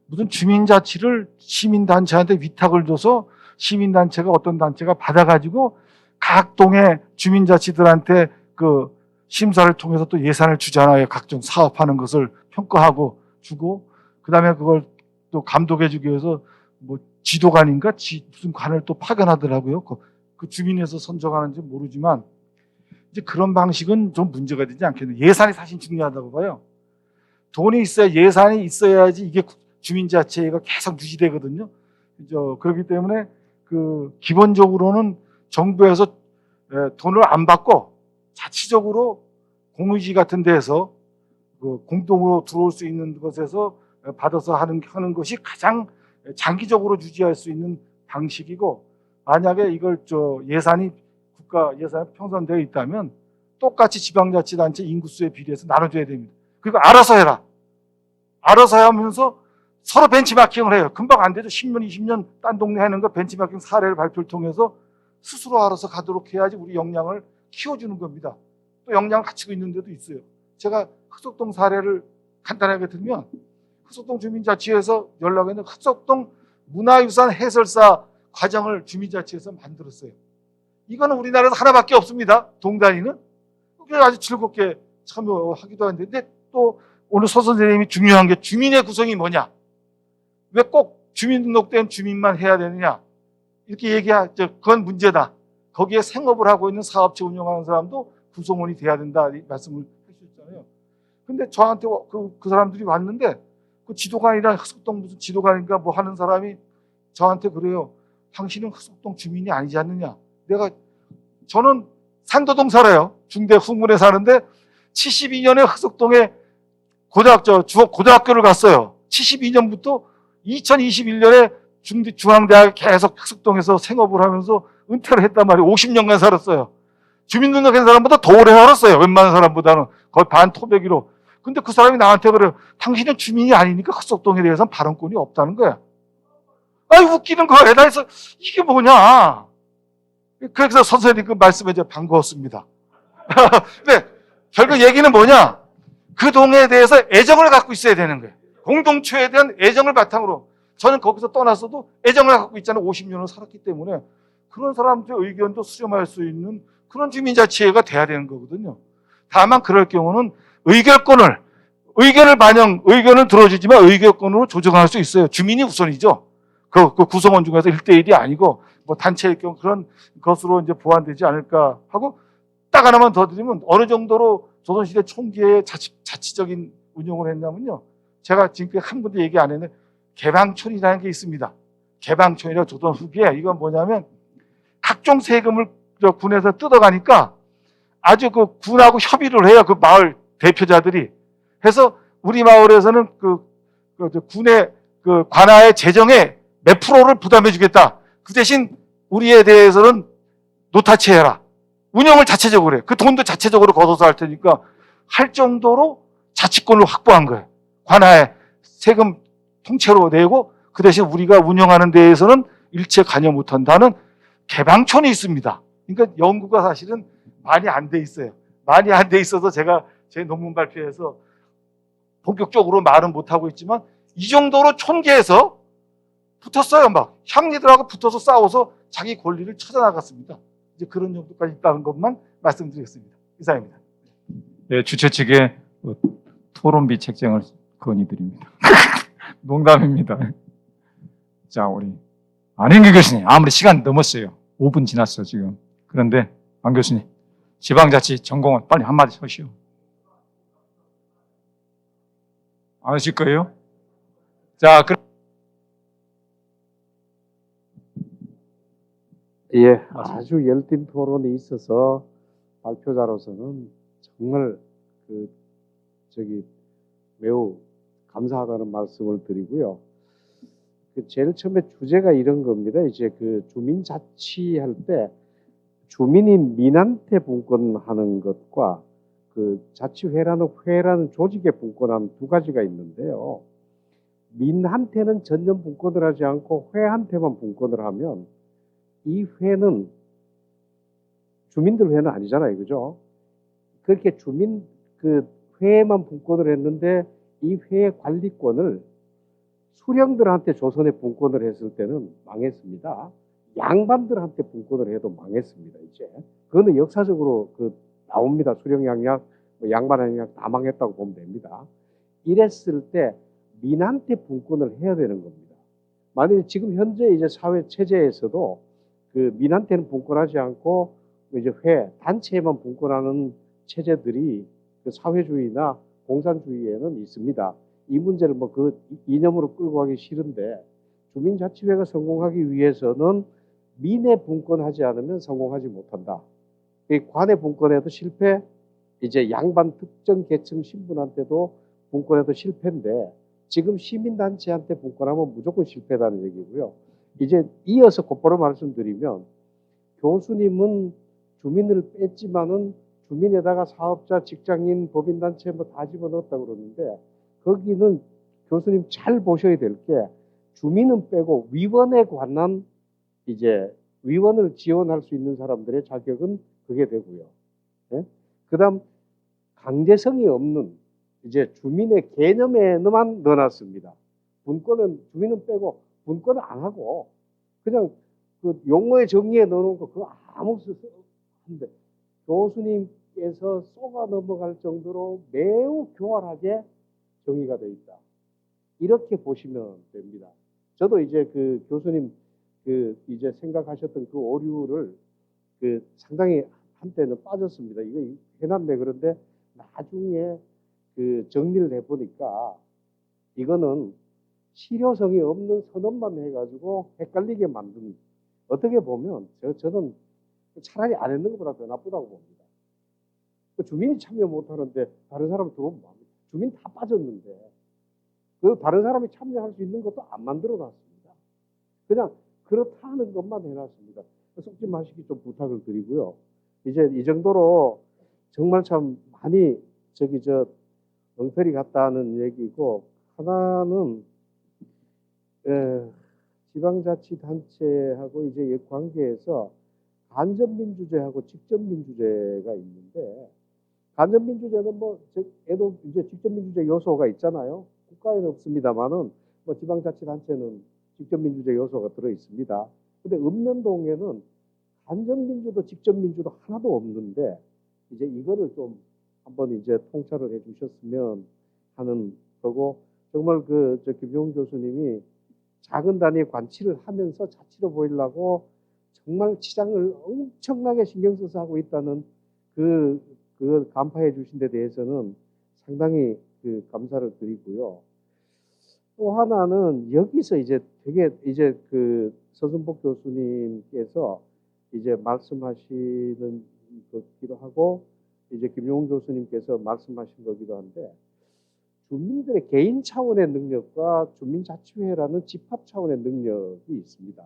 무슨 주민자치를 시민단체한테 위탁을 줘서 시민단체가 어떤 단체가 받아가지고 각 동의 주민자치들한테 그 심사를 통해서 또 예산을 주잖아요. 각종 사업하는 것을 평가하고 주고 그다음에 그걸 또 감독해주기 위해서 뭐 지도관인가 무슨 관을 또 파견하더라고요. 그 주민에서 선정하는지 모르지만 이제 그런 방식은 좀 문제가 되지 않겠느냐. 예산이 사실 중요하다고 봐요. 돈이 있어야 예산이 있어야지 이게 주민자치가 계속 유지되거든요. 그렇기 때문에 기본적으로는 정부에서 돈을 안 받고 자치적으로 공유지 같은 데에서 공동으로 들어올 수 있는 것에서 받아서 하는 것이 가장 장기적으로 유지할 수 있는 방식이고 만약에 이걸 예산이 국가 예산이 편성되어 있다면 똑같이 지방자치단체 인구수에 비례해서 나눠줘야 됩니다. 그리고 알아서 해라. 알아서 하면서 서로 벤치마킹을 해요. 금방 안 되죠. 10년, 20년 딴 동네 하는 거 벤치마킹 사례를 발표를 통해서 스스로 알아서 가도록 해야지 우리 역량을 키워주는 겁니다. 또 역량을 갖추고 있는 데도 있어요. 제가 흑석동 사례를 간단하게 들면 흑석동 주민자치에서 연락했는데 흑석동 문화유산 해설사 과정을 주민자치에서 만들었어요. 이거는 우리나라에서 하나밖에 없습니다. 동단위는. 아주 즐겁게 참여하기도 하는데 또 오늘 서 선생님이 중요한 게 주민의 구성이 뭐냐. 왜 꼭 주민등록된 주민만 해야 되느냐. 이렇게 얘기하죠. 그건 문제다. 거기에 생업을 하고 있는 사업체 운영하는 사람도 구성원이 돼야 된다. 이 말씀을 해주셨잖아요. 근데 저한테 그 사람들이 왔는데 그 지도관이랑 흑석동 무슨 지도관인가 뭐 하는 사람이 저한테 그래요. 당신은 흑석동 주민이 아니지 않느냐. 저는 산도동 살아요. 중대 후문에 사는데 72년에 흑석동에 고등학교를 갔어요. 72년부터 2021년에 중앙대학에 계속 흑석동에서 생업을 하면서 은퇴를 했단 말이에요. 50년간 살았어요. 주민등록한 사람보다 더 오래 살았어요. 웬만한 사람보다는 거의 반토백이로. 근데 그 사람이 나한테 그래요. 당신은 주민이 아니니까 흑석동에 대해서는 발언권이 없다는 거야. 아이 웃기는 거야. 그래서 이게 뭐냐. 그래서 선생님 그 말씀에 이제 반가웠습니다. 근데 결국 얘기는 뭐냐. 그 동네에 대해서 애정을 갖고 있어야 되는 거예요. 공동체에 대한 애정을 바탕으로. 저는 거기서 떠났어도 애정을 갖고 있잖아요. 50년을 살았기 때문에. 그런 사람들의 의견도 수렴할 수 있는 그런 주민자치회가 돼야 되는 거거든요. 다만 그럴 경우는 의견을 들어주지만 의결권으로 조정할 수 있어요. 주민이 우선이죠. 그 구성원 중에서 1대1이 아니고 뭐 단체일 경우 그런 것으로 이제 보완되지 않을까 하고 딱 하나만 더 드리면 어느 정도로 조선시대 총기의 자치적인 운영을 했냐면요. 제가 지금까지 한 번도 얘기 안 했는데 개방촌이라는 게 있습니다. 개방촌이라 조선 후기에 이건 뭐냐면 각종 세금을 군에서 뜯어가니까 아주 그 군하고 협의를 해요. 그 마을 대표자들이. 해서 우리 마을에서는 군의 관아의 재정에 몇 프로를 부담해 주겠다. 그 대신 우리에 대해서는 노타치 해라. 운영을 자체적으로 해. 그 돈도 자체적으로 걷어서 할 테니까 할 정도로 자치권을 확보한 거예요. 관아에 세금 통째로 내고 그 대신 우리가 운영하는 데에서는 일체 관여 못한다는 개방촌이 있습니다. 그러니까 연구가 사실은 많이 안 돼 있어요. 많이 안 돼 있어서 제가 제 논문 발표에서 본격적으로 말은 못하고 있지만 이 정도로 촌계에서 붙었어요. 막 형리들하고 붙어서 싸워서 자기 권리를 찾아나갔습니다. 이제 그런 정도까지 있다는 것만 말씀드리겠습니다. 이상입니다. 예, 주최 측에 토론비 책정을 건의드립니다. 농담입니다. 자, 우리 안현기 교수님, 아무리 시간 넘었어요. 5분 지났어 지금. 그런데 안 교수님, 지방자치 전공은 빨리 한마디 하시오. 안 하실 거예요? 자, 그럼 예, 아주 열띤 토론이 있어서 발표자로서는 정말 매우 감사하다는 말씀을 드리고요. 제일 처음에 주제가 이런 겁니다. 이제 주민자치할 때 주민이 민한테 분권하는 것과 자치회라는 조직에 분권하는 두 가지가 있는데요. 민한테는 전면 분권을 하지 않고 회한테만 분권을 하면 이 회는 주민들 회는 아니잖아요, 그죠? 그렇게 회에만 분권을 했는데 이 회의 관리권을 수령들한테 조선에 분권을 했을 때는 망했습니다. 양반들한테 분권을 해도 망했습니다. 이제 그거는 역사적으로 나옵니다. 수령 양약, 양반 양약 다 망했다고 보면 됩니다. 이랬을 때 민한테 분권을 해야 되는 겁니다. 만약에 지금 현재 이제 사회 체제에서도 민한테는 분권하지 않고 이제 단체에만 분권하는 체제들이 사회주의나 공산주의에는 있습니다. 이 문제를 이념으로 끌고 가기 싫은데 주민자치회가 성공하기 위해서는 민에 분권하지 않으면 성공하지 못한다. 관에 분권해도 실패, 이제 양반 특정 계층 신분한테도 분권해도 실패인데 지금 시민단체한테 분권하면 무조건 실패다는 얘기고요. 이제 이어서 곧바로 말씀드리면 교수님은 주민을 뺐지만은 주민에다가 사업자, 직장인, 법인단체 다 집어넣었다고 그러는데 거기는 교수님 잘 보셔야 될 게 주민은 빼고 위원에 관한 이제 위원을 지원할 수 있는 사람들의 자격은 그게 되고요. 예? 그다음 강제성이 없는 이제 주민의 개념에만 넣어놨습니다. 분권은 주민은 빼고 분권은 안 하고 그냥 용어의 정의에 넣어놓은 거 그거 아무 쓸데없는데 교수님께서 쏘가 넘어갈 정도로 매우 교활하게 정의가 되어 있다. 이렇게 보시면 됩니다. 저도 이제 교수님 이제 생각하셨던 오류를 상당히 한때는 빠졌습니다. 이거 해놨네. 그런데 나중에 정리를 해보니까 이거는 실효성이 없는 선언만 해가지고 헷갈리게 만든, 어떻게 보면 저는 차라리 안 했는 것보다 더 나쁘다고 봅니다. 주민이 참여 못하는데 다른 사람 들어오면 뭐합니까? 주민 다 빠졌는데 다른 사람이 참여할 수 있는 것도 안 만들어 놨습니다. 그냥 그렇다는 것만 해놨습니다. 속지 마시기 좀 부탁을 드리고요. 이제 이 정도로 정말 참 많이 엉터리 같다는 얘기고, 하나는 지방자치단체하고 이제 관계에서 간접민주제하고 직접민주제가 있는데, 간접민주제는 애도 이제 직접민주제 요소가 있잖아요. 국가에는 없습니다만은 지방자치단체는 직접민주제 요소가 들어 있습니다. 근데 읍면동에는 간접민주도 직접민주도 하나도 없는데 이제 이거를 좀 한번 이제 통찰을 해주셨으면 하는 거고, 정말 김종훈 교수님이 작은 단위의 관치를 하면서 자치로 보이려고 정말 치장을 엄청나게 신경 써서 하고 있다는 그 간파해 주신 데 대해서는 상당히 감사를 드리고요. 또 하나는 여기서 이제 되게 이제 서순복 교수님께서 이제 말씀하시는 거기도 하고 이제 김용훈 교수님께서 말씀하신 거기도 한데, 주민들의 개인 차원의 능력과 주민자치회라는 집합 차원의 능력이 있습니다.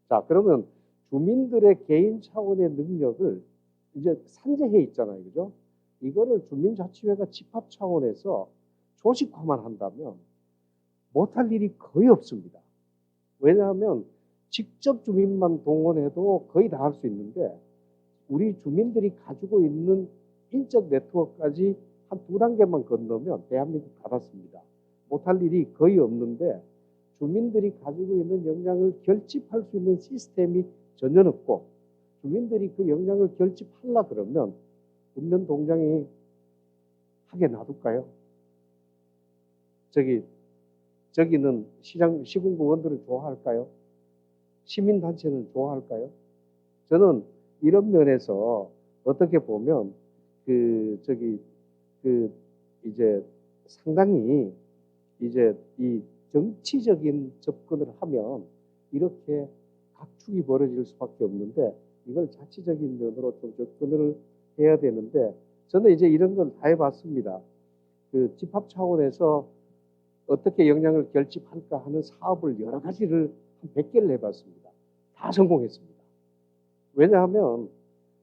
자, 그러면 주민들의 개인 차원의 능력을 이제 산재해 있잖아요, 그죠? 이거를 주민자치회가 집합 차원에서 조직화만 한다면 못할 일이 거의 없습니다. 왜냐하면 직접 주민만 동원해도 거의 다 할 수 있는데 우리 주민들이 가지고 있는 인적 네트워크까지 한 2단계만 건너면 대한민국 다 닿습니다. 못할 일이 거의 없는데 주민들이 가지고 있는 역량을 결집할 수 있는 시스템이 전혀 없고, 주민들이 그 역량을 결집하려 그러면 읍면동장이 하게 놔둘까요? 저기는 시군구 의원들을 좋아할까요? 시민단체는 좋아할까요? 저는 이런 면에서 어떻게 보면 이제 상당히 이제 이 정치적인 접근을 하면 이렇게 각축이 벌어질 수밖에 없는데 이걸 자치적인 면으로 좀 접근을 해야 되는데 저는 이제 이런 걸 다 해봤습니다. 그 집합 차원에서 어떻게 역량을 결집할까 하는 사업을 여러 가지를 한 100개를 해봤습니다. 다 성공했습니다. 왜냐하면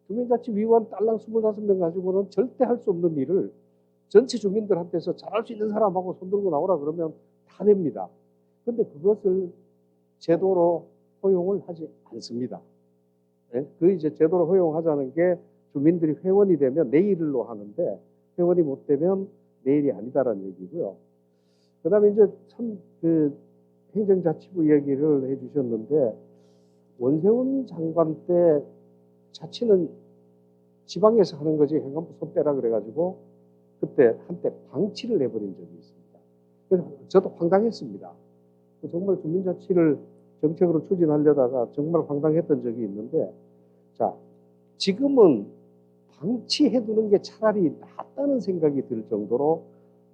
주민자치위원 딸랑 25명 가지고는 절대 할 수 없는 일을 전체 주민들한테서 잘할 수 있는 사람하고 손들고 나오라 그러면 다 됩니다. 그런데 그것을 제도로 허용을 하지 않습니다. 네? 그 이제 제도로 허용하자는 게 주민들이 회원이 되면 내일로 하는데 회원이 못 되면 내일이 아니다라는 얘기고요. 그 다음에 이제 참 행정자치부 얘기를 해주셨는데 원세훈 장관 때 자치는 지방에서 하는 거지 행안부 손떼라 그래가지고 그때 한때 방치를 해버린 적이 있습니다. 그래서 저도 황당했습니다. 정말 주민자치를 정책으로 추진하려다가 정말 황당했던 적이 있는데 자 지금은 방치해두는 게 차라리 낫다는 생각이 들 정도로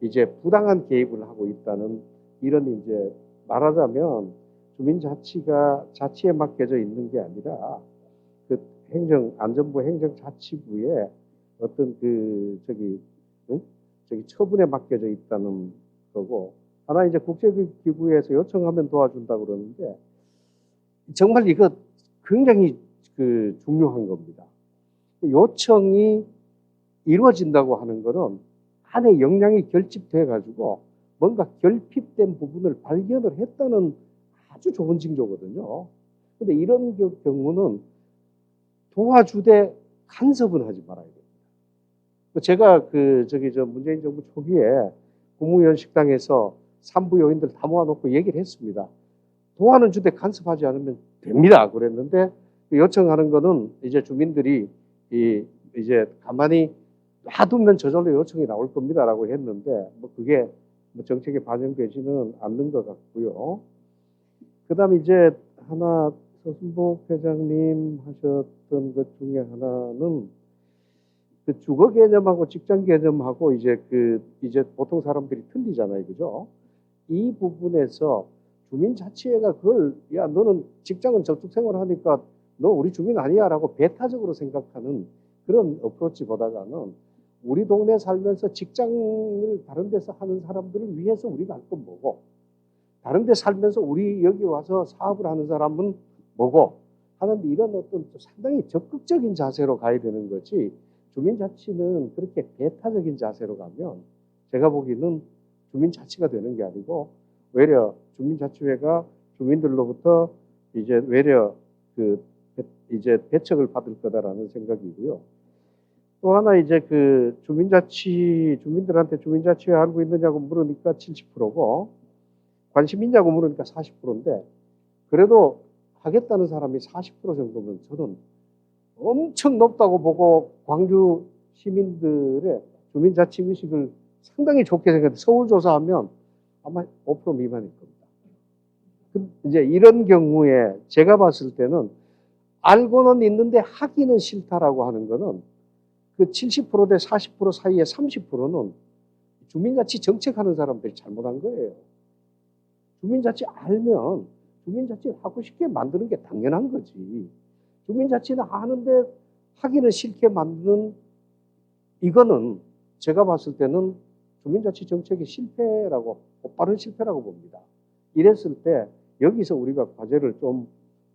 이제 부당한 개입을 하고 있다는 이런 이제 말하자면 주민자치가 자치에 맡겨져 있는 게 아니라 그 안전부 행정자치부에 어떤 처분에 맡겨져 있다는 거고 하나 이제 국제기구에서 요청하면 도와준다고 그러는데 정말 이거 굉장히 중요한 겁니다. 요청이 이루어진다고 하는 거는 안에 역량이 결집돼 가지고 뭔가 결핍된 부분을 발견을 했다는 아주 좋은 징조거든요. 근데 이런 경우는 도와주되 간섭은 하지 말아야 됩니다. 제가 문재인 정부 초기에 국무위원 식당에서 산부 요인들 다 모아놓고 얘기를 했습니다. 도와는 주되 간섭하지 않으면 됩니다. 그랬는데 요청하는 거는 이제 주민들이 이제 가만히 놔두면 저절로 요청이 나올 겁니다라고 했는데 그게 정책에 반영되지는 않는 것 같고요. 그다음에 이제 하나 서순복 회장님 하셨던 것 중에 하나는 그 주거 개념하고 직장 개념하고 이제 보통 사람들이 틀리잖아요, 그죠? 이 부분에서 주민자치회가 그걸 야 너는 직장은 저축 생활하니까 너 우리 주민 아니야라고 배타적으로 생각하는 그런 어프로치보다는 우리 동네 살면서 직장을 다른 데서 하는 사람들을 위해서 우리가 할 건 뭐고 다른 데 살면서 우리 여기 와서 사업을 하는 사람은 뭐고 하는데 이런 어떤 상당히 적극적인 자세로 가야 되는 거지 주민자치는 그렇게 배타적인 자세로 가면 제가 보기에는 주민자치가 되는 게 아니고 오히려 주민자치회가 주민들로부터 이제 외려 이제 배척을 받을 거다라는 생각이고요. 또 하나 이제 주민들한테 주민자치회 알고 있느냐고 물으니까 70%고 관심 있냐고 물으니까 40%인데 그래도 하겠다는 사람이 40% 정도면 저는 엄청 높다고 보고 광주 시민들의 주민자치 의식을 상당히 좋게 생각해요. 서울 조사하면 아마 5% 미만일 겁니다. 이제 이런 경우에 제가 봤을 때는 알고는 있는데 하기는 싫다라고 하는 거는 그 70%대 40% 사이에 30%는 주민자치 정책하는 사람들이 잘못한 거예요. 주민자치 알면 주민자치 하고 싶게 만드는 게 당연한 거지. 주민자치는 아는데 하기는 싫게 만드는 이거는 제가 봤을 때는 주민자치 정책의 실패라고 빠른 실패라고 봅니다. 이랬을 때 여기서 우리가 과제를 좀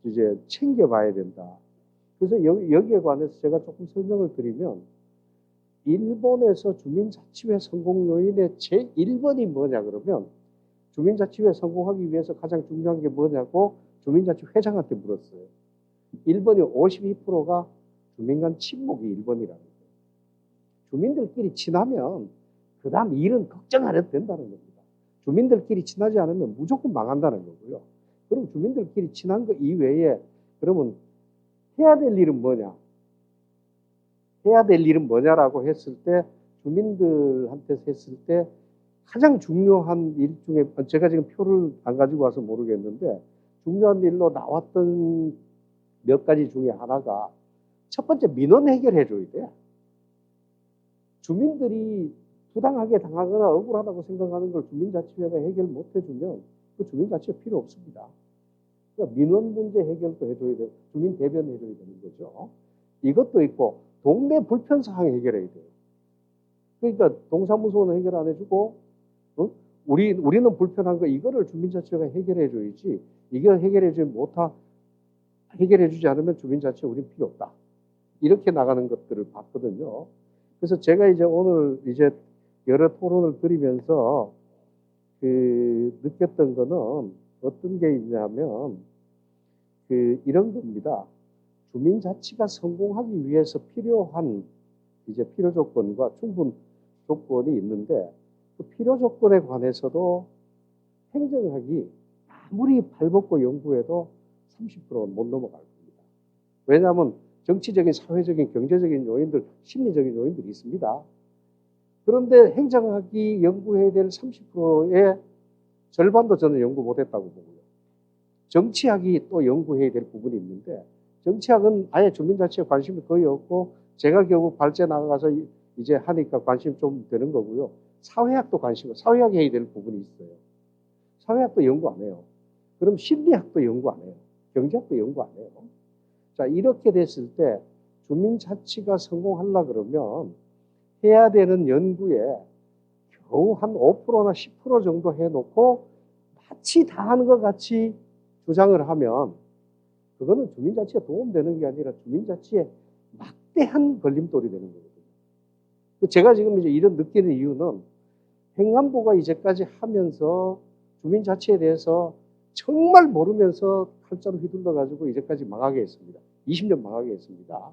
이제 챙겨봐야 된다. 그래서 여기에 관해서 제가 조금 설명을 드리면 일본에서 주민자치회 성공 요인의 제1번이 뭐냐 그러면 주민자치회 성공하기 위해서 가장 중요한 게 뭐냐고 주민자치회장한테 물었어요. 1번이 52%가 주민 간 친목이 1번이라는 거예요. 주민들끼리 친하면 그 다음 일은 걱정 안 해도 된다는 겁니다. 주민들끼리 친하지 않으면 무조건 망한다는 거고요. 그럼 주민들끼리 친한 거 이외에 그러면 해야 될 일은 뭐냐? 해야 될 일은 뭐냐라고 했을 때 주민들한테서 했을 때 가장 중요한 일 중에 제가 지금 표를 안 가지고 와서 모르겠는데 중요한 일로 나왔던 몇 가지 중에 하나가 첫 번째 민원 해결해 줘야 돼. 주민들이 부당하게 당하거나 억울하다고 생각하는 걸 주민자치회가 해결 못 해주면 그 주민자치회 필요 없습니다. 그러니까 민원 문제 해결도 해줘야 되고 주민 대변 해줘야 되는 거죠. 이것도 있고 동네 불편 사항 해결해야 돼요. 그러니까 동사무소는 해결 안 해주고 우리는 불편한 거 이거를 주민자치회가 해결해 줘야지 이걸 해결해 주지 않으면 주민자치회 우린 필요 없다. 이렇게 나가는 것들을 봤거든요. 그래서 제가 이제 오늘 이제 여러 토론을 드리면서 느꼈던 거는 어떤 게 있냐면 이런 겁니다. 주민자치가 성공하기 위해서 필요한 이제 필요 조건과 충분 조건이 있는데 그 필요 조건에 관해서도 행정학이 아무리 발벗고 연구해도 30%는 못 넘어갈 겁니다. 왜냐하면 정치적인, 사회적인, 경제적인 요인들, 심리적인 요인들이 있습니다. 그런데 행정학이 연구해야 될 30%의 절반도 저는 연구 못했다고 보고요. 정치학이 또 연구해야 될 부분이 있는데 정치학은 아예 주민자치에 관심이 거의 없고 제가 결국 발제 나가서 이제 하니까 관심 좀 되는 거고요. 사회학도 사회학 해야 될 부분이 있어요. 사회학도 연구 안 해요. 그럼 심리학도 연구 안 해요. 경제학도 연구 안 해요. 자, 이렇게 됐을 때 주민자치가 성공하려 그러면 해야 되는 연구에 겨우 한 5%나 10% 정도 해놓고 마치 다 하는 것 같이 주장을 하면 그거는 주민자치에 도움되는 게 아니라 주민자치에 막대한 걸림돌이 되는 거거든요. 제가 지금 이제 이런 느끼는 이유는 행안부가 이제까지 하면서 주민자치에 대해서 정말 모르면서 칼자루 휘둘러가지고 이제까지 망하게 했습니다. 20년 망하게 했습니다.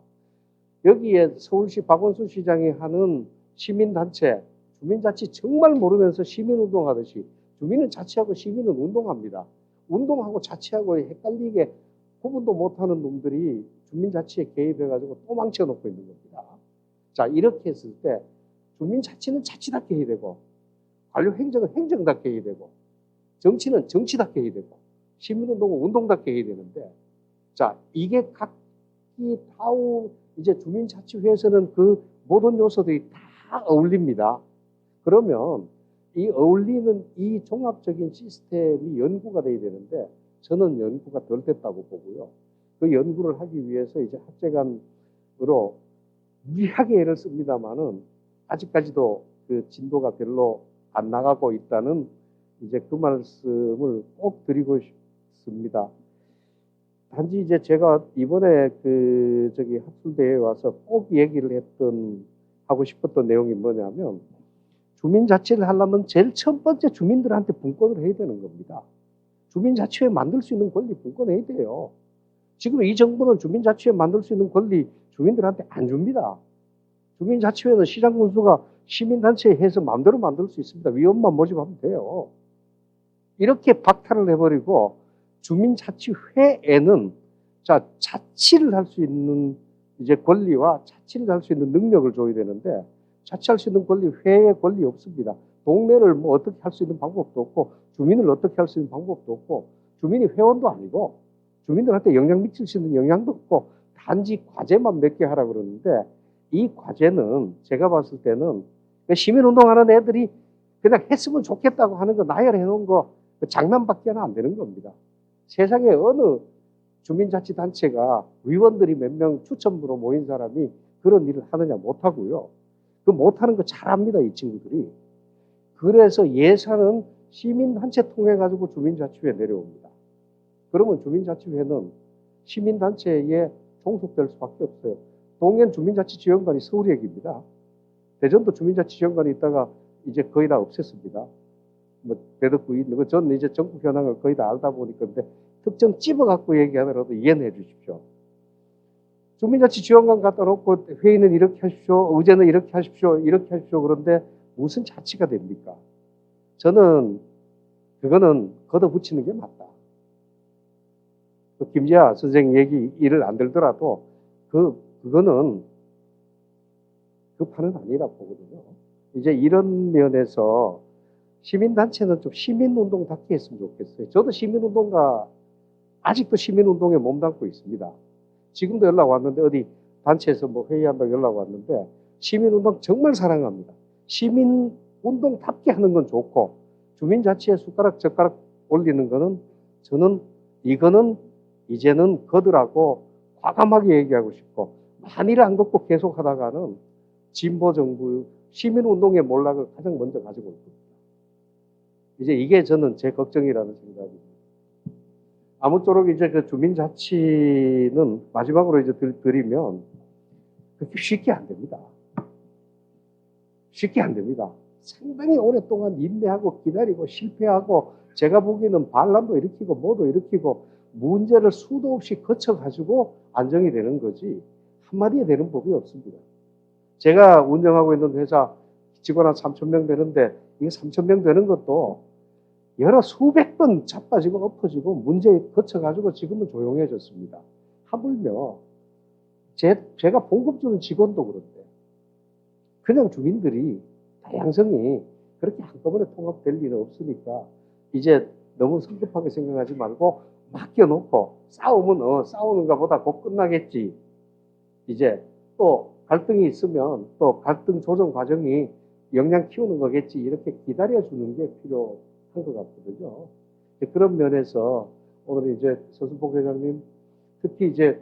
여기에 서울시 박원순 시장이 하는 시민단체, 주민자치 정말 모르면서 시민운동하듯이 주민은 자치하고 시민은 운동합니다. 운동하고 자치하고 헷갈리게 구분도 못하는 놈들이 주민자치에 개입해가지고 또 망쳐놓고 있는 겁니다. 자, 이렇게 했을 때 주민자치는 자치답게 해야 되고 관료행정은 행정답게 해야 되고 정치는 정치답게 해야 되고 시민운동은 운동답게 해야 되는데 자, 이게 각기 다우 이제 주민자치회에서는 그 모든 요소들이 다 어울립니다. 그러면 이 어울리는 이 종합적인 시스템이 연구가 돼야 되는데 저는 연구가 덜 됐다고 보고요. 그 연구를 하기 위해서 이제 학제간으로 무리하게 애를 씁니다만은 아직까지도 그 진도가 별로 안 나가고 있다는 이제 그 말씀을 꼭 드리고 싶습니다. 단지 이제 제가 이번에 학술대회에 와서 꼭 얘기를 하고 싶었던 내용이 뭐냐면 주민자치를 하려면 제일 첫 번째 주민들한테 분권을 해야 되는 겁니다. 주민자치회 만들 수 있는 권리 분권해야 돼요. 지금 이 정부는 주민자치회 만들 수 있는 권리 주민들한테 안 줍니다. 주민자치회는 시장군수가 시민단체에 해서 마음대로 만들 수 있습니다. 위원만 모집하면 돼요. 이렇게 박탈을 해버리고 주민자치회에는 자치를 할 수 있는 이제 권리와 자치를 할 수 있는 능력을 줘야 되는데 자치할 수 있는 권리, 회의 권리 없습니다. 동네를 뭐 어떻게 할 수 있는 방법도 없고 주민을 어떻게 할 수 있는 방법도 없고 주민이 회원도 아니고 주민들한테 영향 미칠 수 있는 영향도 없고 단지 과제만 몇 개 하라고 그러는데 이 과제는 제가 봤을 때는 시민운동하는 애들이 그냥 했으면 좋겠다고 하는 거 나열해 놓은 거 장난밖에는 안 되는 겁니다. 세상에 어느 주민자치단체가 위원들이 몇 명 추첨으로 모인 사람이 그런 일을 하느냐 못하고요. 그 못하는 거 잘합니다, 이 친구들이. 그래서 예산은 시민단체 통해 가지고 주민자치회에 내려옵니다. 그러면 주민자치회는 시민단체에 종속될 수밖에 없어요. 동해안 주민자치지원관이 서울 얘기입니다. 대전도 주민자치지원관이 있다가 이제 거의 다 없앴습니다. 뭐 대덕구 있는 거 저는 이제 전국 현황을 거의 다 알다 보니까 근데 특정 찝어갖고 얘기하더라도 이해는 해주십시오. 주민자치지원관 갖다 놓고 회의는 이렇게 하십시오. 의제는 이렇게 하십시오. 이렇게 하십시오. 그런데 무슨 자치가 됩니까? 저는 그거는 걷어붙이는 게 맞다. 그 김재하 선생 얘기 일을 안 들더라도 그거는 그 판은 아니라고 보거든요. 이제 이런 면에서 시민단체는 좀 시민운동답게 했으면 좋겠어요. 저도 시민운동가 아직도 시민운동에 몸담고 있습니다. 지금도 연락 왔는데 어디 단체에서 뭐 회의한다고 연락 왔는데 시민운동 정말 사랑합니다. 시민운동답게 하는 건 좋고 주민자치에 숟가락 젓가락 올리는 거는 저는 이거는 이제는 거들하고 과감하게 얘기하고 싶고 만일 안 걷고 계속 하다가는 진보 정부 시민운동의 몰락을 가장 먼저 가지고 올 겁니다. 이제 이게 저는 제 걱정이라는 생각입니다. 아무쪼록 이제 그 주민자치는 마지막으로 이제 드리면 그렇게 쉽게 안 됩니다. 쉽게 안 됩니다. 상당히 오랫동안 인내하고 기다리고 실패하고 제가 보기에는 반란도 일으키고 뭐도 일으키고 문제를 수도 없이 거쳐가지고 안정이 되는 거지 한마디에 되는 법이 없습니다. 제가 운영하고 있는 회사 직원 한 3,000명 되는데 이게 3,000명 되는 것도 여러 수백 번 자빠지고 엎어지고 문제에 거쳐가지고 지금은 조용해졌습니다. 하물며 제가 봉급 주는 직원도 그런데 그냥 주민들이 다양성이 그렇게 한꺼번에 통합될 일은 없으니까 이제 너무 성급하게 생각하지 말고 맡겨놓고 싸우면 싸우는가 보다 곧 끝나겠지. 이제 또 갈등이 있으면 또 갈등 조정 과정이 역량 키우는 거겠지. 이렇게 기다려주는 게 필요한 것 같거든요. 그런 면에서 오늘 이제 서순복 회장님 특히 이제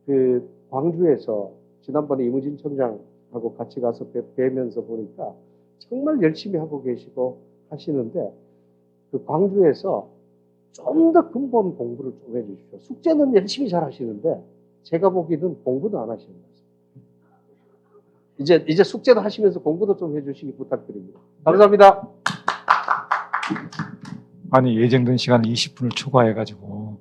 그 광주에서 지난번에 이무진 청장하고 같이 가서 뵈면서 보니까 정말 열심히 하고 계시고 하시는데 그 광주에서 좀 더 근본 공부를 좀 해주십시오. 숙제는 열심히 잘 하시는데 제가 보기에는 공부도 안 하시는 것 같습니다. 이제 숙제도 하시면서 공부도 좀 해주시기 부탁드립니다. 감사합니다. 아니 예정된 시간 20분을 초과해가지고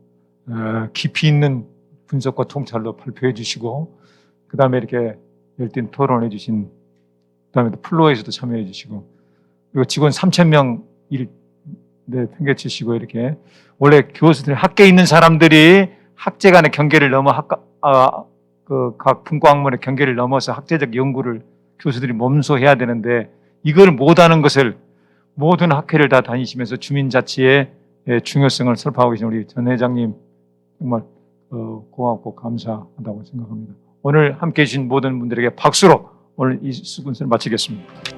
깊이 있는 분석과 통찰로 발표해 주시고 그 다음에 이렇게 열띤 토론해 주신 그 다음에 또 플로어에서도 참여해 주시고 그리고 직원 3,000명 일 팽개치시고 이렇게 원래 교수들 학계에 있는 사람들이 학제 간의 경계를 넘어 각 분과학문의 경계를 넘어서 학제적 연구를 교수들이 몸소 해야 되는데 이걸 못하는 것을 모든 학회를 다 다니시면서 주민자치의 중요성을 설파하고 계신 우리 전 회장님 정말 고맙고 감사하다고 생각합니다. 오늘 함께해 주신 모든 분들에게 박수로 오늘 이 수군을 마치겠습니다.